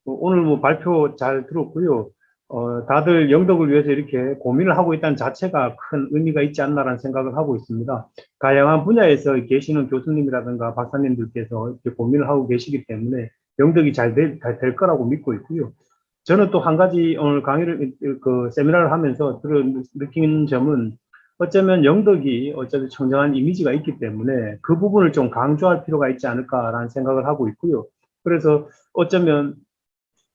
오늘 뭐 발표 잘 들었고요. 다들 영덕을 위해서 이렇게 고민을 하고 있다는 자체가 큰 의미가 있지 않나라는 생각을 하고 있습니다. 다양한 분야에서 계시는 교수님이라든가 박사님들께서 이렇게 고민을 하고 계시기 때문에 영덕이 잘 될 거라고 믿고 있고요. 저는 또 한 가지 오늘 강의를, 세미나를 하면서 느낀 점은 어쩌면 영덕이 어차피 청정한 이미지가 있기 때문에 그 부분을 좀 강조할 필요가 있지 않을까라는 생각을 하고 있고요. 그래서 어쩌면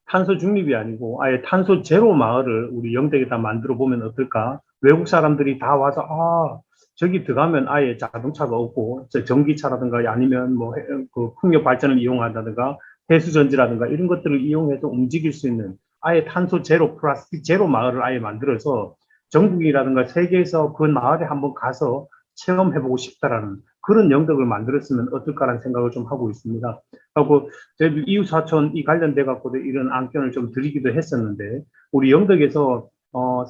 탄소 중립이 아니고 아예 탄소 제로 마을을 우리 영덕에다 만들어 보면 어떨까? 외국 사람들이 다 와서 저기 들어가면 아예 자동차가 없고 전기차라든가 아니면 뭐 풍력 발전을 이용한다든가 해수전지라든가 이런 것들을 이용해서 움직일 수 있는 아예 탄소 제로 플라스틱 제로 마을을 아예 만들어서 전국이라든가 세계에서 그 마을에 한번 가서 체험해보고 싶다라는 그런 영덕을 만들었으면 어떨까라는 생각을 좀 하고 있습니다. 하고 저희 이웃사촌 이 관련돼 갖고도 이런 안건을 좀 드리기도 했었는데 우리 영덕에서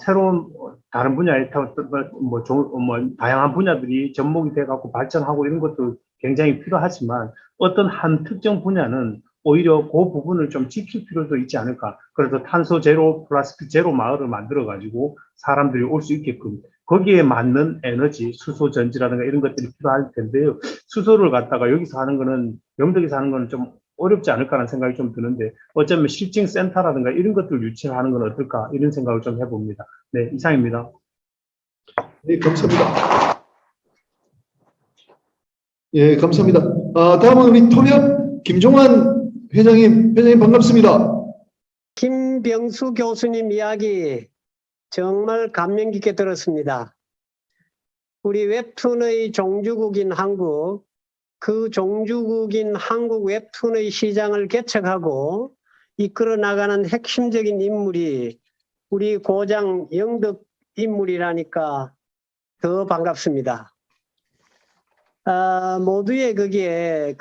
새로운 다른 분야에 다양한 분야들이 접목이 돼 갖고 발전하고 이런 것도 굉장히 필요하지만 어떤 한 특정 분야는 오히려 그 부분을 좀 지킬 필요도 있지 않을까. 그래서 탄소 제로, 플라스틱 제로 마을을 만들어가지고 사람들이 올 수 있게끔 거기에 맞는 에너지, 수소 전지라든가 이런 것들이 필요할 텐데요. 수소를 갖다가 여기서 하는 거는, 영덕에서 하는 거는 좀 어렵지 않을까라는 생각이 좀 드는데, 어쩌면 실증 센터라든가 이런 것들을 유치하는 건 어떨까, 이런 생각을 좀 해봅니다. 네, 이상입니다. 네, 감사합니다. 예, 감사합니다. 다음은 우리 통합 김종환 회장님 반갑습니다. 김병수 교수님 이야기 정말 감명 깊게 들었습니다. 우리 웹툰의 종주국인 한국, 그 종주국인 한국 웹툰의 시장을 개척하고 이끌어 나가는 핵심적인 인물이 우리 고장 영덕 인물이라니까 더 반갑습니다. 모두의 거기에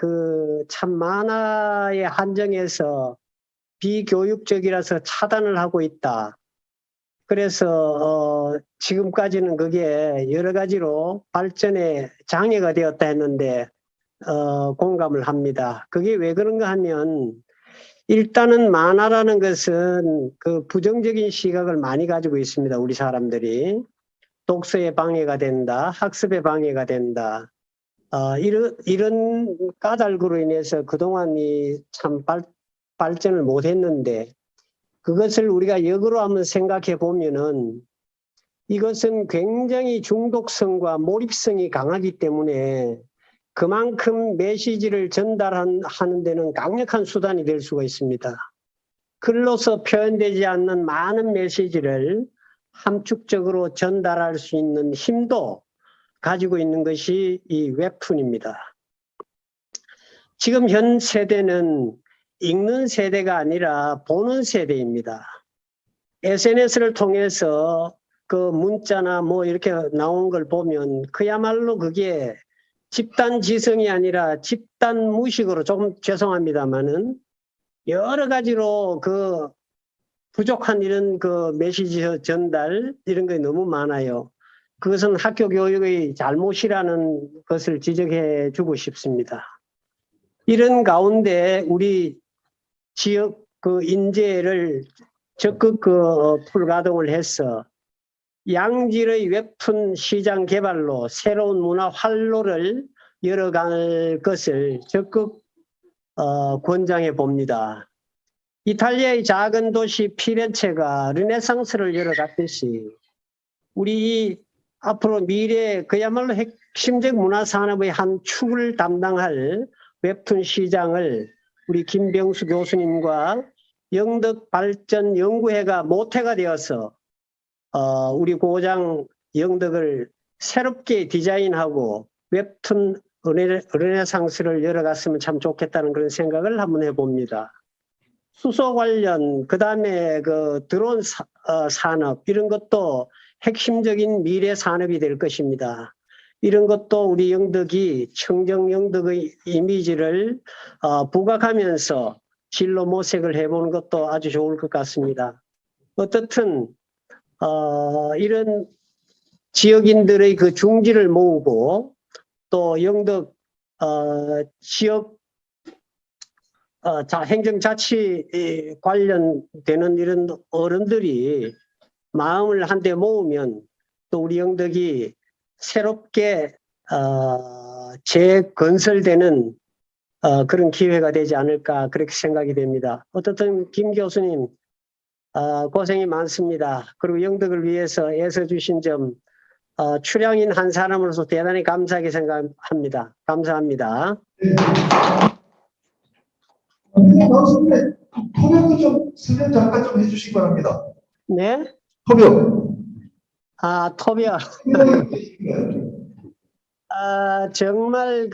참 만화의 한정에서 비교육적이라서 차단을 하고 있다. 그래서 지금까지는 그게 여러 가지로 발전에 장애가 되었다 했는데 공감을 합니다. 그게 왜 그런가 하면 일단은 만화라는 것은 그 부정적인 시각을 많이 가지고 있습니다. 우리 사람들이. 독서에 방해가 된다. 학습에 방해가 된다. 이런 까닭으로 인해서 그동안이 참 발전을 못했는데 그것을 우리가 역으로 한번 생각해 보면은 이것은 굉장히 중독성과 몰입성이 강하기 때문에 그만큼 메시지를 전달하는 데는 강력한 수단이 될 수가 있습니다. 글로서 표현되지 않는 많은 메시지를 함축적으로 전달할 수 있는 힘도 가지고 있는 것이 이 웹툰입니다. 지금 현 세대는 읽는 세대가 아니라 보는 세대입니다. SNS를 통해서 그 문자나 뭐 이렇게 나온 걸 보면 그야말로 그게 집단 지성이 아니라 집단 무식으로, 조금 죄송합니다만은 여러 가지로 그 부족한 이런 그 메시지 전달 이런 게 너무 많아요. 그것은 학교 교육의 잘못이라는 것을 지적해 주고 싶습니다. 이런 가운데 우리 지역 그 인재를 적극 풀가동을 해서 양질의 웹툰 시장 개발로 새로운 문화 활로를 열어갈 것을 적극 권장해 봅니다. 이탈리아의 작은 도시 피렌체가 르네상스를 열어갔듯이 우리 앞으로 미래 그야말로 핵심적 문화산업의 한 축을 담당할 웹툰 시장을 우리 김병수 교수님과 영덕발전연구회가 모태가 되어서 우리 고장 영덕을 새롭게 디자인하고 웹툰 르네상스를 열어갔으면 참 좋겠다는 그런 생각을 한번 해봅니다. 수소 관련, 그 다음에 그 드론 산업 이런 것도 핵심적인 미래 산업이 될 것입니다. 이런 것도 우리 영덕이 청정 영덕의 이미지를 부각하면서 진로 모색을 해보는 것도 아주 좋을 것 같습니다. 어떻든 이런 지역인들의 그 중지를 모으고 또 영덕 지역 행정자치 관련되는 이런 어른들이 마음을 한데 모으면 또 우리 영덕이 새롭게 재건설되는 그런 기회가 되지 않을까 그렇게 생각이 됩니다. 어떻든 김 교수님 고생이 많습니다. 그리고 영덕을 위해서 애써주신 점 출향인 한 사람으로서 대단히 감사하게 생각합니다. 감사합니다. 토벽도 좀 설명 잠깐 좀 해주시기 바랍니다. 네? 토벽. 토벽. 정말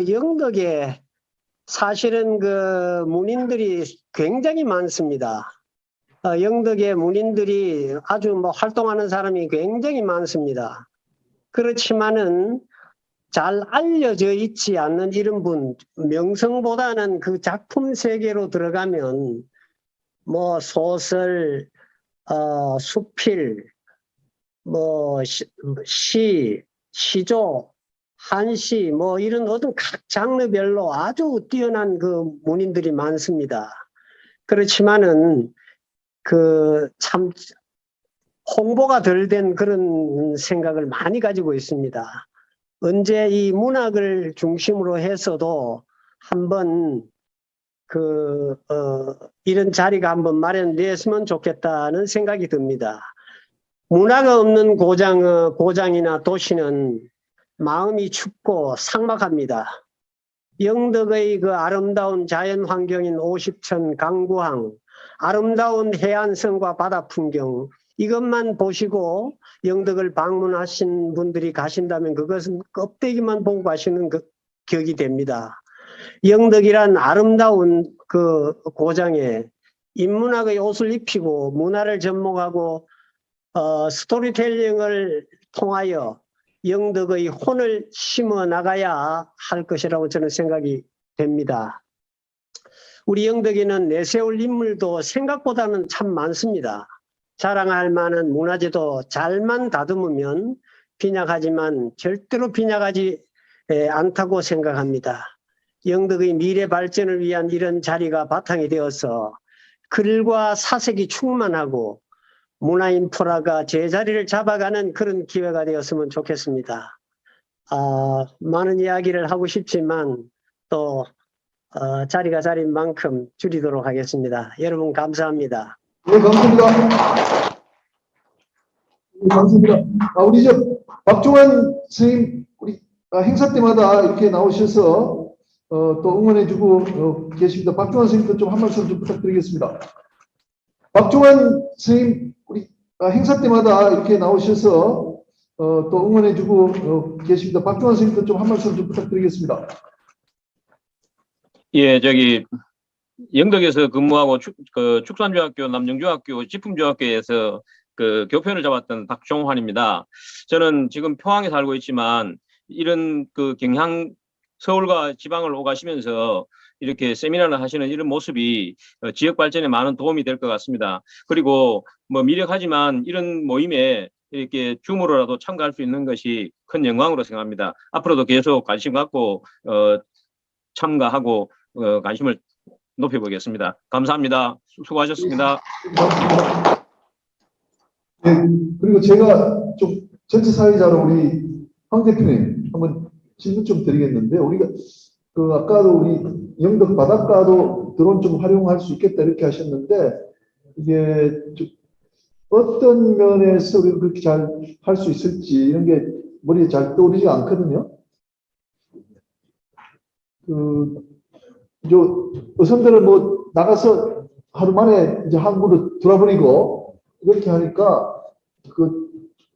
영덕에 사실은 문인들이 굉장히 많습니다. 영덕에 문인들이 아주 활동하는 사람이 굉장히 많습니다. 그렇지만은 잘 알려져 있지 않는 이런 분, 명성보다는 그 작품 세계로 들어가면 소설, 수필, 시, 시조, 한시 뭐 이런 어떤 각 장르별로 아주 뛰어난 그 문인들이 많습니다. 그렇지만은 그 참 홍보가 덜 된 그런 생각을 많이 가지고 있습니다. 언제 이 문학을 중심으로 해서도 한번 이런 자리가 한번 마련되었으면 좋겠다는 생각이 듭니다. 문화가 없는 고장이나 도시는 마음이 춥고 삭막합니다. 영덕의 그 아름다운 자연 환경인 오십천 강구항, 아름다운 해안선과 바다 풍경, 이것만 보시고 영덕을 방문하신 분들이 가신다면 그것은 껍데기만 보고 가시는 격이 됩니다. 영덕이란 아름다운 그 고장에 인문학의 옷을 입히고 문화를 접목하고 스토리텔링을 통하여 영덕의 혼을 심어 나가야 할 것이라고 저는 생각이 됩니다. 우리 영덕에는 내세울 인물도 생각보다는 참 많습니다. 자랑할 만한 문화재도 잘만 다듬으면 빈약하지만 절대로 빈약하지 않다고 생각합니다. 영덕의 미래 발전을 위한 이런 자리가 바탕이 되어서 글과 사색이 충만하고 문화 인프라가 제자리를 잡아가는 그런 기회가 되었으면 좋겠습니다. 많은 이야기를 하고 싶지만 또 자리가 자린 만큼 줄이도록 하겠습니다. 여러분 감사합니다. 네, 감사합니다. 감사합니다. 우리 박종환 선생님, 우리 행사 때마다 이렇게 나오셔서 또 응원해주고 계십니다. 박종환 선생님도 좀 한 말씀 좀 부탁드리겠습니다. 박종환 선생님, 우리 행사 때마다 이렇게 나오셔서 또 응원해주고 계십니다. 박종환 선생님도 좀 한 말씀 좀 부탁드리겠습니다. 예, 영덕에서 근무하고 축산중학교, 남정중학교, 지품중학교에서 그 교편을 잡았던 박종환입니다. 저는 지금 포항에 살고 있지만 이런 그 경향 서울과 지방을 오가시면서 이렇게 세미나를 하시는 이런 모습이 지역 발전에 많은 도움이 될 것 같습니다. 그리고 뭐 미력하지만 이런 모임에 이렇게 줌으로라도 참가할 수 있는 것이 큰 영광으로 생각합니다. 앞으로도 계속 관심 갖고 참가하고 관심을 높여보겠습니다. 감사합니다. 수고하셨습니다. 네, 그리고 제가 좀 전체 사회자로 우리 황 대표님 한번 질문 좀 드리겠는데, 우리가 아까도 우리 영덕 바닷가도 드론 좀 활용할 수 있겠다 이렇게 하셨는데, 이게 좀 어떤 면에서 우리가 그렇게 잘 할 수 있을지 이런 게 머리에 잘 떠오르지가 않거든요. 어선들을 뭐 나가서 하루 만에 이제 항구로 돌아버리고 이렇게 하니까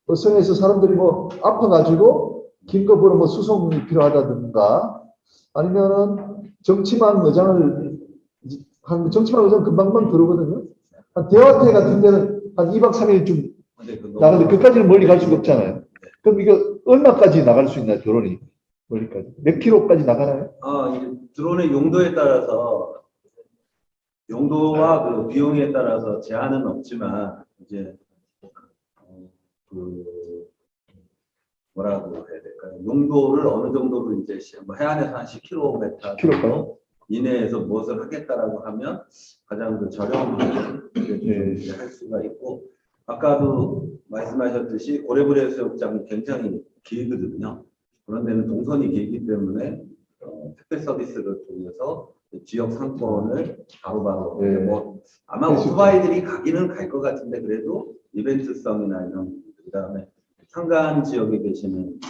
어선에서 사람들이 뭐 아파가지고 긴 거 보러 뭐 수송이 필요하다든가, 아니면은 정치망 의장을 정치망 의장 금방금방 들어오거든요. 한 대화태 같은 데는 한 2박 3일 좀 나가는데 그까지는 멀리 갈 수가 없잖아요. 그럼 이거 얼마까지 나갈 수 있나요, 드론이? 멀리까지 몇 킬로까지 나가나요? 이제 드론의 용도에 따라서 용도와 그 비용에 따라서 제한은 없지만 이제 뭐라고 해야 될까요? 용도를 어느 정도로 이제 뭐 해안에서 한 10km 정도 이내에서 무엇을 하겠다라고 하면 가장 그 저렴하게 이제 할 수가 있고, 아까도 말씀하셨듯이 고래브레 해수욕장이 굉장히 길거든요. 그런 데는 동선이 길기 때문에 택배 서비스를 통해서 지역 상권을 바로바로 뭐 아마 오토바이들이 가기는 갈 것 같은데, 그래도 이벤트성이나 이런, 그다음에 산간 지역에 계시는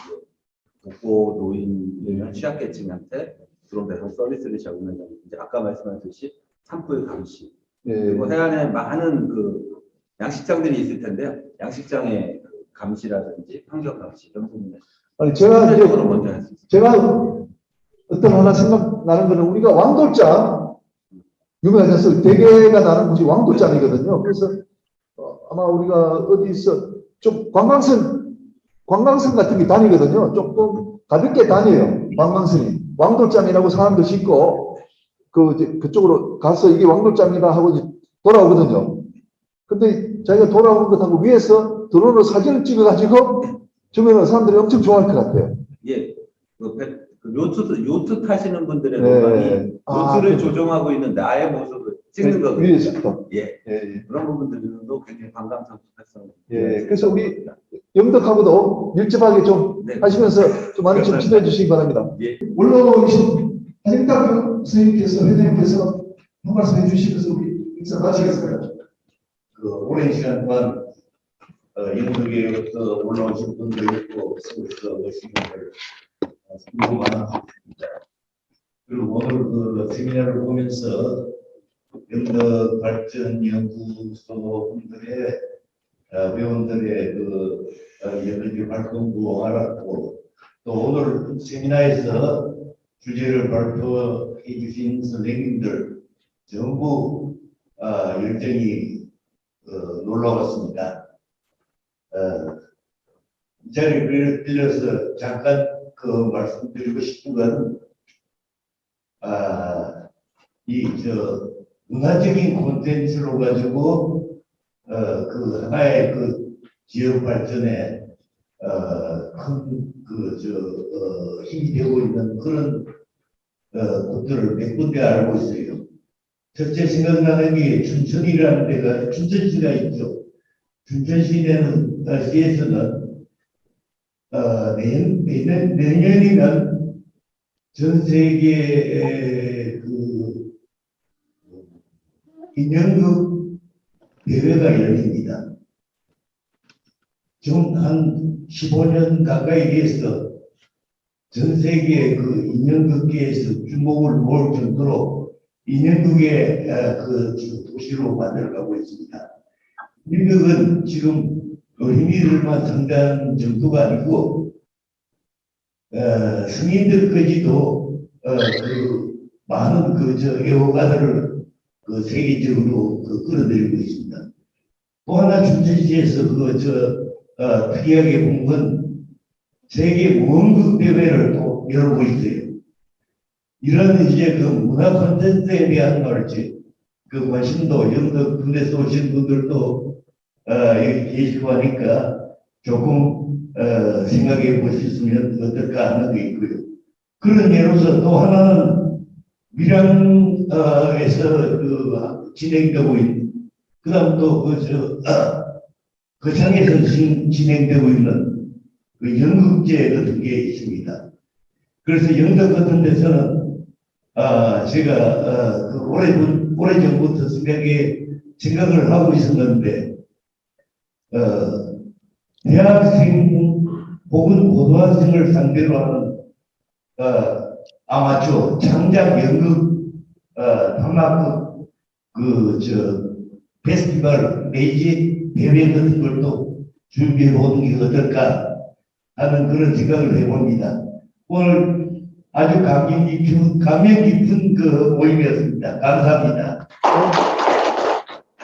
독거 노인 취약계층한테 드론 배송 서비스를 제공한다는, 이제 아까 말씀하셨듯이 산불 감시, 그리고 해안에 많은 그 양식장들이 있을 텐데요. 양식장의 감시라든지 환경 감시 이런 부분들. 아니 제가 어떤 하나 생각나는 거는, 우리가 왕돌장 유명하지 않습니까? 대게가 나는 곳이 왕돌장이거든요. 그래서 아마 우리가 어디서 좀 관광선 같은 게 다니거든요. 조금 가볍게 다녀요, 관광선이. 왕돌장이라고 사람도 싣고 그쪽으로 가서 이게 왕돌장이다 하고 돌아오거든요. 근데 자기가 돌아오는 것하고 위에서 드론으로 사진을 찍어가지고 주면은 사람들이 엄청 좋아할 것 같아요. 예, 그 요트 타시는 분들의 네. 노선이 요트를 그렇죠. 조종하고 있는 나의 모습을 찍는 거거든요. 위에서부터. 예. 예. 그런 부분들도 굉장히 관광상품 활성. 예. 그래서 우리 영덕하고도 밀접하게 좀 네. 하시면서 좀 많이 좀 지도해 주시기 바랍니다. 예. 물론 하정탁 선생님께서 회장님께서 한 말씀 해주시면서 우리 인사 마치겠습니다. 그 오랜 시간 동안 영덕에서 올라오신 분들 있고 서울에서 오신 분들 수고 많았습니다. 그리고 오늘 그 세미나를 보면서 영덕 발전 연구소 분들의 회원들의 그 에너지 활동도 알았고 또 오늘 세미나에서 주제를 발표해 주신 선생님들 전부 열정이 놀라웠습니다. 이 자리를 빌려서 잠깐 그 말씀드리고 싶은 건 문화적인 콘텐츠로 가지고 그 하나의 그 지역 발전에 힘이 되고 있는 그런 곳들을 몇 군데 알고 있어요. 첫째 생각나는 게 춘천이라는 데가 춘천시가 있죠. 춘천시에서는 내년이면 전 세계 그 인연극 대회가 열립니다. 지금 한 15년 가까이 돼서 전 세계 그 인연극계에서 주목을 모을 정도로 인연극의 그 도시로 만들어가고 있습니다. 인연극은 지금 어린이들만 상대하는 정도가 아니고 성인들까지도 그 많은 애호가들을 그 세계적으로 끌어들이고 있습니다. 또 하나 춘천시에서 특이하게 본 건 세계 무언극 대회를 또 열고 있어요. 이런 이제 그 문화 콘텐츠에 대한 말이지 그 관심도 영덕 군에서 오신 분들도 여기 계시고 하니까 조금 생각해 보셨으면 어떨까 하는 게 있고요. 그런 예로서 또 하나는 밀양에서 진행되고 있는 그다음 또 거창에서 진행되고 있는 그 연극제 같은 게 있습니다. 그래서 영덕 같은 데서는 제가 오래전부터 생각을 하고 있었는데 대학생 혹은 고등학생을 상대로 하는 아마추어 창작 연극 단막극 페스티벌 내지 대회 같은 걸 또 준비해 보는 게 어떨까 하는 그런 생각을 해봅니다. 오늘 아주 감명 깊은 그 모임이었습니다. 감사합니다.